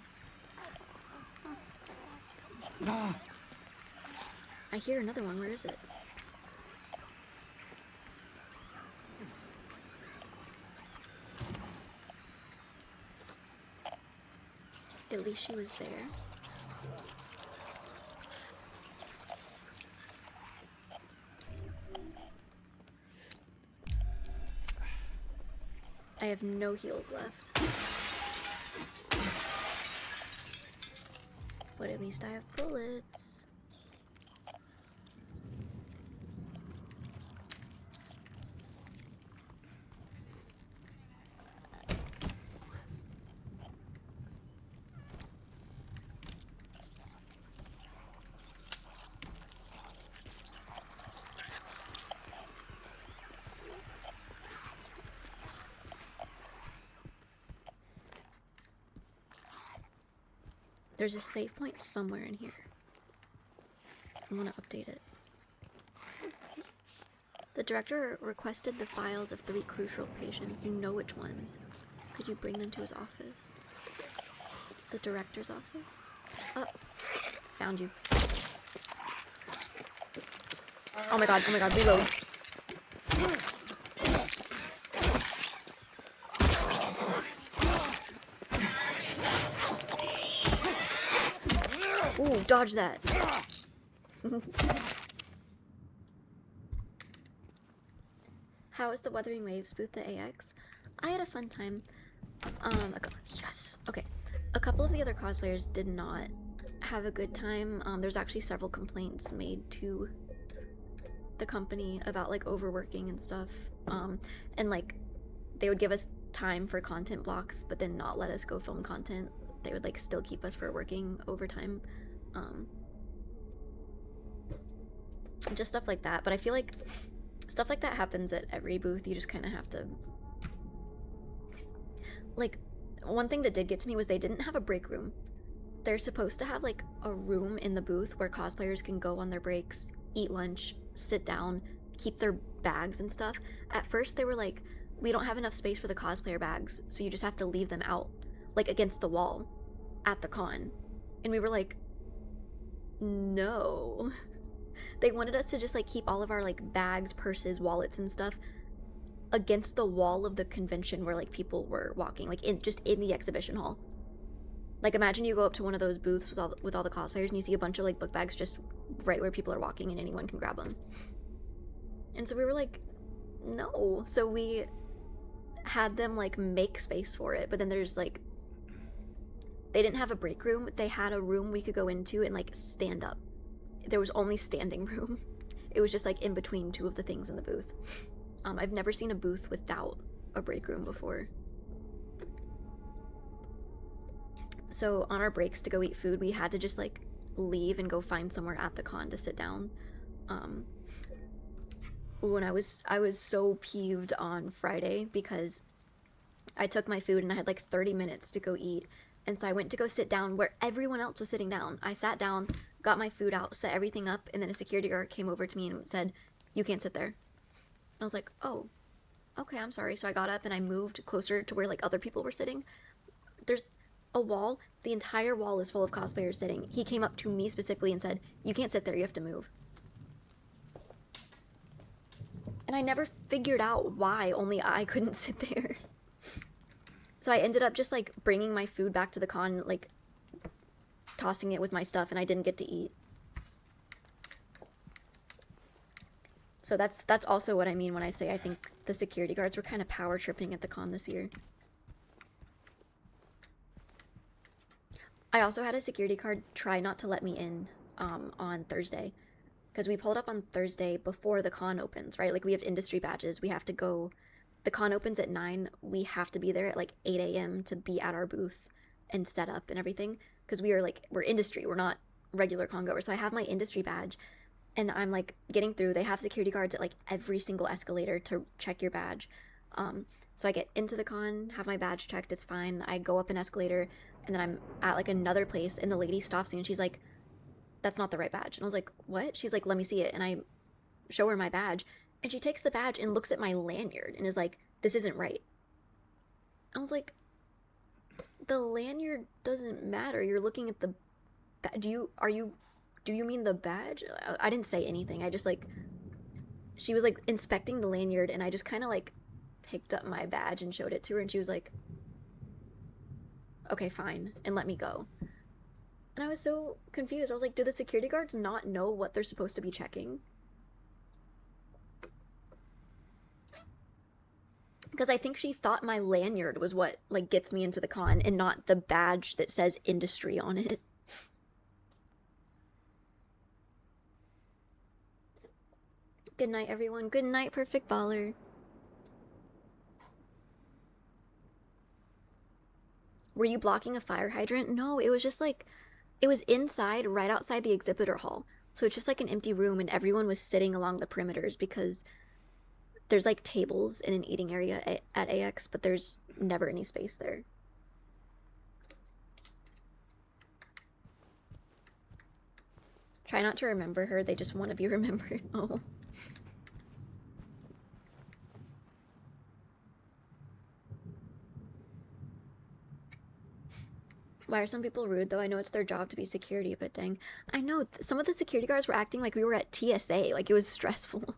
I hear another one. Where is it? At least she was there. I have no heals left. But at least I have bullets. There's a save point somewhere in here. I want to update it. The director requested the files of 3 crucial patients. You know which ones. Could you bring them to his office? The director's office? Oh, found you. Oh my god, reload. Ooh, dodge that. How was the Wuthering Waves booth at AX? I had a fun time. Yes. Okay. A couple of the other cosplayers did not have a good time. There's actually several complaints made to the company about like overworking and stuff. And like they would give us time for content blocks, but then not let us go film content. They would like still keep us for working overtime. Just stuff like that. But I feel like stuff like that happens at every booth. You just kind of have to, like, one thing that did get to me was they didn't have a break room. They're supposed to have like a room in the booth where cosplayers can go on their breaks, eat lunch, sit down, keep their bags and stuff. At first they were like, we don't have enough space for the cosplayer bags, so you just have to leave them out, like against the wall at the con. And we were like, no. They wanted us to just like keep all of our like bags, purses, wallets and stuff against the wall of the convention where like people were walking, like just in the exhibition hall. Like imagine you go up to one of those booths with all the cosplayers and you see a bunch of like book bags just right where people are walking and anyone can grab them. And so we were like, no. So we had them like make space for it, but then there's like, they didn't have a break room. They had a room we could go into and like stand up. There was only standing room. It was just like in between two of the things in the booth. I've never seen a booth without a break room before. So on our breaks to go eat food, we had to just like leave and go find somewhere at the con to sit down. When I was so peeved on Friday because I took my food and I had like 30 minutes to go eat. And so I went to go sit down where everyone else was sitting down. I sat down, got my food out, set everything up, and then a security guard came over to me and said, "You can't sit there." And I was like, "Oh, okay, I'm sorry." So I got up and I moved closer to where like other people were sitting. There's a wall. The entire wall is full of cosplayers sitting. He came up to me specifically and said, "You can't sit there, you have to move." And I never figured out why only I couldn't sit there. So I ended up just like bringing my food back to the con, like tossing it with my stuff, and I didn't get to eat. So that's also what I mean when I say I think the security guards were kind of power tripping at the con this year. I also had a security guard try not to let me in on Thursday, because we pulled up on Thursday before the con opens, right? Like we have industry badges. We have to go. The con opens at 9. We have to be there at like 8 a.m. to be at our booth and set up and everything, because we're industry. We're not regular con goers. So I have my industry badge, and I'm like getting through. They have security guards at like every single escalator to check your badge. So I get into the con, have my badge checked. It's fine. I go up an escalator, and then I'm at like another place, and the lady stops me and she's like, "That's not the right badge." And I was like, "What?" She's like, "Let me see it." And I show her my badge, and she takes the badge and looks at my lanyard and is like, "This isn't right." I was like, "The lanyard doesn't matter. You're looking at the do you mean the badge?" I didn't say anything. I just like, she was like inspecting the lanyard, and I just kind of like picked up my badge and showed it to her, and she was like, "Okay, fine," and let me go. And I was so confused. I was like, do the security guards not know what they're supposed to be checking? Because I think she thought my lanyard was what like gets me into the con, and not the badge that says industry on it. Good night, everyone. Good night, Perfect Baller. Were you blocking a fire hydrant? No, it was just like, it was inside, right outside the exhibitor hall. So it's just like an empty room, and everyone was sitting along the perimeters because there's like tables in an eating area at AX, but there's never any space there. Try not to remember her, they just want to be remembered. Oh. Why are some people rude, though? I know it's their job to be security, but dang. I know, some of the security guards were acting like we were at TSA, like it was stressful.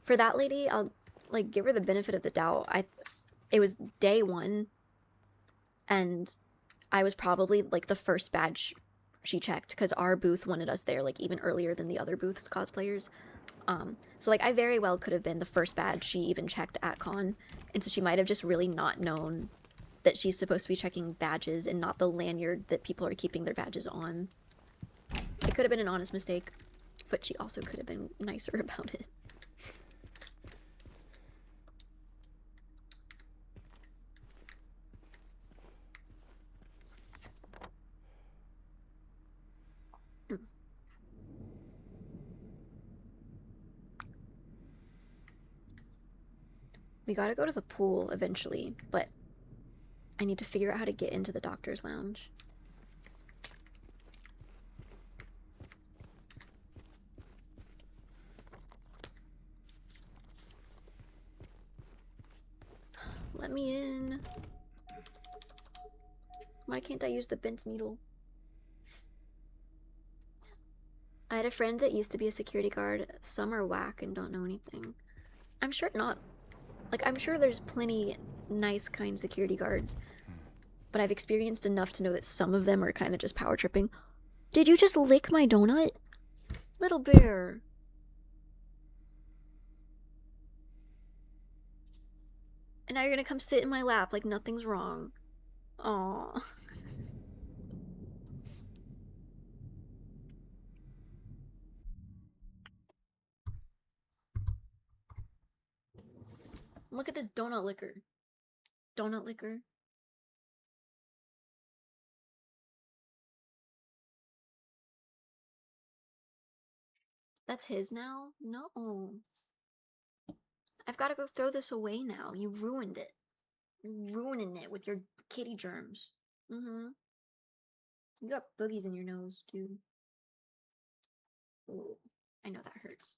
For that lady, I'll like give her the benefit of the doubt. It was day 1, and I was probably like the first badge she checked, because our booth wanted us there like even earlier than the other booths cosplayers. So like I very well could have been the first badge she even checked at con, and so she might have just really not known that she's supposed to be checking badges and not the lanyard that people are keeping their badges on. It could have been an honest mistake, but she also could have been nicer about it. We gotta go to the pool eventually, but I need to figure out how to get into the doctor's lounge. Let me in. Why can't I use the bent needle? I had a friend that used to be a security guard. Some are whack and don't know anything. I'm sure not. Like, I'm sure there's plenty nice, kind security guards, but I've experienced enough to know that some of them are kind of just power tripping. Did you just lick my donut? Little bear. And now you're gonna come sit in my lap like nothing's wrong. Aww. Look at this donut licker. Donut licker. That's his now? No. I've gotta go throw this away now. You ruined it. You're ruining it with your kitty germs. Mm-hmm. You got boogies in your nose, dude. Ooh, I know that hurts.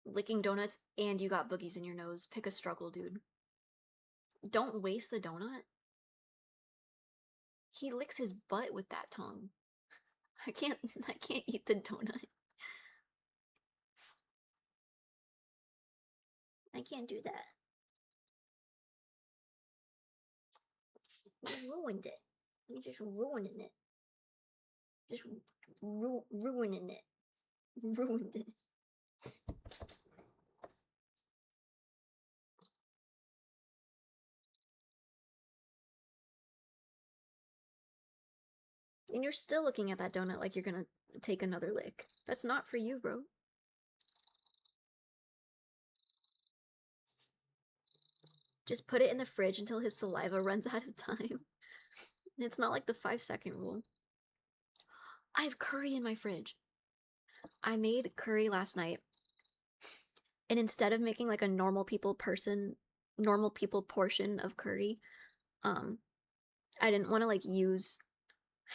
Licking donuts and you got boogies in your nose. Pick a struggle, dude. Don't waste the donut. He licks his butt with that tongue. I can't eat the donut. I can't do that. You ruined it. You're just ruining it. Just ruining it. Ruined it. And you're still looking at that donut like you're gonna take another lick. That's not for you, bro. Just put it in the fridge until his saliva runs out of time. It's not like the 5-second rule. I have curry in my fridge. I made curry last night. And instead of making like a normal people portion of curry, I didn't want to like use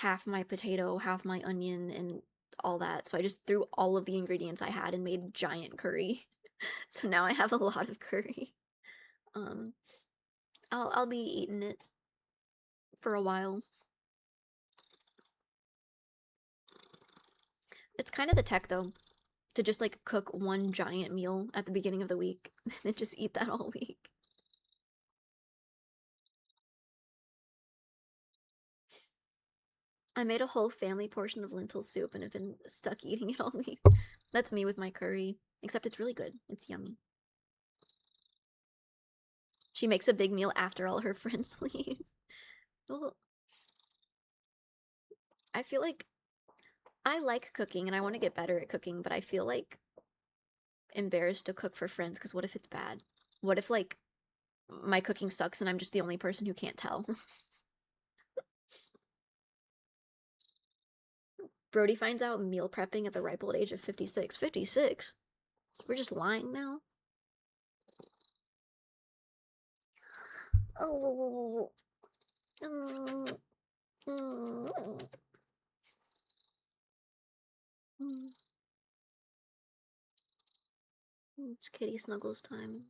half my potato, half my onion, and all that. So I just threw all of the ingredients I had and made giant curry. So now I have a lot of curry. I'll be eating it for a while. It's kind of the tech though, to just like cook one giant meal at the beginning of the week and then just eat that all week. I made a whole family portion of lentil soup and have been stuck eating it all week. That's me with my curry, except it's really good. It's yummy. She makes a big meal after all her friends leave. Well, I feel like I like cooking and I want to get better at cooking, but I feel like embarrassed to cook for friends because what if it's bad? What if like my cooking sucks and I'm just the only person who can't tell? Brody finds out meal prepping at the ripe old age of 56. 56? We're just lying now? Oh. It's kitty snuggles time.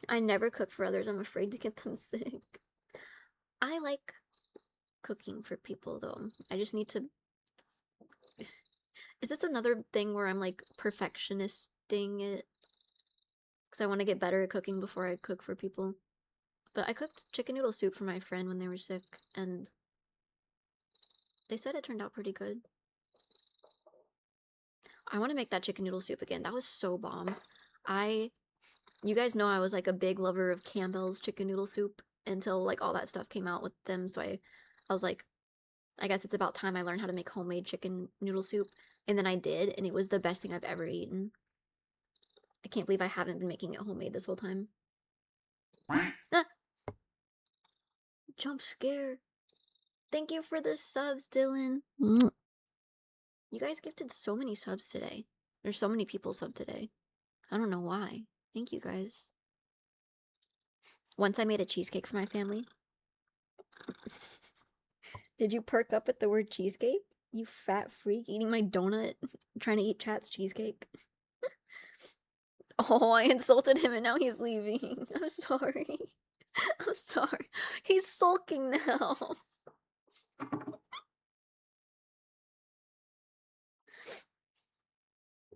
I never cook for others. I'm afraid to get them sick. I like cooking for people though. I just need to. Is this another thing where I'm like perfectionisting it? Because I want to get better at cooking before I cook for people. But I cooked chicken noodle soup for my friend when they were sick, and they said it turned out pretty good. I want to make that chicken noodle soup again. That was so bomb. You guys know I was like a big lover of Campbell's chicken noodle soup until like all that stuff came out with them. So I was like, I guess it's about time I learned how to make homemade chicken noodle soup. And then I did, and it was the best thing I've ever eaten. I can't believe I haven't been making it homemade this whole time. Ah! Jump scare. Thank you for the subs, Dylan. You guys gifted so many subs today. There's so many people sub today. I don't know why. Thank you guys. Once I made a cheesecake for my family. Did you perk up at the word cheesecake? You fat freak eating my donut, trying to eat chat's cheesecake. Oh, I insulted him and now he's leaving. I'm sorry. I'm sorry. He's sulking now.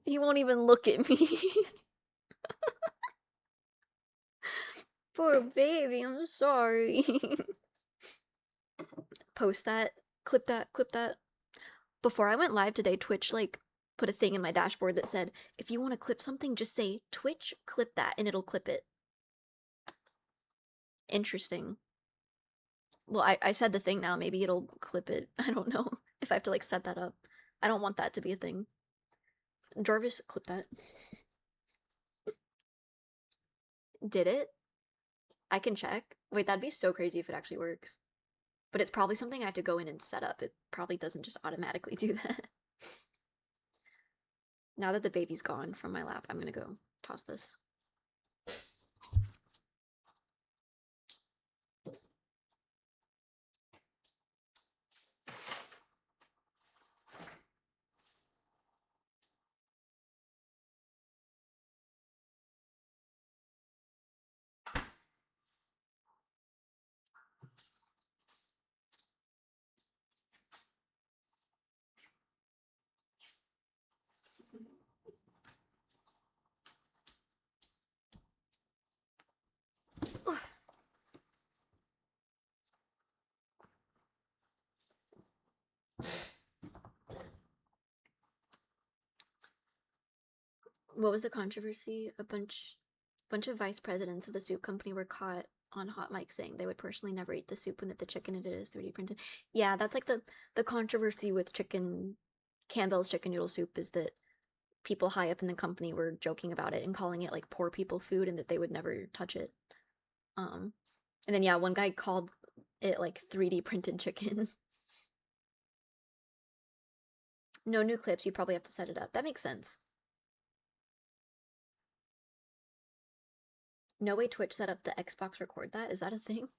He won't even look at me. Poor baby, I'm sorry. Post that. Clip that. Clip that. Before I went live today, Twitch, like, put a thing in my dashboard that said, if you want to clip something, just say, Twitch, clip that, and it'll clip it. Interesting. Well, I said the thing now, maybe it'll clip it. I don't know if I have to, like, set that up. I don't want that to be a thing. Jarvis, clip that. Did it? I can check. Wait, that'd be so crazy if it actually works. But it's probably something I have to go in and set up. It probably doesn't just automatically do that. Now that the baby's gone from my lap, I'm gonna go toss this. What was the controversy? A bunch of vice presidents of the soup company were caught on hot mic saying they would personally never eat the soup and that the chicken in it is 3D printed. Yeah, that's like the controversy with Campbell's chicken noodle soup is that people high up in the company were joking about it and calling it like poor people food and that they would never touch it. And then yeah, one guy called it like 3D printed chicken. No new clips, you probably have to set it up. That makes sense. No way Twitch set up the Xbox record that? Is that a thing?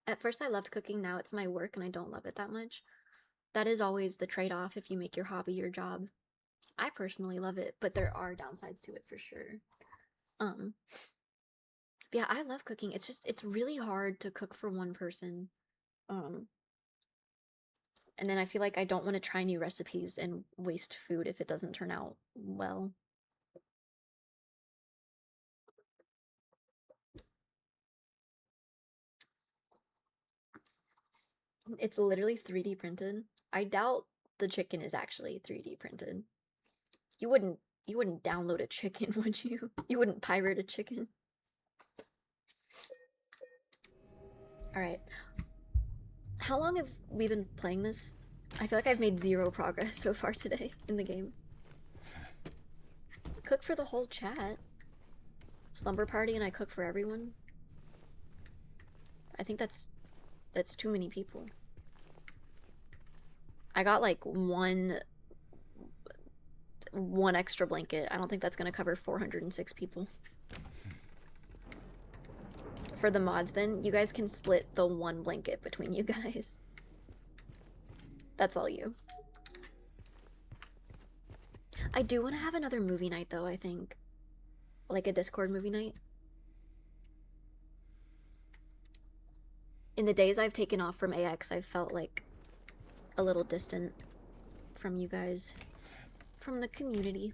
At first I loved cooking, now it's my work and I don't love it that much. That is always the trade-off if you make your hobby your job. I personally love it, but there are downsides to it for sure. Yeah, I love cooking. It's really hard to cook for one person. And then I feel like I don't want to try new recipes and waste food if it doesn't turn out well. It's literally 3D printed. I doubt the chicken is actually 3D printed. You wouldn't download a chicken, would you? You wouldn't pirate a chicken. All right. How long have we been playing this? I feel like I've made zero progress so far today in the game. Cook for the whole chat. Slumber party and I cook for everyone. I think that's too many people. I got like one extra blanket. I don't think that's gonna cover 406 people. For the mods then, you guys can split the one blanket between you guys. That's all you. I do want to have another movie night though, I think. Like a Discord movie night. In the days I've taken off from AX, I've felt like a little distant from you guys, from the community.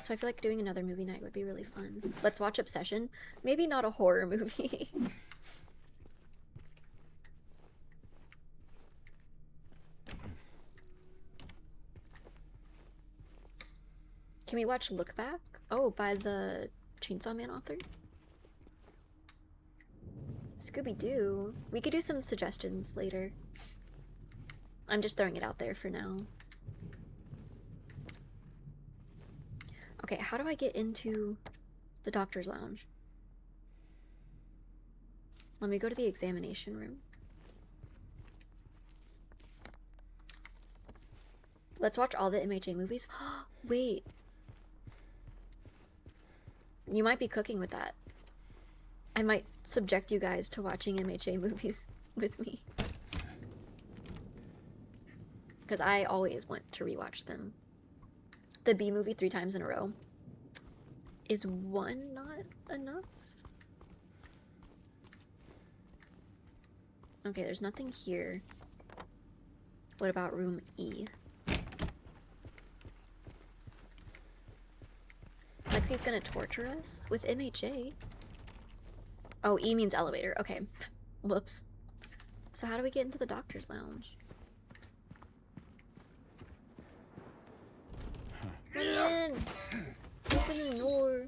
So I feel like doing another movie night would be really fun. Let's watch Obsession. Maybe not a horror movie. Can we watch Look Back? Oh, by the Chainsaw Man author? Scooby-Doo. We could do some suggestions later. I'm just throwing it out there for now. Okay, how do I get into the doctor's lounge? Let me go to the examination room. Let's watch all the MHA movies. Wait. You might be cooking with that. I might subject you guys to watching MHA movies with me. Because I always want to rewatch them. The B movie 3 times in a row. Is 1 not enough? Okay, there's nothing here. What about room E? Lexi's gonna torture us with MHA. Oh, E means elevator. Okay. Whoops. So how do we get into the doctor's lounge? Let me in! Open the door.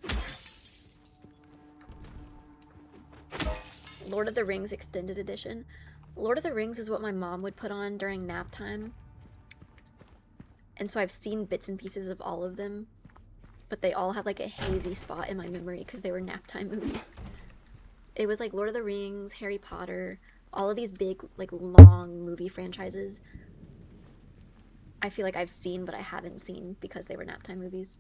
Lord of the Rings Extended Edition. Lord of the Rings is what my mom would put on during nap time. And so I've seen bits and pieces of all of them. But they all have like a hazy spot in my memory because they were nap time movies. It was like Lord of the Rings, Harry Potter, all of these big, like long movie franchises. I feel like I've seen, but I haven't seen because they were nap time movies.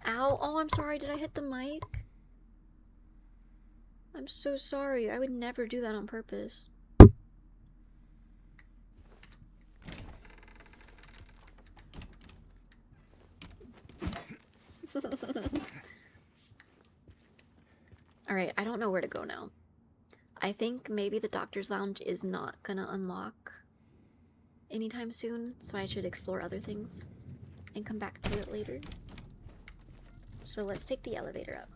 Ow, oh, I'm sorry, did I hit the mic? I'm so sorry, I would never do that on purpose. Alright, I don't know where to go now. I think maybe the doctor's lounge is not gonna unlock anytime soon, so I should explore other things and come back to it later. So let's take the elevator up.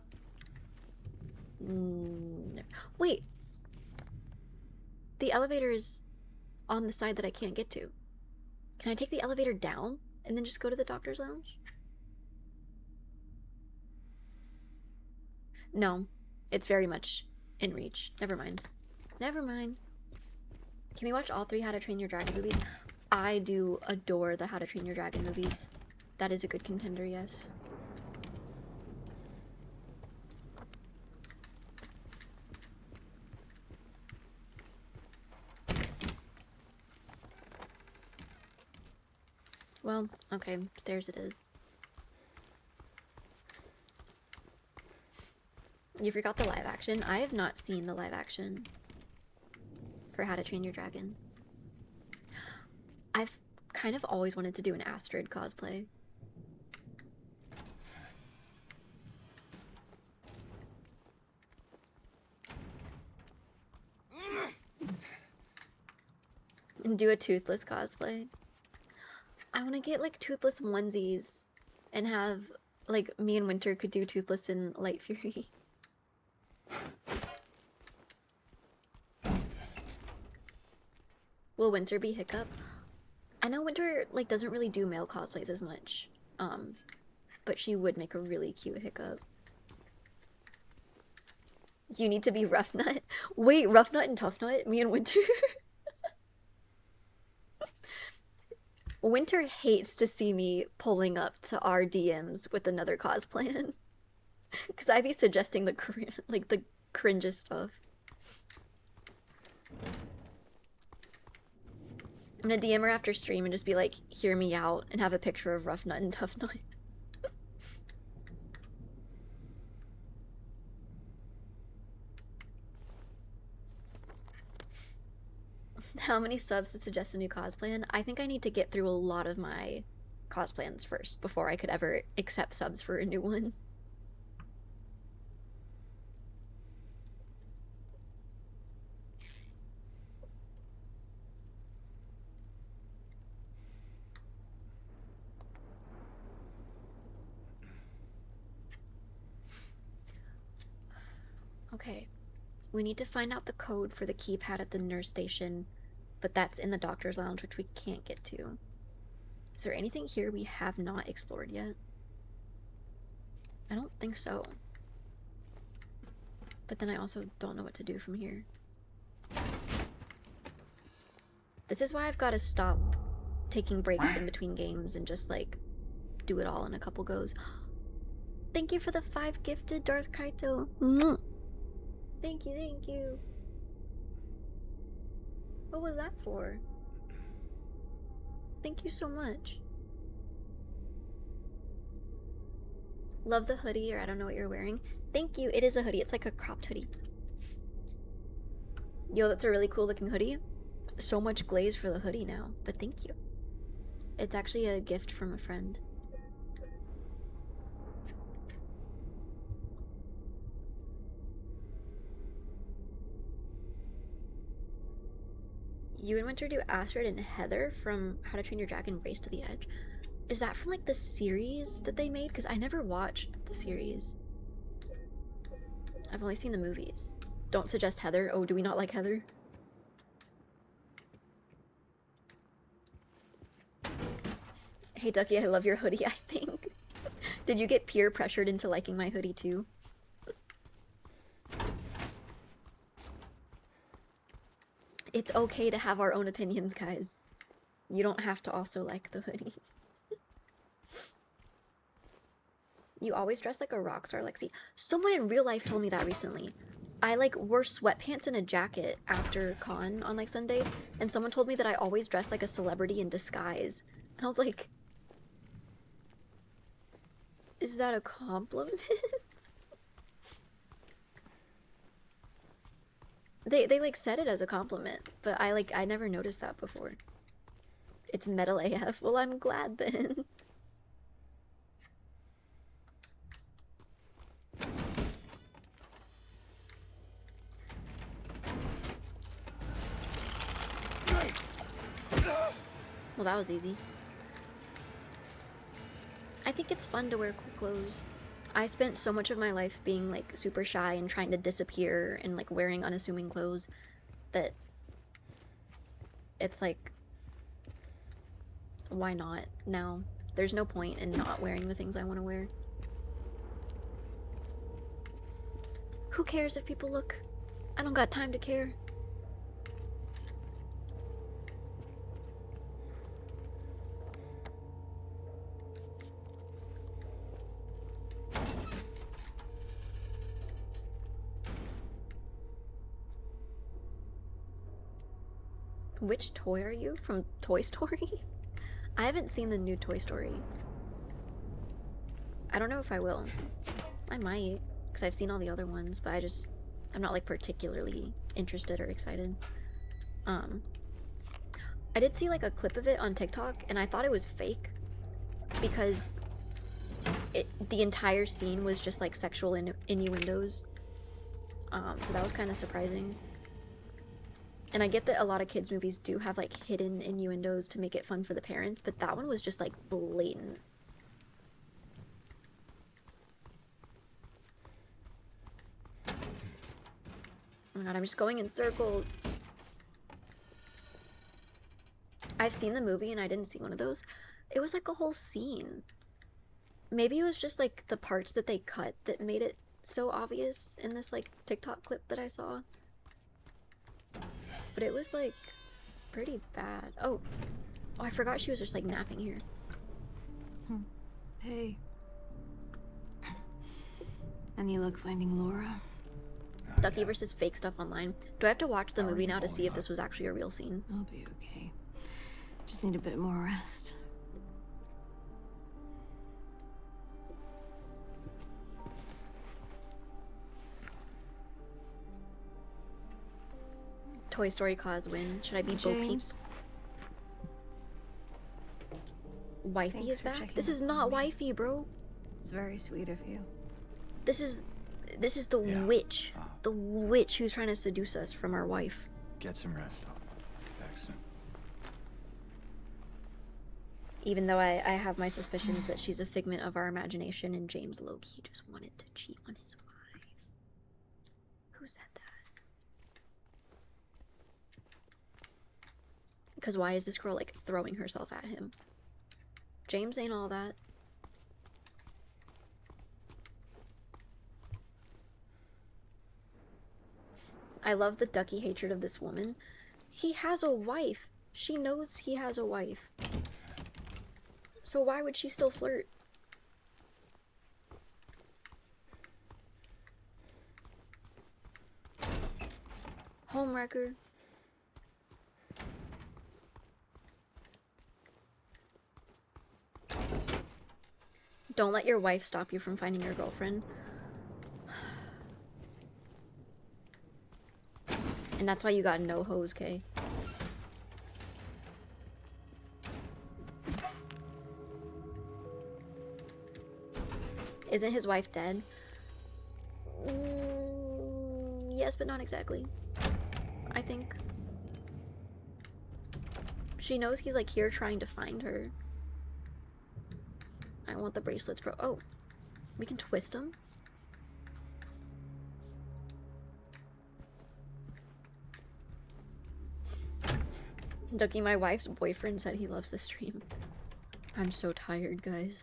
No. Wait! The elevator is on the side that I can't get to. Can I take the elevator down and then just go to the doctor's lounge? No, it's very much in reach. Never mind. Never mind. Can we watch all 3 How to Train Your Dragon movies? I do adore the How to Train Your Dragon movies. That is a good contender, yes. Well, okay, stairs it is. You forgot the live action? I have not seen the live action for How to Train Your Dragon. I've kind of always wanted to do an Astrid cosplay. And do a Toothless cosplay. I want to get like Toothless onesies and have like me and Winter could do Toothless in Light Fury. Will Winter be Hiccup? I know Winter like doesn't really do male cosplays as much, but she would make a really cute Hiccup. You need to be Rough Nut. Wait, Rough Nut and Tough Nut? Me and Winter? Winter hates to see me pulling up to our DMs with another cosplay. Because I be suggesting the like the cringeest stuff. I'm gonna DM her after stream and just be like, hear me out, and have a picture of Rough Nut and Tough Nut. How many subs that suggest a new cosplay? I think I need to get through a lot of my cosplans first before I could ever accept subs for a new one. Okay, we need to find out the code for the keypad at the nurse station, but that's in the doctor's lounge, which we can't get to. Is there anything here we have not explored yet? I don't think so. But then I also don't know what to do from here. This is why I've got to stop taking breaks in between games and just like do it all in a couple goes. Thank you for the 5 gifted, Darth Kaito. Mwah. Thank you, thank you. What was that for? Thank you so much. Love the hoodie, or I don't know what you're wearing. Thank you. It is a hoodie. It's like a cropped hoodie. Yo, that's a really cool looking hoodie. So much glaze for the hoodie now, but thank you. It's actually a gift from a friend. You and Winter do Astrid and Heather from How to Train Your Dragon Race to the Edge. Is that from like the series that they made? Because I never watched the series. I've only seen the movies. Don't suggest Heather. Oh, do we not like Heather? Hey Ducky, I love your hoodie, I think. Did you get peer pressured into liking my hoodie too? It's okay to have our own opinions, guys. You don't have to also like the hoodie. You always dress like a rock star, Lexi. Someone in real life told me that recently. I like wore sweatpants and a jacket after con on like Sunday, and someone told me that I always dress like a celebrity in disguise. And I was like, is that a compliment? They like said it as a compliment, but I never noticed that before. It's metal AF. Well, I'm glad then. Well, that was easy. I think it's fun to wear cool clothes. I spent so much of my life being like super shy and trying to disappear and like wearing unassuming clothes that it's like, why not now? There's no point in not wearing the things I want to wear. Who cares if people look? I don't got time to care. Which toy are you? From Toy Story? I haven't seen the new Toy Story. I don't know if I will. I might, because I've seen all the other ones, but I'm not like particularly interested or excited. I did see like a clip of it on TikTok, and I thought it was fake because the entire scene was just like sexual innuendos. So that was kind of surprising. And I get that a lot of kids' movies do have like hidden innuendos to make it fun for the parents, but that one was just like blatant. Oh my god, I'm just going in circles. I've seen the movie and I didn't see one of those. It was like a whole scene. Maybe it was just like the parts that they cut that made it so obvious in this like TikTok clip that I saw. But it was like pretty bad. Oh, I forgot she was just like napping here. Hey. Any luck finding Laura? Ducky versus fake stuff online. Do I have to watch the movie now to see if this was actually a real scene? I'll be okay. Just need a bit more rest. Toy Story cause win. Should I be Bo Peep? Wifey is back? This is not wifey, bro. It's very sweet of you. This is the witch. The witch who's trying to seduce us from our wife. Get some rest. I'll be back soon. Even though I have my suspicions that she's a figment of our imagination and James low-key just wanted to cheat on his wife. Who said that? Because why is this girl like throwing herself at him? James ain't all that. I love the Ducky hatred of this woman. He has a wife. She knows he has a wife. So why would she still flirt? Homewrecker. Don't let your wife stop you from finding your girlfriend. And that's why you got no hoes, Kay. Isn't his wife dead? Yes, but not exactly. I think. She knows he's like here trying to find her. I want the bracelets, bro. Oh, we can twist them? Ducky, my wife's boyfriend said he loves the stream. I'm so tired, guys.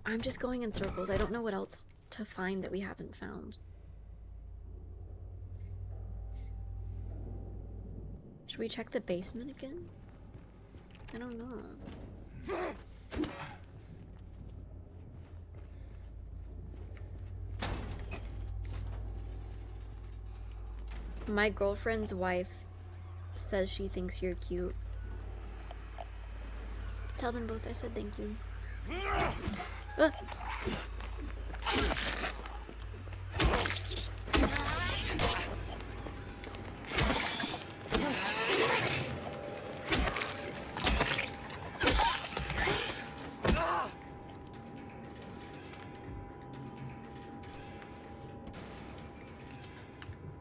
I'm just going in circles. I don't know what else to find that we haven't found. Should we check the basement again? I don't know. My girlfriend's wife says she thinks you're cute. Tell them both I said thank you. Ah.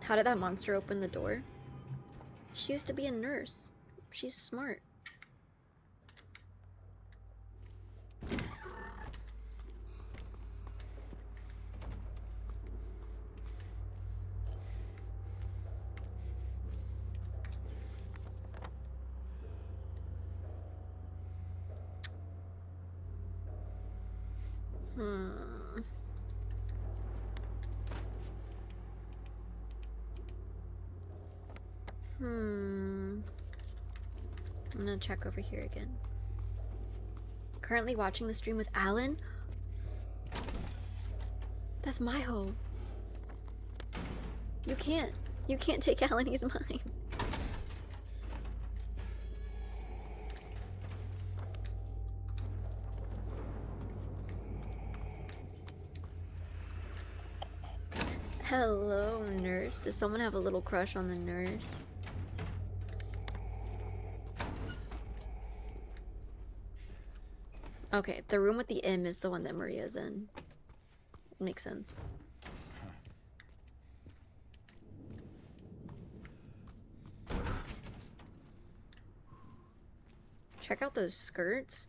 How did that monster open the door? She used to be a nurse. She's smart. I'm gonna check over here again. Currently watching the stream with Alan? That's my hoe. You can't take Alan, he's mine. Hello, nurse. Does someone have a little crush on the nurse? Okay, the room with the M is the one that Maria's in. Makes sense. Check out those skirts.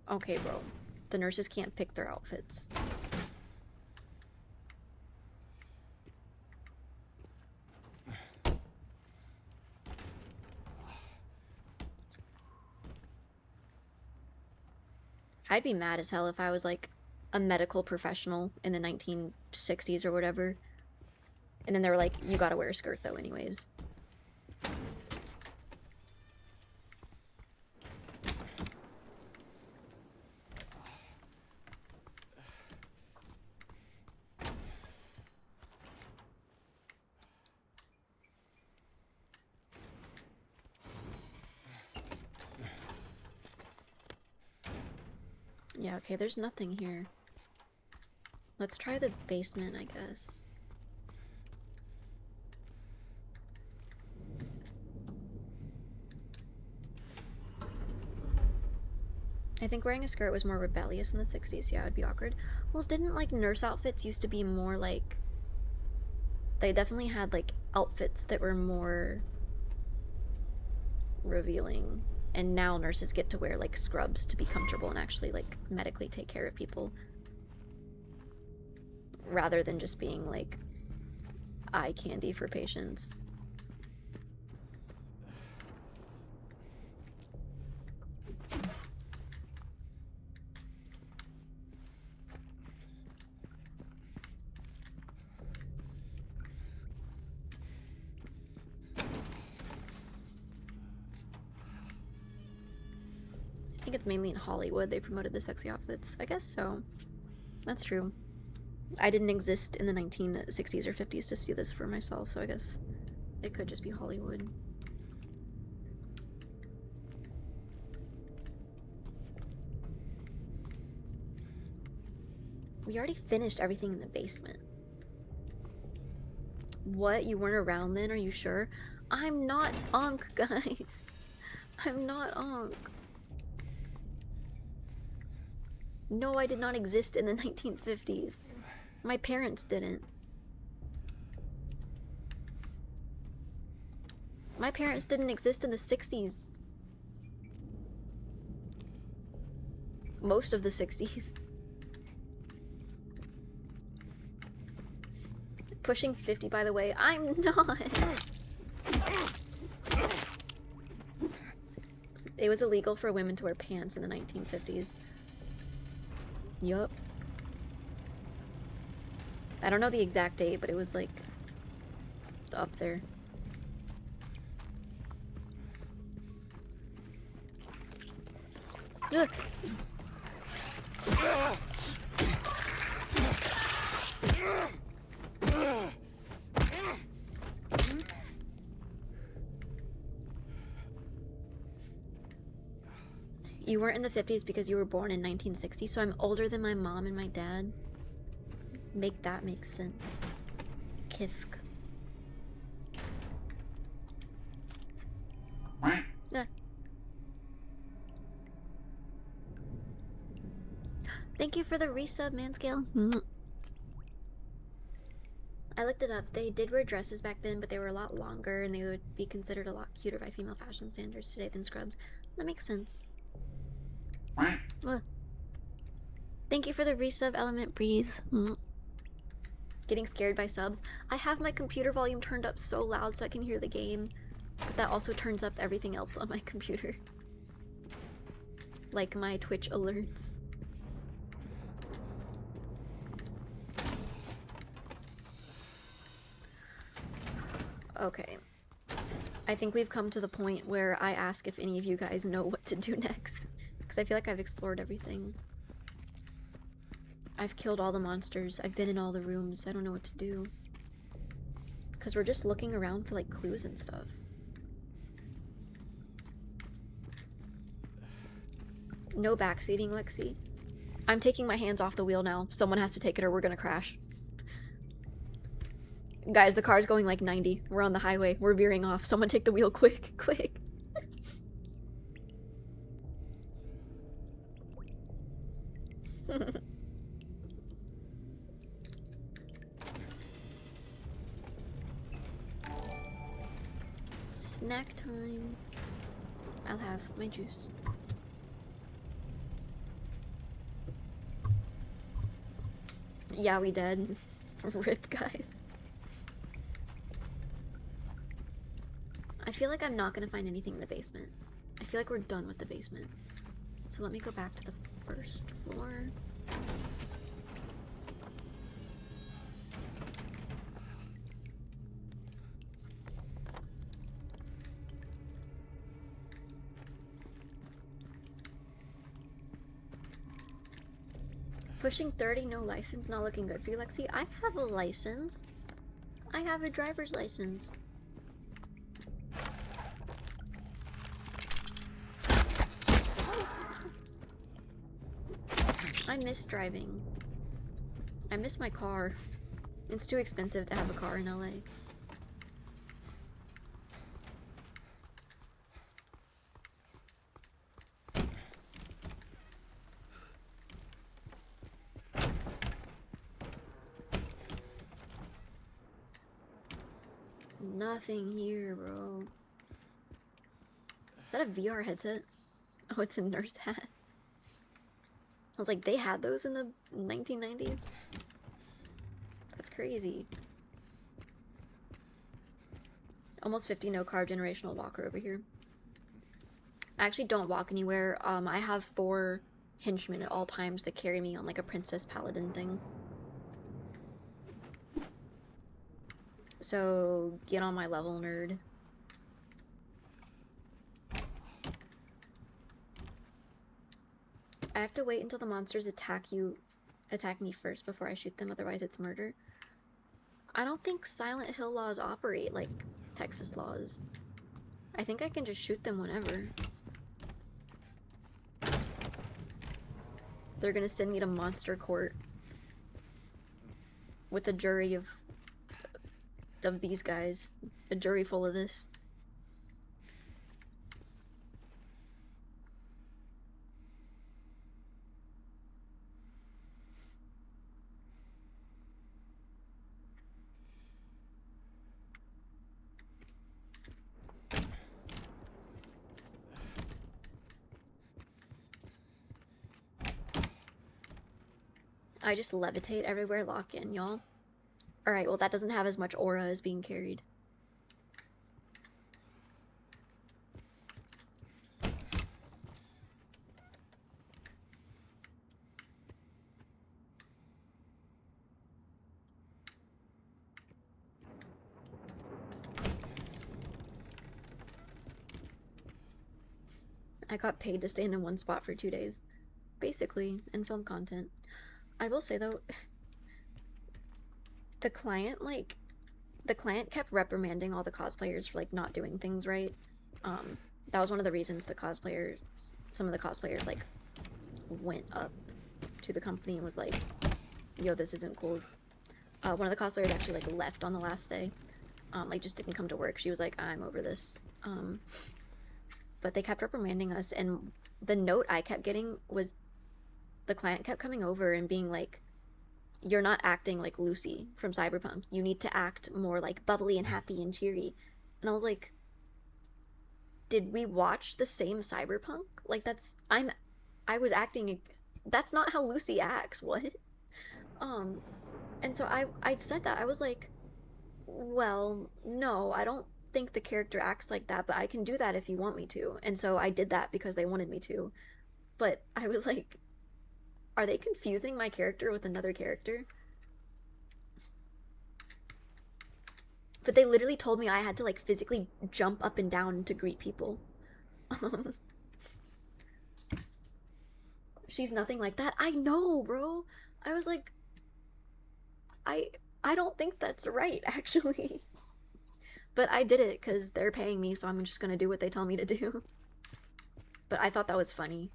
Okay, bro. The nurses can't pick their outfits. I'd be mad as hell if I was like a medical professional in the 1960s or whatever. And then they were like, you gotta wear a skirt though anyways. Yeah, okay, there's nothing here. Let's try the basement, I guess. I think wearing a skirt was more rebellious in the 60s. Yeah, it'd be awkward. Well, didn't like nurse outfits used to be more like... They definitely had like outfits that were more revealing. And now nurses get to wear like scrubs to be comfortable and actually like medically take care of people. Rather than just being like eye candy for patients. I think it's mainly in Hollywood they promoted the sexy outfits. I guess so. That's true. I didn't exist in the 1960s or 50s to see this for myself, so I guess it could just be Hollywood. We already finished everything in the basement. What? You weren't around then? Are you sure? I'm not Unk, guys. I'm not Unk. No, I did not exist in the 1950s. My parents didn't. My parents didn't exist in the 60s. Most of the 60s. Pushing 50, by the way. I'm not. It was illegal for women to wear pants in the 1950s. Yup. I don't know the exact date, but it was like up there. Ugh. You weren't in the 50s because you were born in 1960, so I'm older than my mom and my dad. Make that make sense. Kithk. Ah. Thank you for the resub, Manscale. I looked it up. They did wear dresses back then, but they were a lot longer, and they would be considered a lot cuter by female fashion standards today than scrubs. That makes sense. Thank you for the resub, Element Breathe. Getting scared by subs. I have my computer volume turned up so loud so I can hear the game, but that also turns up everything else on my computer. Like my Twitch alerts. Okay. I think we've come to the point where I ask if any of you guys know what to do next. Because I feel like I've explored everything. I've killed all the monsters. I've been in all the rooms. I don't know what to do. Because we're just looking around for like clues and stuff. No backseating, Lexi. I'm taking my hands off the wheel now. Someone has to take it or we're gonna crash. Guys, the car's going like 90. We're on the highway. We're veering off. Someone take the wheel quick, quick. Snack time. I'll have my juice. Yeah, we did. Rip, guys. I feel like I'm not gonna find anything in the basement. I feel like we're done with the basement. So let me go back to the first floor. Pushing 30, no license, not looking good for you, Lexi. I have a license. I have a driver's license. I miss driving. I miss my car. It's too expensive to have a car in LA. Nothing here, bro. Is that a VR headset? Oh, it's a nurse hat. I was like, they had those in the 1990s? That's crazy. Almost 50, no carb, generational walker over here. I actually don't walk anywhere. I have 4 henchmen at all times that carry me on like a princess paladin thing. So, get on my level, nerd. I have to wait until the monsters attack you attack me first before I shoot them, otherwise it's murder. I don't think Silent Hill laws operate like Texas laws. I think I can just shoot them whenever. They're gonna send me to monster court with a jury of these guys. A jury full of this. I just levitate everywhere, lock in, y'all. Alright, well that doesn't have as much aura as being carried. I got paid to stand in one spot for 2 days. Basically, and film content. I will say though, the client kept reprimanding all the cosplayers for like not doing things right. That was one of the reasons some of the cosplayers like went up to the company and was like, yo, this isn't cool. One of the cosplayers actually like left on the last day. Like just didn't come to work. She was like, I'm over this. But they kept reprimanding us, and the note I kept getting was the client kept coming over and being like, you're not acting like Lucy from Cyberpunk. You need to act more like bubbly and happy and cheery. And I was like, did we watch the same Cyberpunk? Like I was acting, that's not how Lucy acts, what? And so I said that, I was like, well, no, I don't think the character acts like that, but I can do that if you want me to. And so I did that because they wanted me to. But I was like, are they confusing my character with another character? But they literally told me I had to like physically jump up and down to greet people. She's nothing like that. I know, bro. I was like, I don't think that's right, actually. But I did it because they're paying me, so I'm just gonna do what they tell me to do. But I thought that was funny.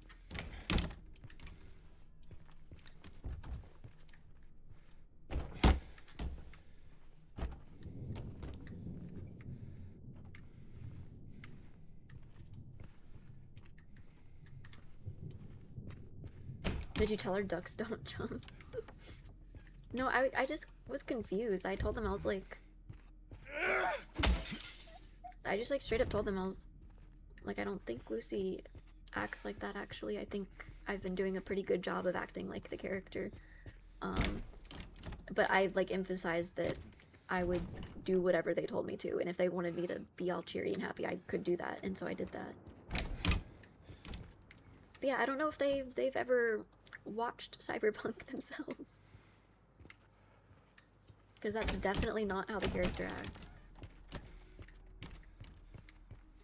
Did you tell her ducks don't jump? No, I just was confused. I told them, I was like... I just like straight up told them, I was like, I don't think Lucy acts like that actually. I think I've been doing a pretty good job of acting like the character. But I like emphasized that I would do whatever they told me to, and if they wanted me to be all cheery and happy, I could do that, and so I did that. But yeah, I don't know if they've ever watched Cyberpunk themselves. Because that's definitely not how the character acts.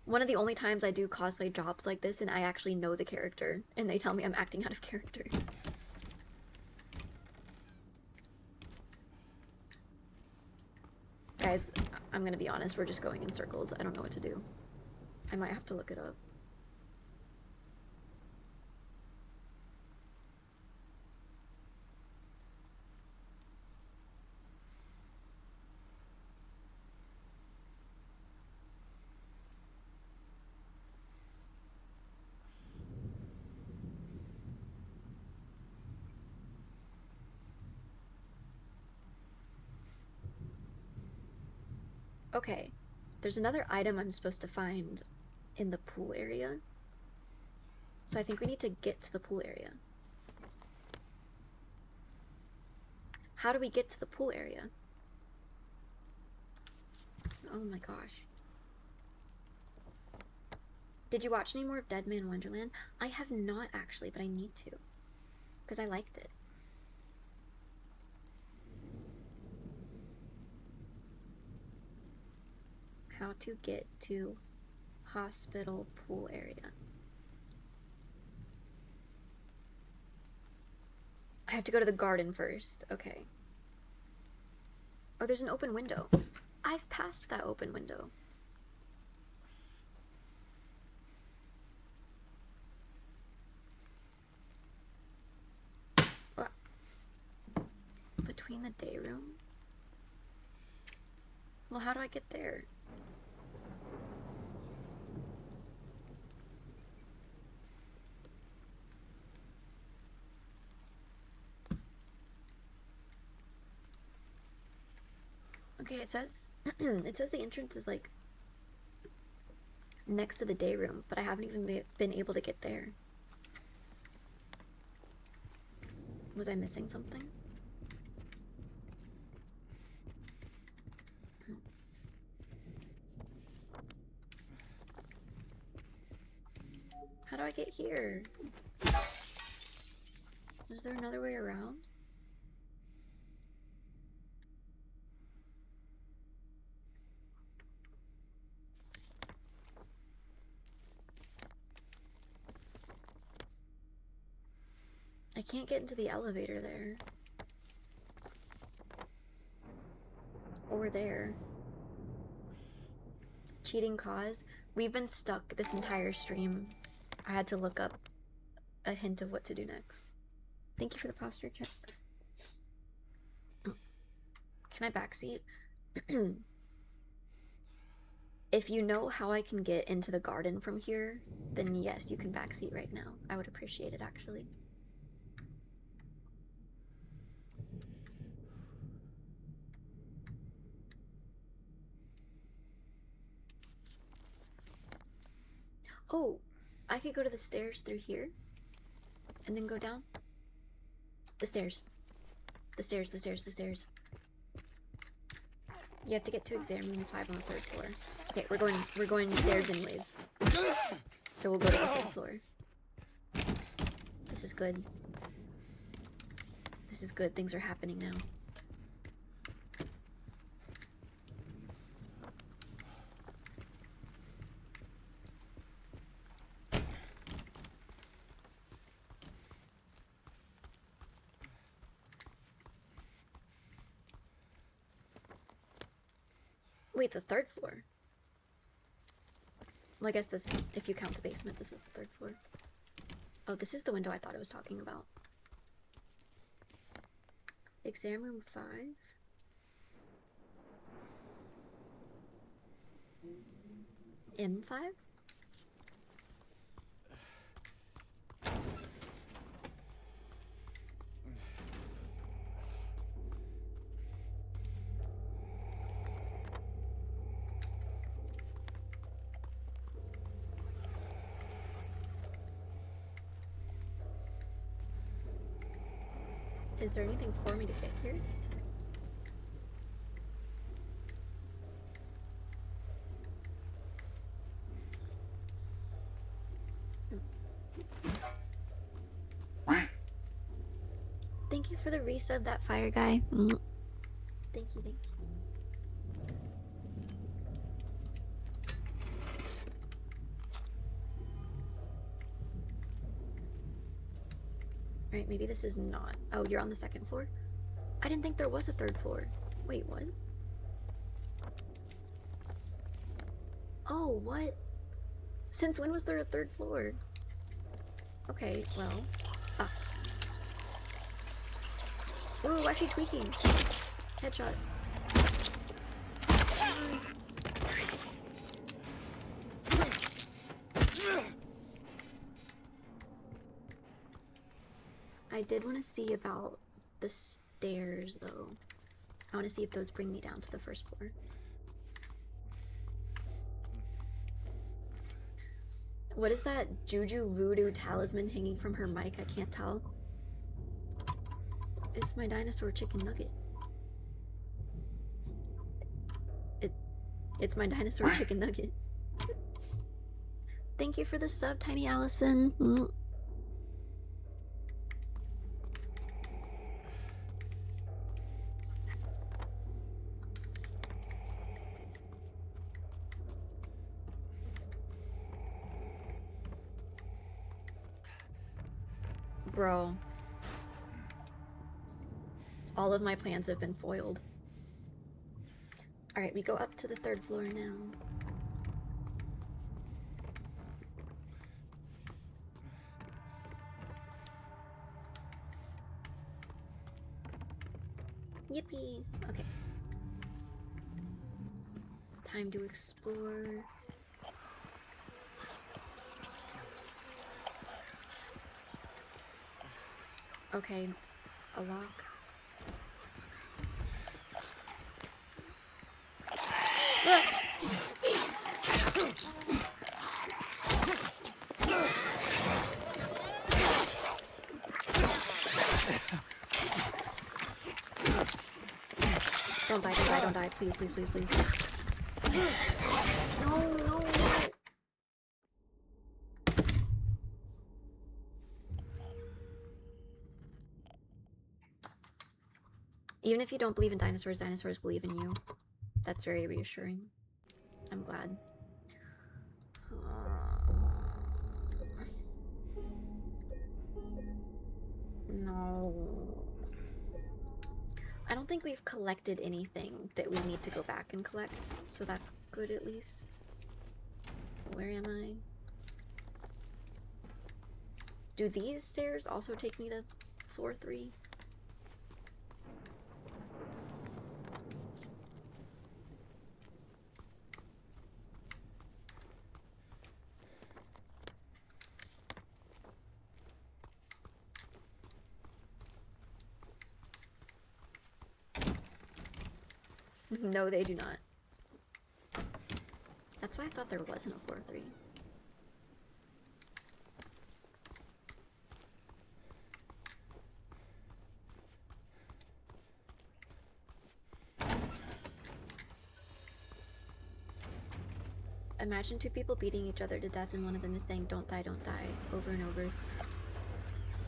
One of the only times I do cosplay jobs like this and I actually know the character, and they tell me I'm acting out of character. Guys, I'm gonna be honest, we're just going in circles. I don't know what to do. I might have to look it up. Okay, there's another item I'm supposed to find in the pool area. So I think we need to get to the pool area. How do we get to the pool area? Oh my gosh. Did you watch any more of Dead Man Wonderland? I have not actually, but I need to. Because I liked it. How to get to hospital pool area. I have to go to the garden first. Okay. Oh, there's an open window. I've passed that open window. What? Between the day room? Well, how do I get there? Okay, it says it says the entrance is like next to the day room, but I haven't even been able to get there. Was I missing something? How do I get here? Is there another way around? I can't get into the elevator there. Or there. Cheating cause? We've been stuck this entire stream. I had to look up a hint of what to do next. Thank you for the posture check. Can I backseat? If you know how I can get into the garden from here, then yes, you can backseat right now. I would appreciate it, actually. Oh, I could go to the stairs through here and then go down. The stairs. The stairs, the stairs, the stairs. You have to get to exam room 5 on the 3rd floor. Okay, we're going stairs anyways. So we'll go to the 3rd floor. This is good. This is good. Things are happening now. Wait, the 3rd floor? Well, I guess this, if you count the basement, this is the 3rd floor. Oh, this is the window I thought I was talking about. Exam room 5? M5? Is there anything for me to get here? Thank you for the resub, that fire guy. Thank you, thank you. Alright, maybe this is not. Oh, you're on the 2nd floor? I didn't think there was a 3rd floor. Wait, what? Oh, what? Since when was there a 3rd floor? Okay, well. Ah. Whoa, why is she tweaking? Headshot. I did want to see about the stairs, though. I want to see if those bring me down to the 1st floor. What is that juju voodoo talisman hanging from her mic? I can't tell. It's my dinosaur chicken nugget. It's my dinosaur chicken nugget. Thank you for the sub, Tiny Allison. Bro. All of my plans have been foiled. Alright, we go up to the 3rd floor now. Yippee! Okay. Time to explore. Okay, a lock. Don't die, don't die, don't die. Please, please, please, please. No, no. Even if you don't believe in dinosaurs, dinosaurs believe in you. That's very reassuring. I'm glad. No. I don't think we've collected anything that we need to go back and collect, so that's good at least. Where am I? Do these stairs also take me to floor 3? No, they do not. That's why I thought there wasn't a floor 3. Imagine 2 people beating each other to death and one of them is saying, don't die, over and over.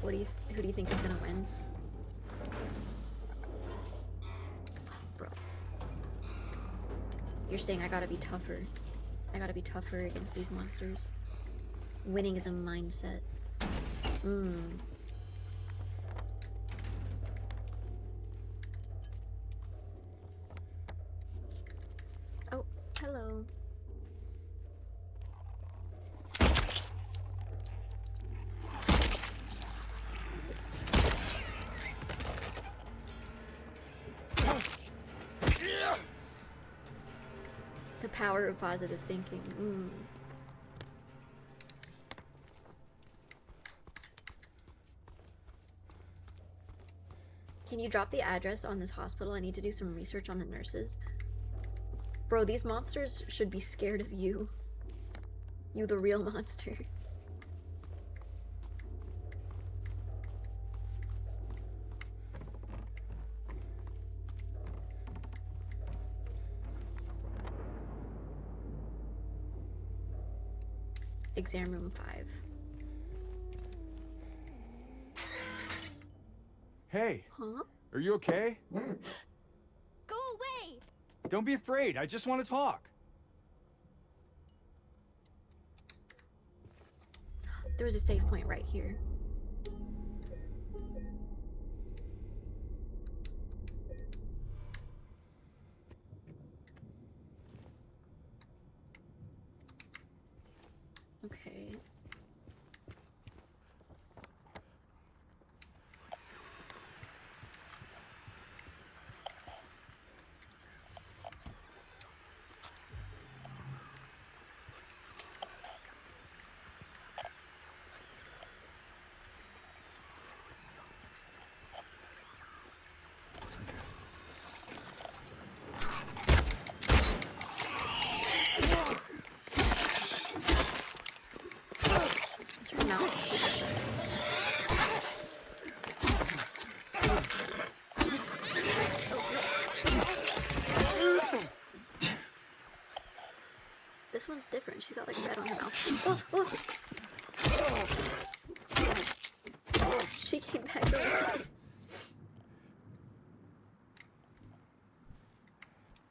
Who do you think is gonna win? Bro. You're saying I gotta be tougher. I gotta be tougher against these monsters. Winning is a mindset. Oh, hello. The power of positive thinking. Can you drop the address on this hospital? I need to do some research on the nurses. Bro, these monsters should be scared of you. You the real monster. Exam room 5. Hey. Huh? Are you okay? Go away! Don't be afraid. I just want to talk. There was a save point right here. Okay. Is her mouth shut? This one's different. She's got like red on her mouth. Oh! She came back to life.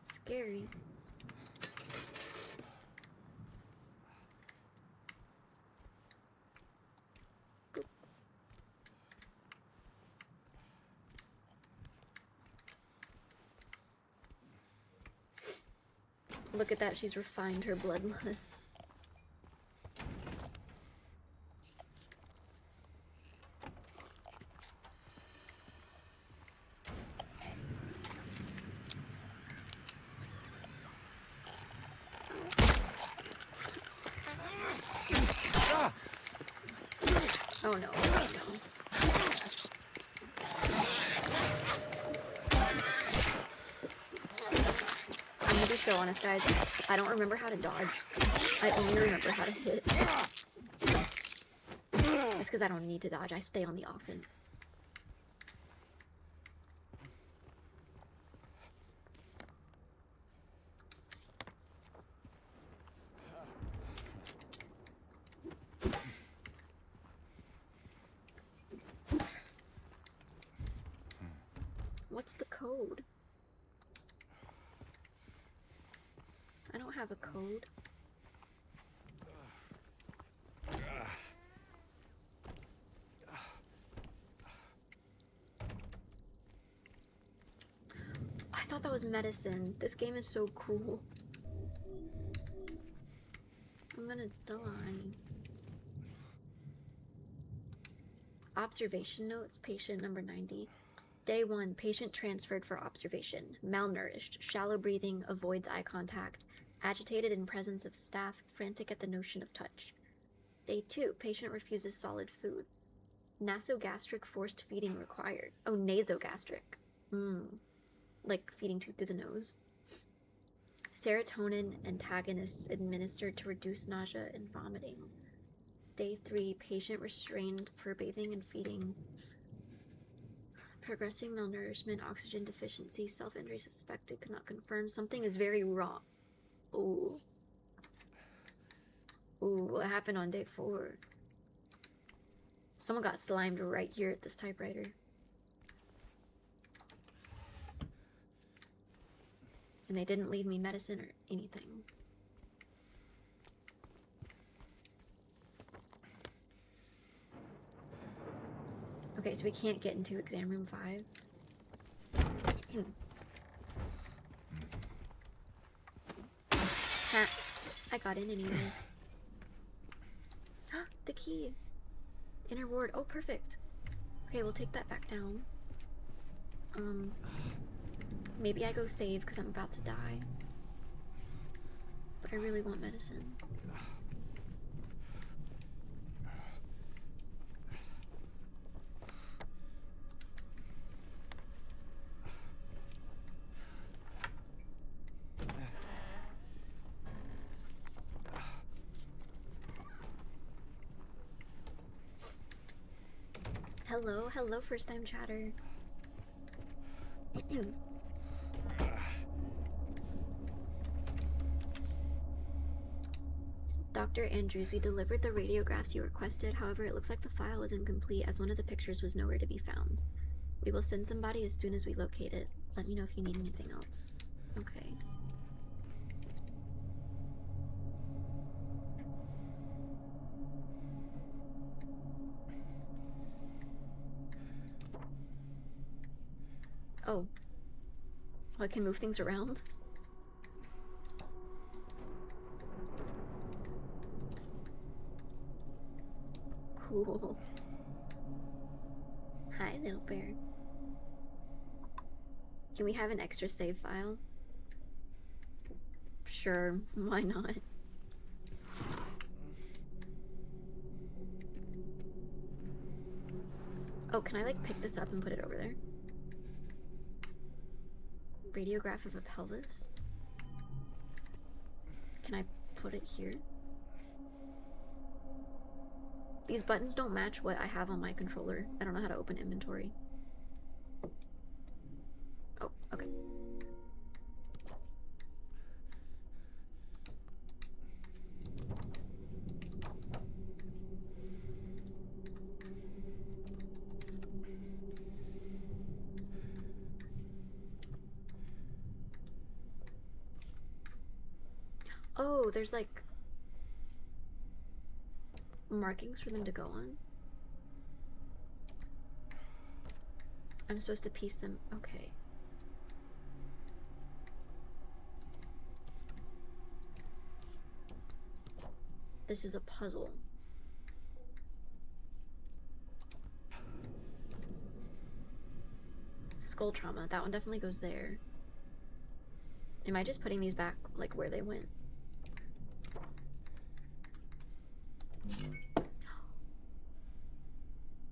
Scary. Look at that, she's refined her bloodlust. Oh no, oh no. I'm gonna be so honest, guys. I don't remember how to dodge. I only remember how to hit. It's because I don't need to dodge. I stay on the offense. What's the code? I don't have a code. I thought that was medicine. This game is so cool. I'm gonna die. Observation notes, patient number 90. Day 1, patient transferred for observation. Malnourished, shallow breathing, avoids eye contact, agitated in presence of staff, frantic at the notion of touch. Day 2, patient refuses solid food. Nasogastric forced feeding required. Oh, nasogastric. Like feeding through the nose. Serotonin antagonists administered to reduce nausea and vomiting. Day 3, patient restrained for bathing and feeding. Progressing malnourishment, oxygen deficiency, self-injury suspected, could not confirm. Something is very wrong. Ooh. Ooh, what happened on day 4? Someone got slimed right here at this typewriter. And they didn't leave me medicine or anything. Okay, so we can't get into exam room 5. Ha! I got in anyways. The key! Inner ward. Oh, perfect. Okay, we'll take that back down. Maybe I go save because I'm about to die. But I really want medicine. Hello, hello, first time chatter. Dr. Andrews, we delivered the radiographs you requested. However, it looks like the file is incomplete as one of the pictures was nowhere to be found. We will send somebody as soon as we locate it. Let me know if you need anything else. Okay. Oh. I can move things around? Cool. Hi, little bear. Can we have an extra save file? Sure, why not? Oh, can I like pick this up and put it over there? Radiograph of a pelvis? Can I put it here? These buttons don't match what I have on my controller. I don't know how to open inventory. Oh, okay. Oh, there's like markings for them to go on. I'm supposed to piece them. Okay. This is a puzzle. Skull trauma. That one definitely goes there. Am I just putting these back like where they went?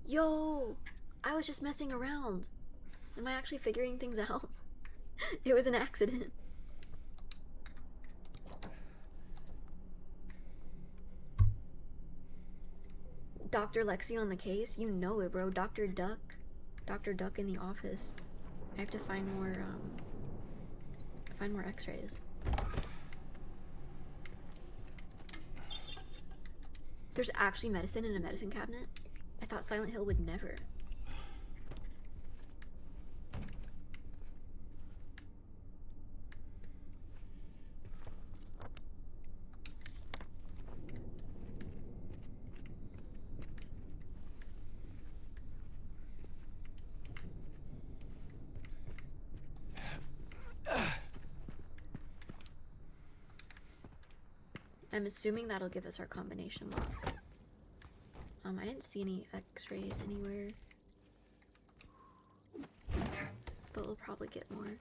Yo! I was just messing around. Am I actually figuring things out? It was an accident. Dr. Lexi on the case? You know it, bro. Dr. Duck. Dr. Duck in the office. I have to find more x-rays. There's actually medicine in a medicine cabinet? I thought Silent Hill would never. I'm assuming that'll give us our combination lock. I didn't see any x-rays anywhere. But we'll probably get more.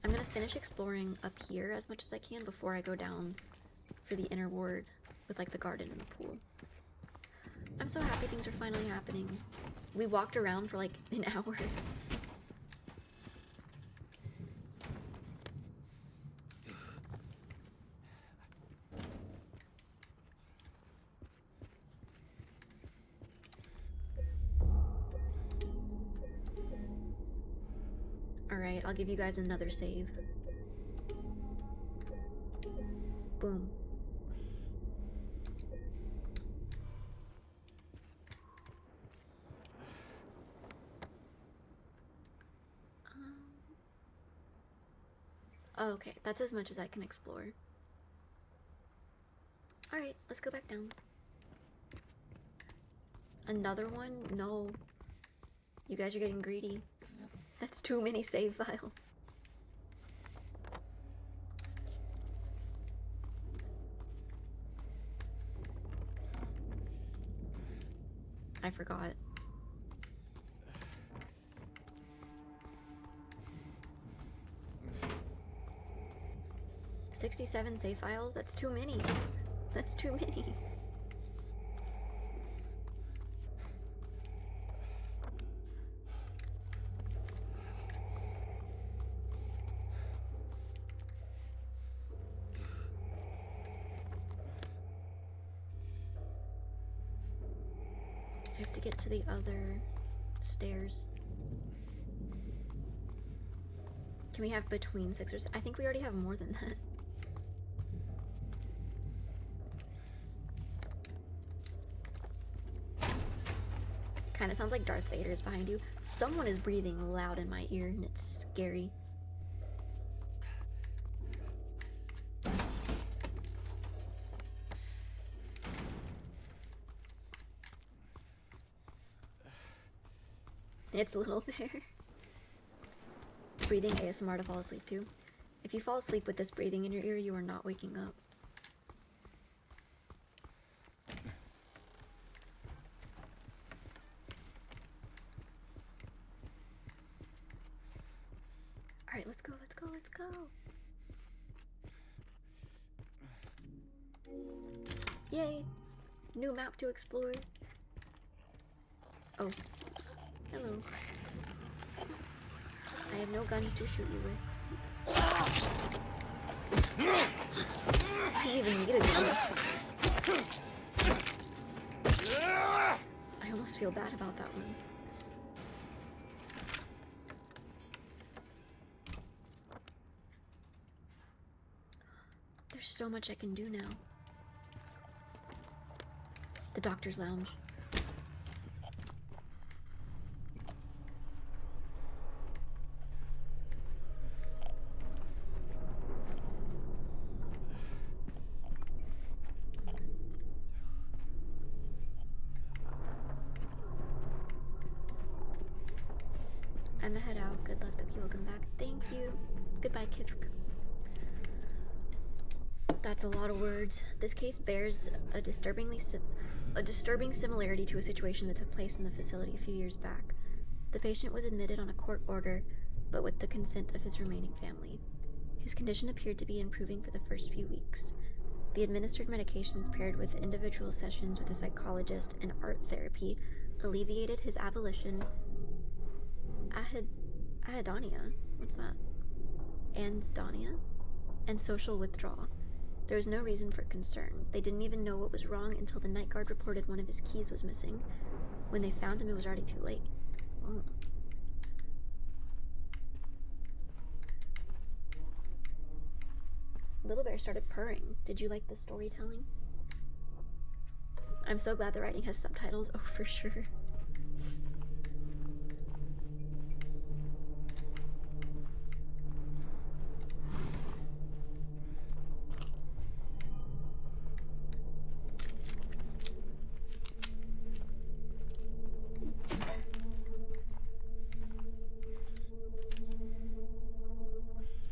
I'm gonna finish exploring up here as much as I can before I go down for the inner ward with like the garden and the pool. I'm so happy things are finally happening. We walked around for like an hour. Alright, I'll give you guys another save. Boom. Oh, okay, that's as much as I can explore. Alright, let's go back down. Another one? No. You guys are getting greedy. That's too many save files. I forgot. $67 save files? That's too many. That's too many. I have to get to the other stairs. Can we have between 6 or 7? I think we already have more than that. Kinda sounds like Darth Vader is behind you. Someone is breathing loud in my ear and it's scary. It's Little Bear. Breathing ASMR to fall asleep to. If you fall asleep with this breathing in your ear, you are not waking up. Alright, let's go, let's go, let's go. Yay! New map to explore. Oh. Hello. I have no guns to shoot you with. I didn't even need a gun. I almost feel bad about that one. There's so much I can do now. The doctor's lounge. I'm a head out. Good luck, Ducky. Welcome back. Thank you. Goodbye, Kifk. That's a lot of words. This case bears a disturbing similarity to a situation that took place in the facility a few years back. The patient was admitted on a court order, but with the consent of his remaining family. His condition appeared to be improving for the first few weeks. The administered medications paired with individual sessions with a psychologist and art therapy alleviated his avolition, ahedonia, what's that? Anhedonia? And social withdrawal. There was no reason for concern. They didn't even know what was wrong until the night guard reported one of his keys was missing. When they found him, it was already too late. Oh. Little Bear started purring. Did you like the storytelling? I'm so glad the writing has subtitles. Oh, for sure.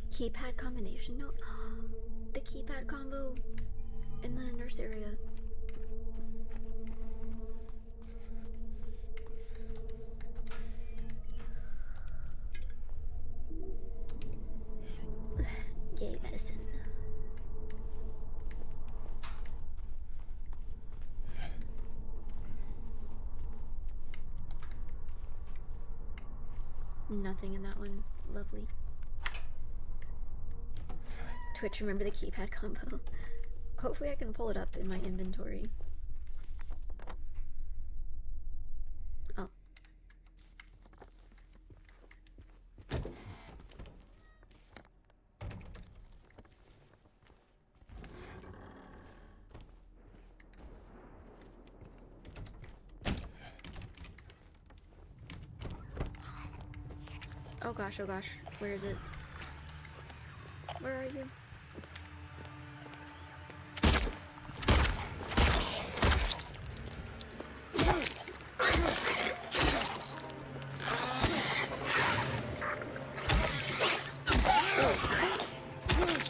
Keypad combination note. The keypad combo in the nurse area. Yay, medicine. Nothing in that one. Lovely. Twitch, remember the keypad combo. Hopefully I can pull it up in my inventory. Oh. Oh gosh, where is it? Where are you?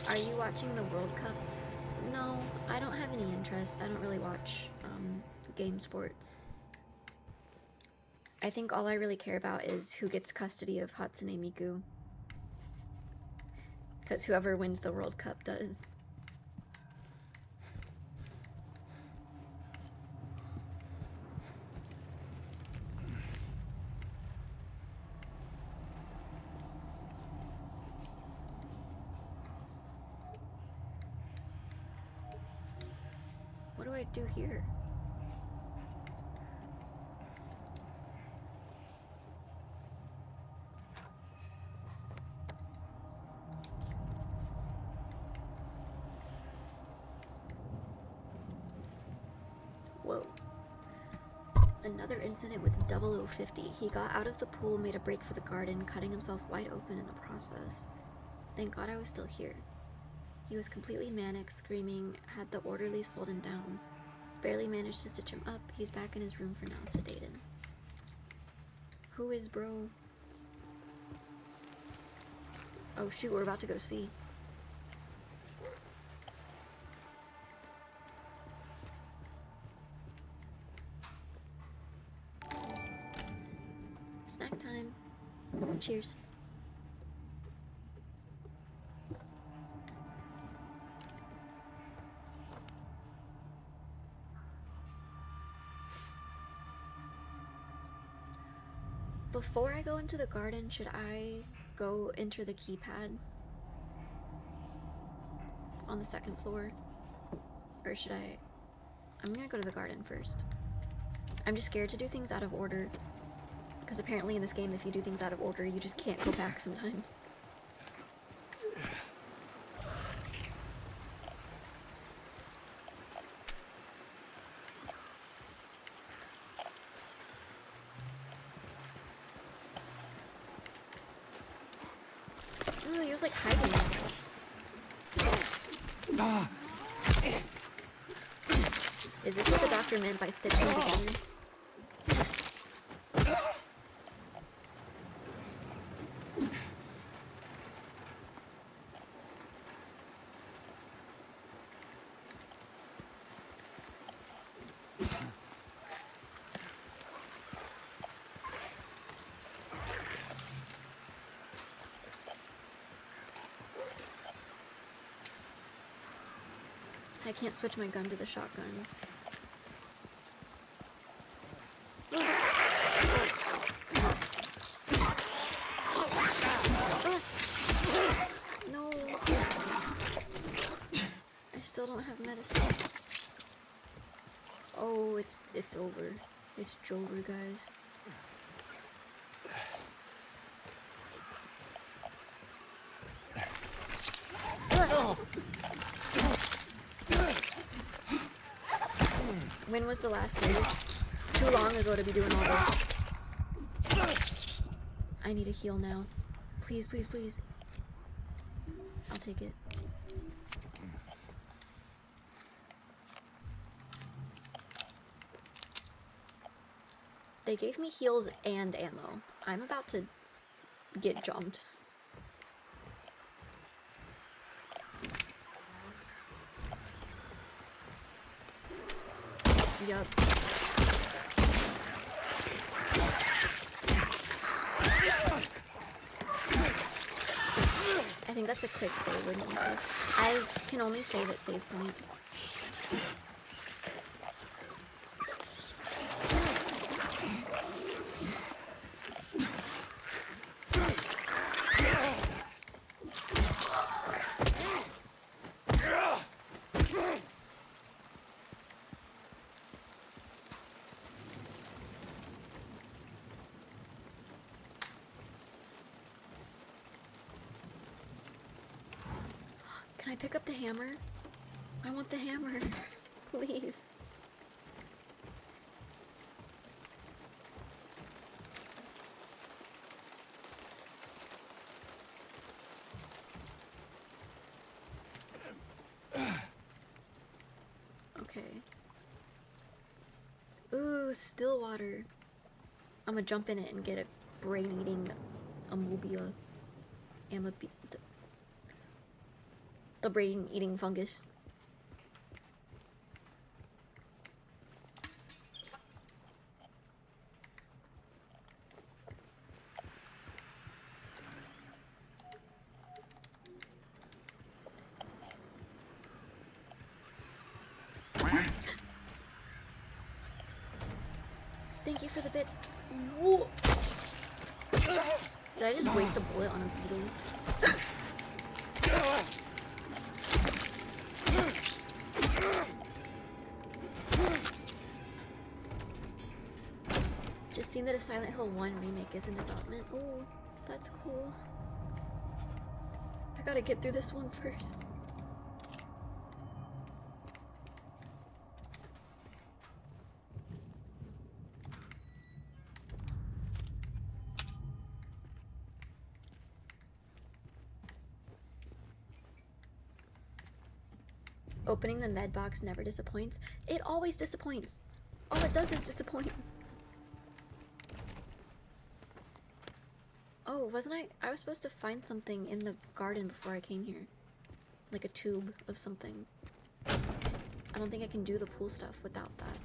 Are you watching the World Cup? No, I don't have any interest. I don't really watch game sports. I think all I really care about is who gets custody of Hatsune Miku. Because whoever wins the World Cup does. What do I do here? Whoa. Another incident with 0050. He got out of the pool, made a break for the garden, cutting himself wide open in the process. Thank God I was still here. He was completely manic, screaming, had the orderlies hold him down. Barely managed to stitch him up. He's back in his room for now, sedated. Who is bro? Oh shoot, we're about to go see. Snack time. Cheers. Before I go into the garden, should I go enter the keypad on the second floor? Or should I... I'm gonna go to the garden first. I'm just scared to do things out of order. Because apparently in this game, if you do things out of order, you just can't go back sometimes. Ooh, he was like hiding. Is this what the doctor meant by stitching it together? I can't switch my gun to the shotgun. No. I still don't have medicine. Oh, it's over. It's Jover, guys. When was the last save? Too long ago to be doing all this. I need a heal now. Please, please, please. I'll take it. They gave me heals and ammo. I'm about to get jumped. Yup. I think that's a quick save, wouldn't you say? I can only save at save points. Can I pick up the hammer? I want the hammer. Please. Okay. Ooh, still water. I'm gonna jump in it and get a brain-eating amobia. The brain-eating fungus. Thank you for the bits. Whoa. Did I just waste a bullet on a beetle? Just seen that a Silent Hill 1 remake is in development. Oh, that's cool. I gotta get through this one first. Opening the med box never disappoints. It always disappoints. All it does is disappoint. Oh, wasn't I was supposed to find something in the garden before I came here. Like a tube of something. I don't think I can do the pool stuff without that.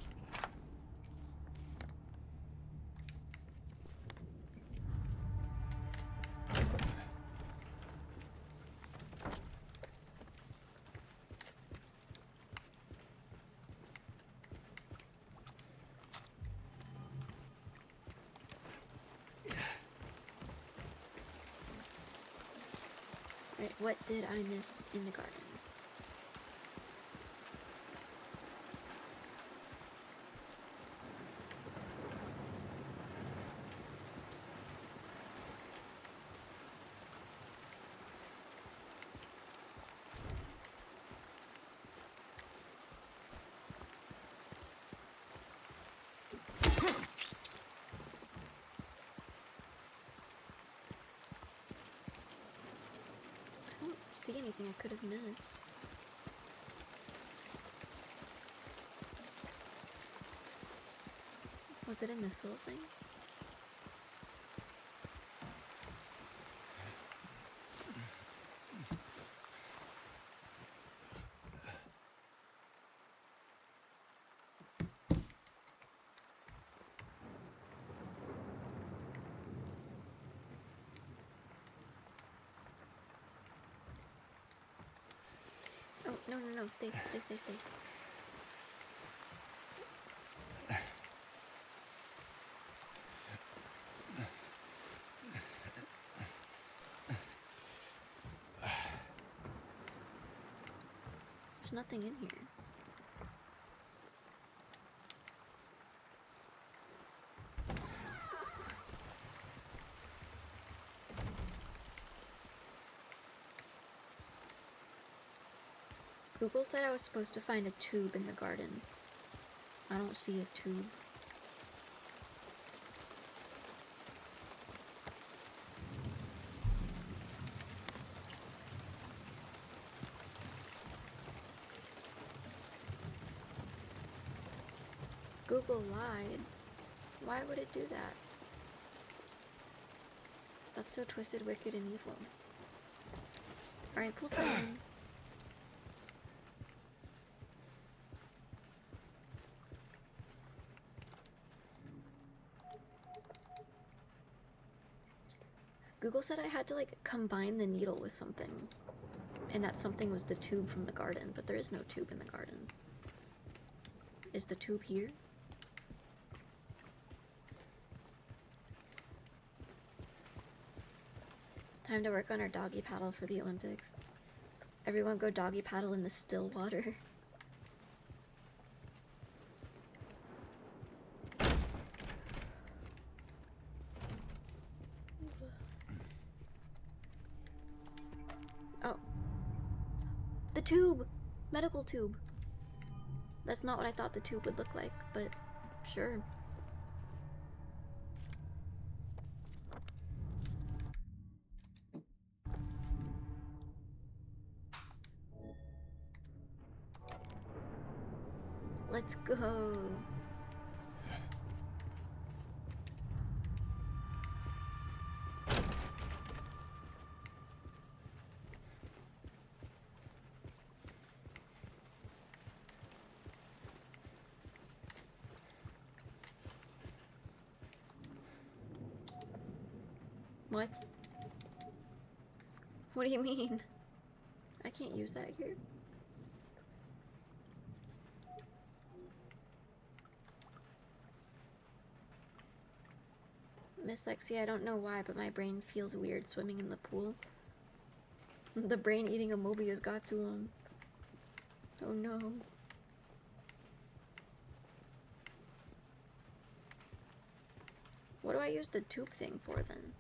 Right, what did I miss in the garden? See anything I could have missed. Was it in this little thing? Oh, no, no, no, stay. There's nothing in here. Google said I was supposed to find a tube in the garden. I don't see a tube. Google lied. Why would it do that? That's so twisted, wicked, and evil. Alright, pull time. Google said I had to, like, combine the needle with something. And that something was the tube from the garden, but there is no tube in the garden. Is the tube here? Time to work on our doggy paddle for the Olympics. Everyone go doggy paddle in the still water. Oh. The tube! Medical tube. That's not what I thought the tube would look like, but sure. Let's go. What? What do you mean? I can't use that here. Miss Lexi, I don't know why, but my brain feels weird swimming in the pool. The brain eating a Mobius got to him. Oh no. What do I use the tube thing for then?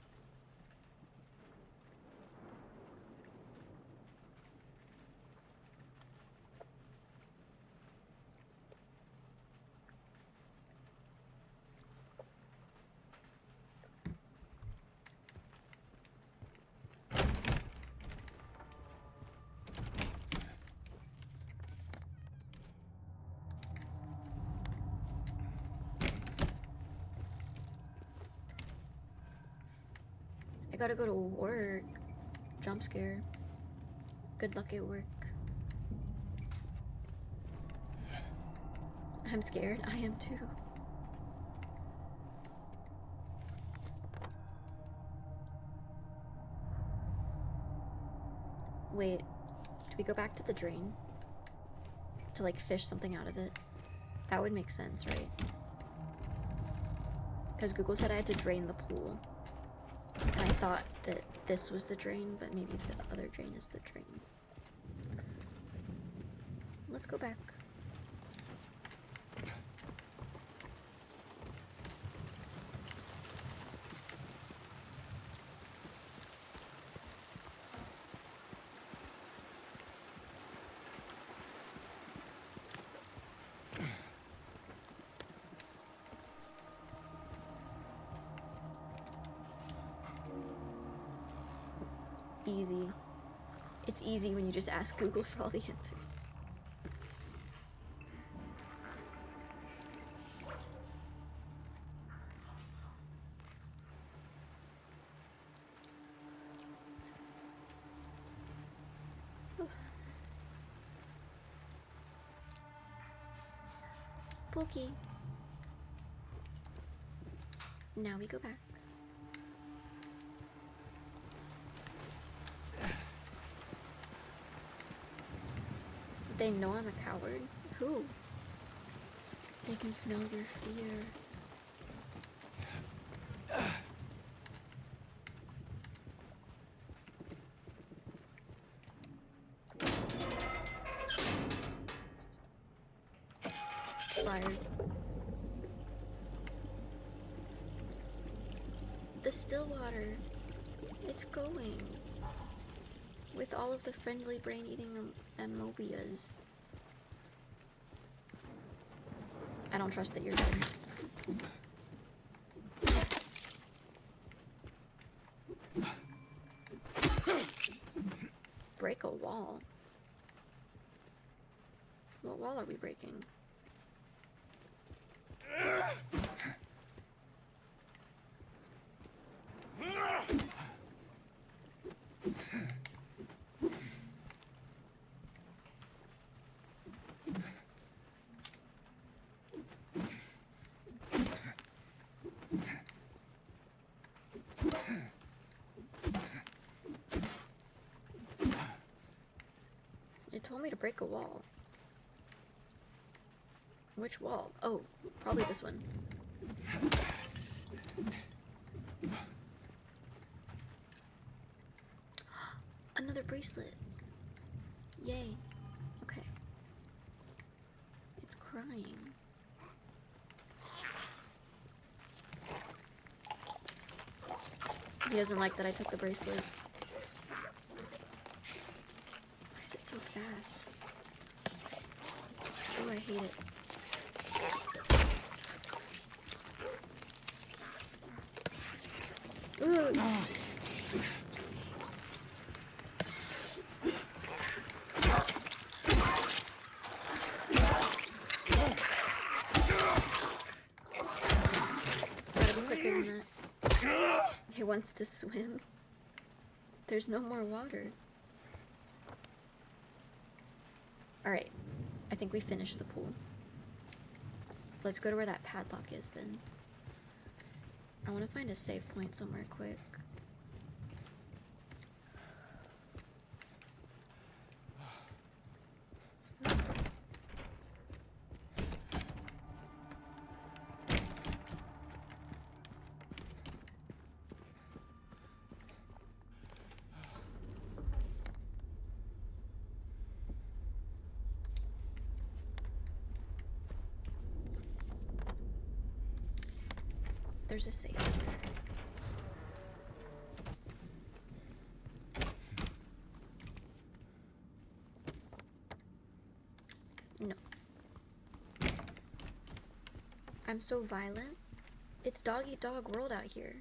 I gotta go to work. Jump scare. Good luck at work. I'm scared. I am too. Wait, do we go back to the drain? To like fish something out of it? That would make sense, right? Because Google said I had to drain the pool. And I thought that this was the drain, but maybe the other drain is the drain. Let's go back. Easy. It's easy when you just ask Google for all the answers. Pookie. Now we go back. They know I'm a coward? Who? They can smell your fear. Fired. The still water. It's going. With all of the friendly brain-eating amoebias. I don't trust that you're dead. Break a wall? What wall are we breaking? It told me to break a wall. Which wall? Oh, probably this one. Another bracelet. Yay. Okay. It's crying. He doesn't like that I took the bracelet. Why is it so fast? Oh, I hate it. Ooh. Gotta be quicker than that. He wants to swim. There's no more water. Alright. I think we finished the pool. Let's go to where that padlock is then. I want to find a save point somewhere quick. There's a safe. No. I'm so violent. It's dog eat dog world out here.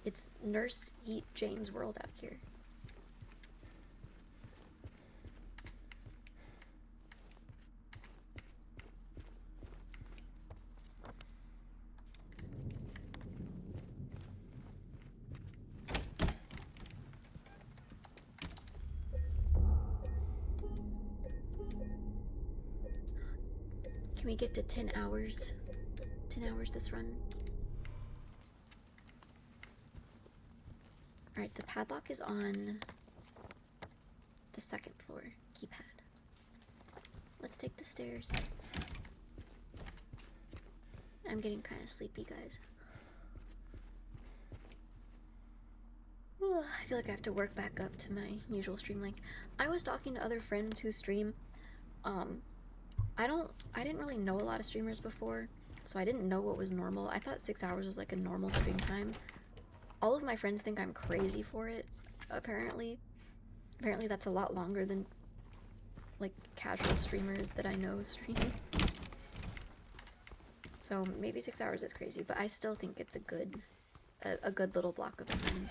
It's nurse eat Jane's world out here. Can we get to 10 hours? 10 hours this run. Alright, the padlock is on the second floor. Keypad. Let's take the stairs. I'm getting kind of sleepy, guys. I feel like I have to work back up to my usual stream length. I was talking to other friends who stream. I didn't really know a lot of streamers before, so I didn't know what was normal. I thought 6 hours was like a normal stream time. All of my friends think I'm crazy for it, apparently. Apparently that's a lot longer than like casual streamers that I know stream. So maybe 6 hours is crazy, but I still think it's a good little block of time.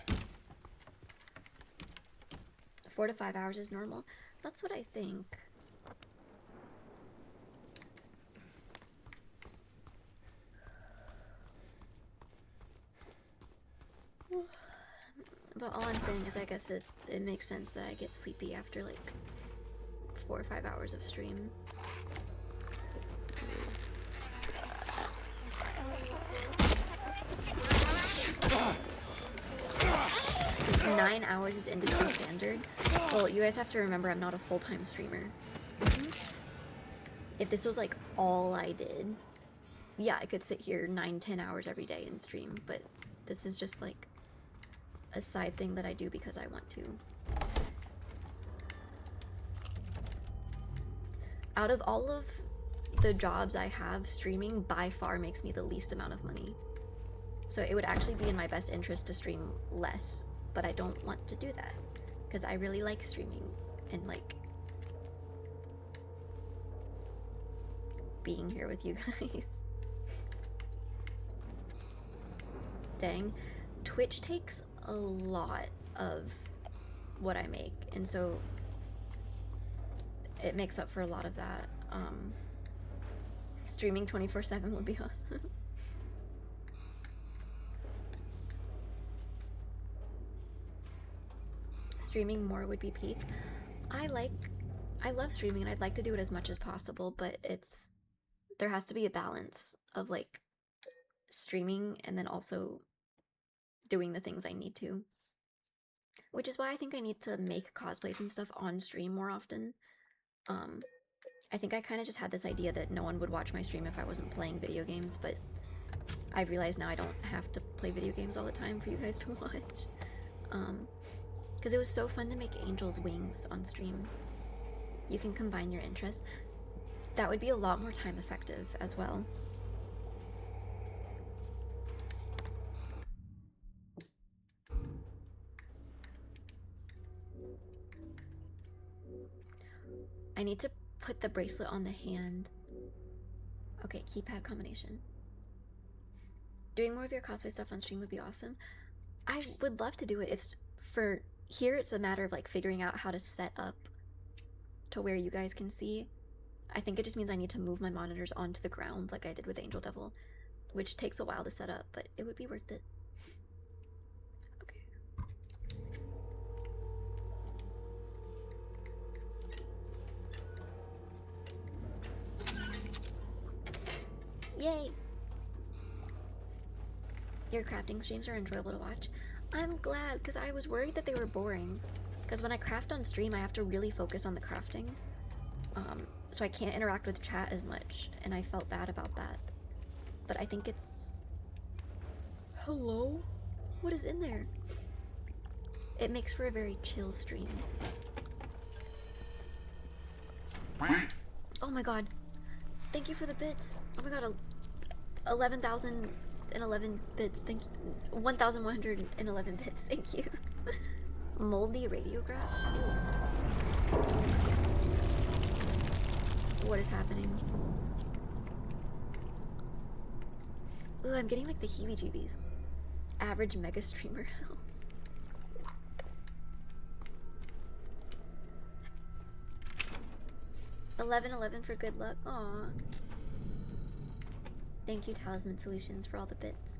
4 to 5 hours is normal. That's what I think. But all I'm saying is I guess it makes sense that I get sleepy after like 4 or 5 hours of stream. Nine hours is industry standard. Well, you guys have to remember I'm not a full-time streamer. If this was like all I did, yeah, I could sit here 9-10 hours every day and stream, but this is just like a side thing that I do because I want to. Out of all of the jobs I have, streaming by far makes me the least amount of money. So it would actually be in my best interest to stream less, but I don't want to do that because I really like streaming and like being here with you guys. Dang, Twitch takes a lot of what I make, and so it makes up for a lot of that. Streaming 24/7 would be awesome. Streaming more would be peak. I love streaming and I'd like to do it as much as possible, but there has to be a balance of like streaming and then also doing the things I need to. Which is why I think I need to make cosplays and stuff on stream more often. I think I kind of just had this idea that no one would watch my stream if I wasn't playing video games, but I realize now I don't have to play video games all the time for you guys to watch. Because it was so fun to make Angel's Wings on stream. You can combine your interests. That would be a lot more time effective as well. I need to put the bracelet on the hand. Okay, keypad combination. Doing more of your cosplay stuff on stream would be awesome. I would love to do it. Here it's a matter of like figuring out how to set up to where you guys can see. I think it just means I need to move my monitors onto the ground like I did with Angel Devil, which takes a while to set up, but it would be worth it. Okay. Yay! Your crafting streams are enjoyable to watch. I'm glad, because I was worried that they were boring. Because when I craft on stream, I have to really focus on the crafting. So I can't interact with chat as much, and I felt bad about that. But I think it's... Hello? What is in there? It makes for a very chill stream. Oh my god. Thank you for the bits. Oh my god, 11,011 bits. Thank you. 1,111 bits. Thank you. Moldy radiograph? What is happening? Ooh, I'm getting like the heebie-jeebies. Average mega streamer helps. $11.11 for good luck. Aww. Thank you, Talisman Solutions, for all the bits.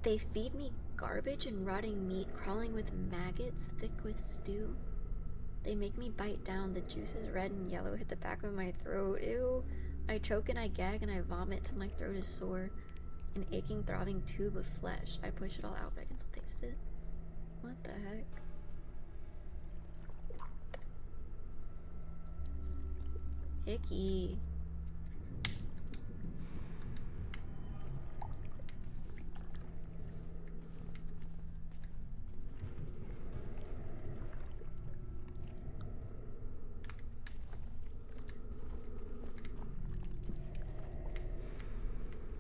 They feed me garbage and rotting meat, crawling with maggots, thick with stew. They make me bite down. The juices red and yellow hit the back of my throat. Ew. I choke and I gag and I vomit till my throat is sore. An aching, throbbing tube of flesh. I push it all out, but I can still taste it. What the heck? Icky.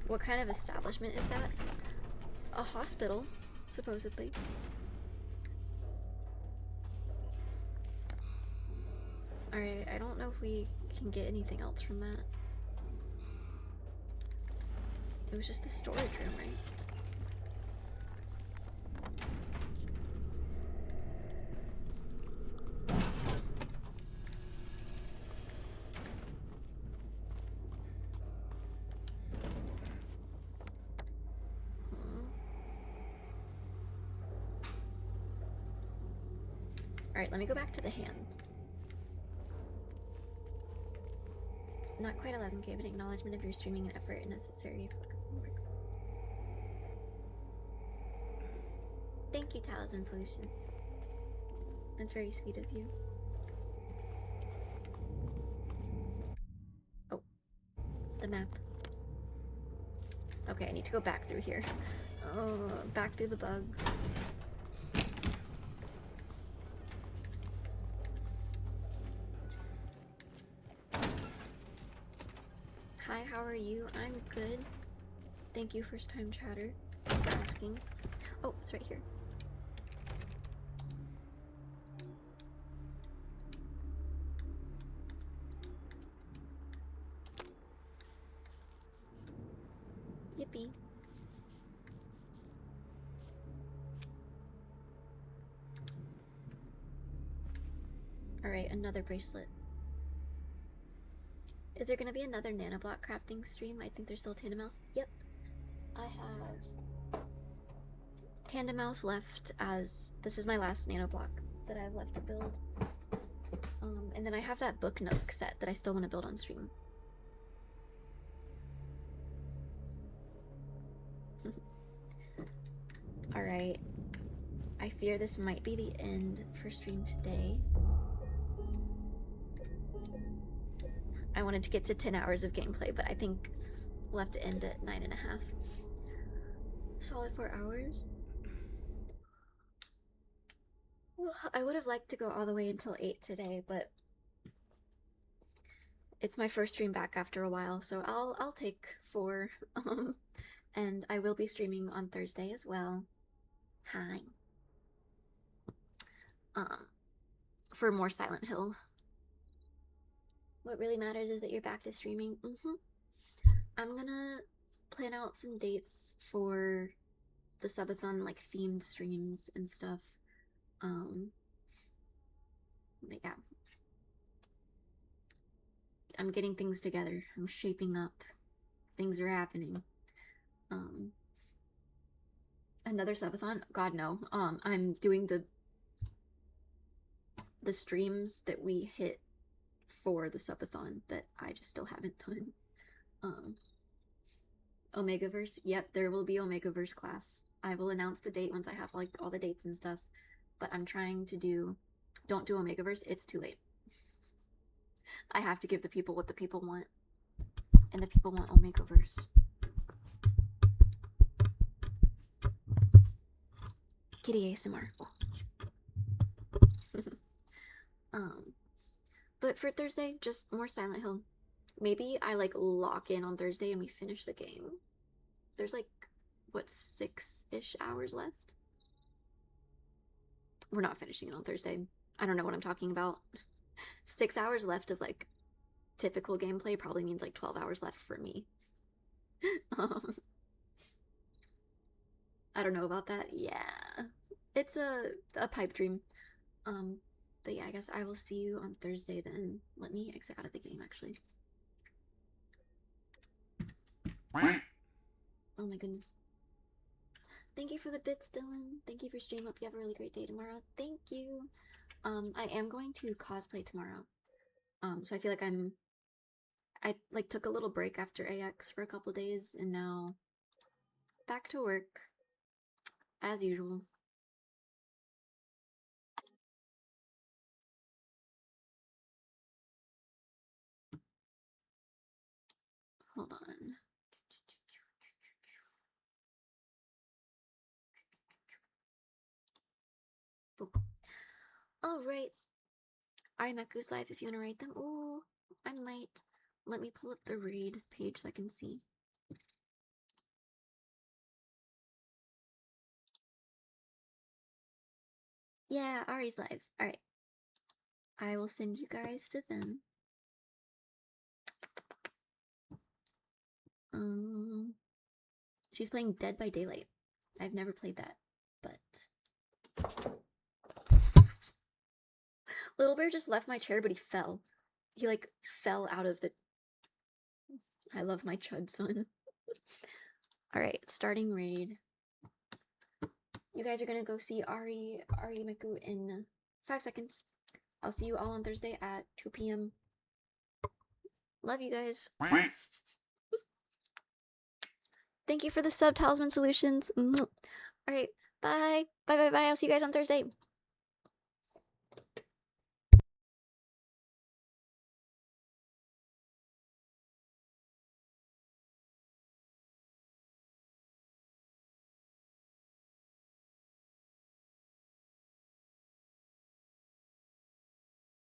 What kind of establishment is that? A hospital, supposedly. Alright, I don't know if we can get anything else from that. It was just the storage room, right? Alright, let me go back to the hand. Not quite 11k, but acknowledgement of your streaming and effort necessary to focus on the work. Thank you, Talisman Solutions. That's very sweet of you. Oh, the map. Okay, I need to go back through here. Oh, back through the bugs. Hi, how are you? I'm good. Thank you, first time chatter, for asking. Oh, it's right here. Yippee. Alright, another bracelet. Is there gonna be another nanoblock crafting stream? I think there's still Tandem Mouse. Yep. I have Tandem Mouse left as this is my last nanoblock that I have left to build. And then I have that Book Nook set that I still want to build on stream. Alright. I fear this might be the end for stream today. I wanted to get to 10 hours of gameplay, but I think we'll have to end at 9.5. Solid 4 hours. I would have liked to go all the way until 8 today, but it's my first stream back after a while, so I'll take 4. And I will be streaming on Thursday as well. Hi. For more Silent Hill. What really matters is that you're back to streaming. I'm gonna plan out some dates for the subathon, like themed streams and stuff. But yeah. I'm getting things together. I'm shaping up. Things are happening. Another subathon? God no. I'm doing the streams that we hit for the subathon that I just still haven't done. Omegaverse? Yep, there will be Omegaverse class. I will announce the date once I have like all the dates and stuff. But I'm trying to do... Don't do Omegaverse, it's too late. I have to give the people what the people want. And the people want Omegaverse. Kitty ASMR. But for Thursday, just more Silent Hill. Maybe I like lock in on Thursday and we finish the game. There's like, what, 6-ish hours left? We're not finishing it on Thursday. I don't know what I'm talking about. 6 hours left of like typical gameplay probably means like 12 hours left for me. I don't know about that. Yeah. It's a pipe dream. But yeah, I guess I will see you on Thursday then. Let me exit out of the game, actually. Oh my goodness. Thank you for the bits, Dylan. Thank you for stream. Hope you have a really great day tomorrow. Thank you. I am going to cosplay tomorrow. So I feel like I like took a little break after AX for a couple days and now back to work as usual. Hold on. Oh. Alright. Arimeku's live if you want to rate them. Ooh, I might. Let me pull up the raid page so I can see. Yeah, Ari's live. Alright. I will send you guys to them. She's playing Dead by Daylight. I've never played that, but... Little Bear just left my chair, but he fell. He, like, fell out of the... I love my chud son. Alright, starting raid. You guys are gonna go see Arimeku in 5 seconds. I'll see you all on Thursday at 2 p.m. Love you guys. Thank you for the sub, Talisman Solutions. All right, bye. Bye, bye, bye. I'll see you guys on Thursday.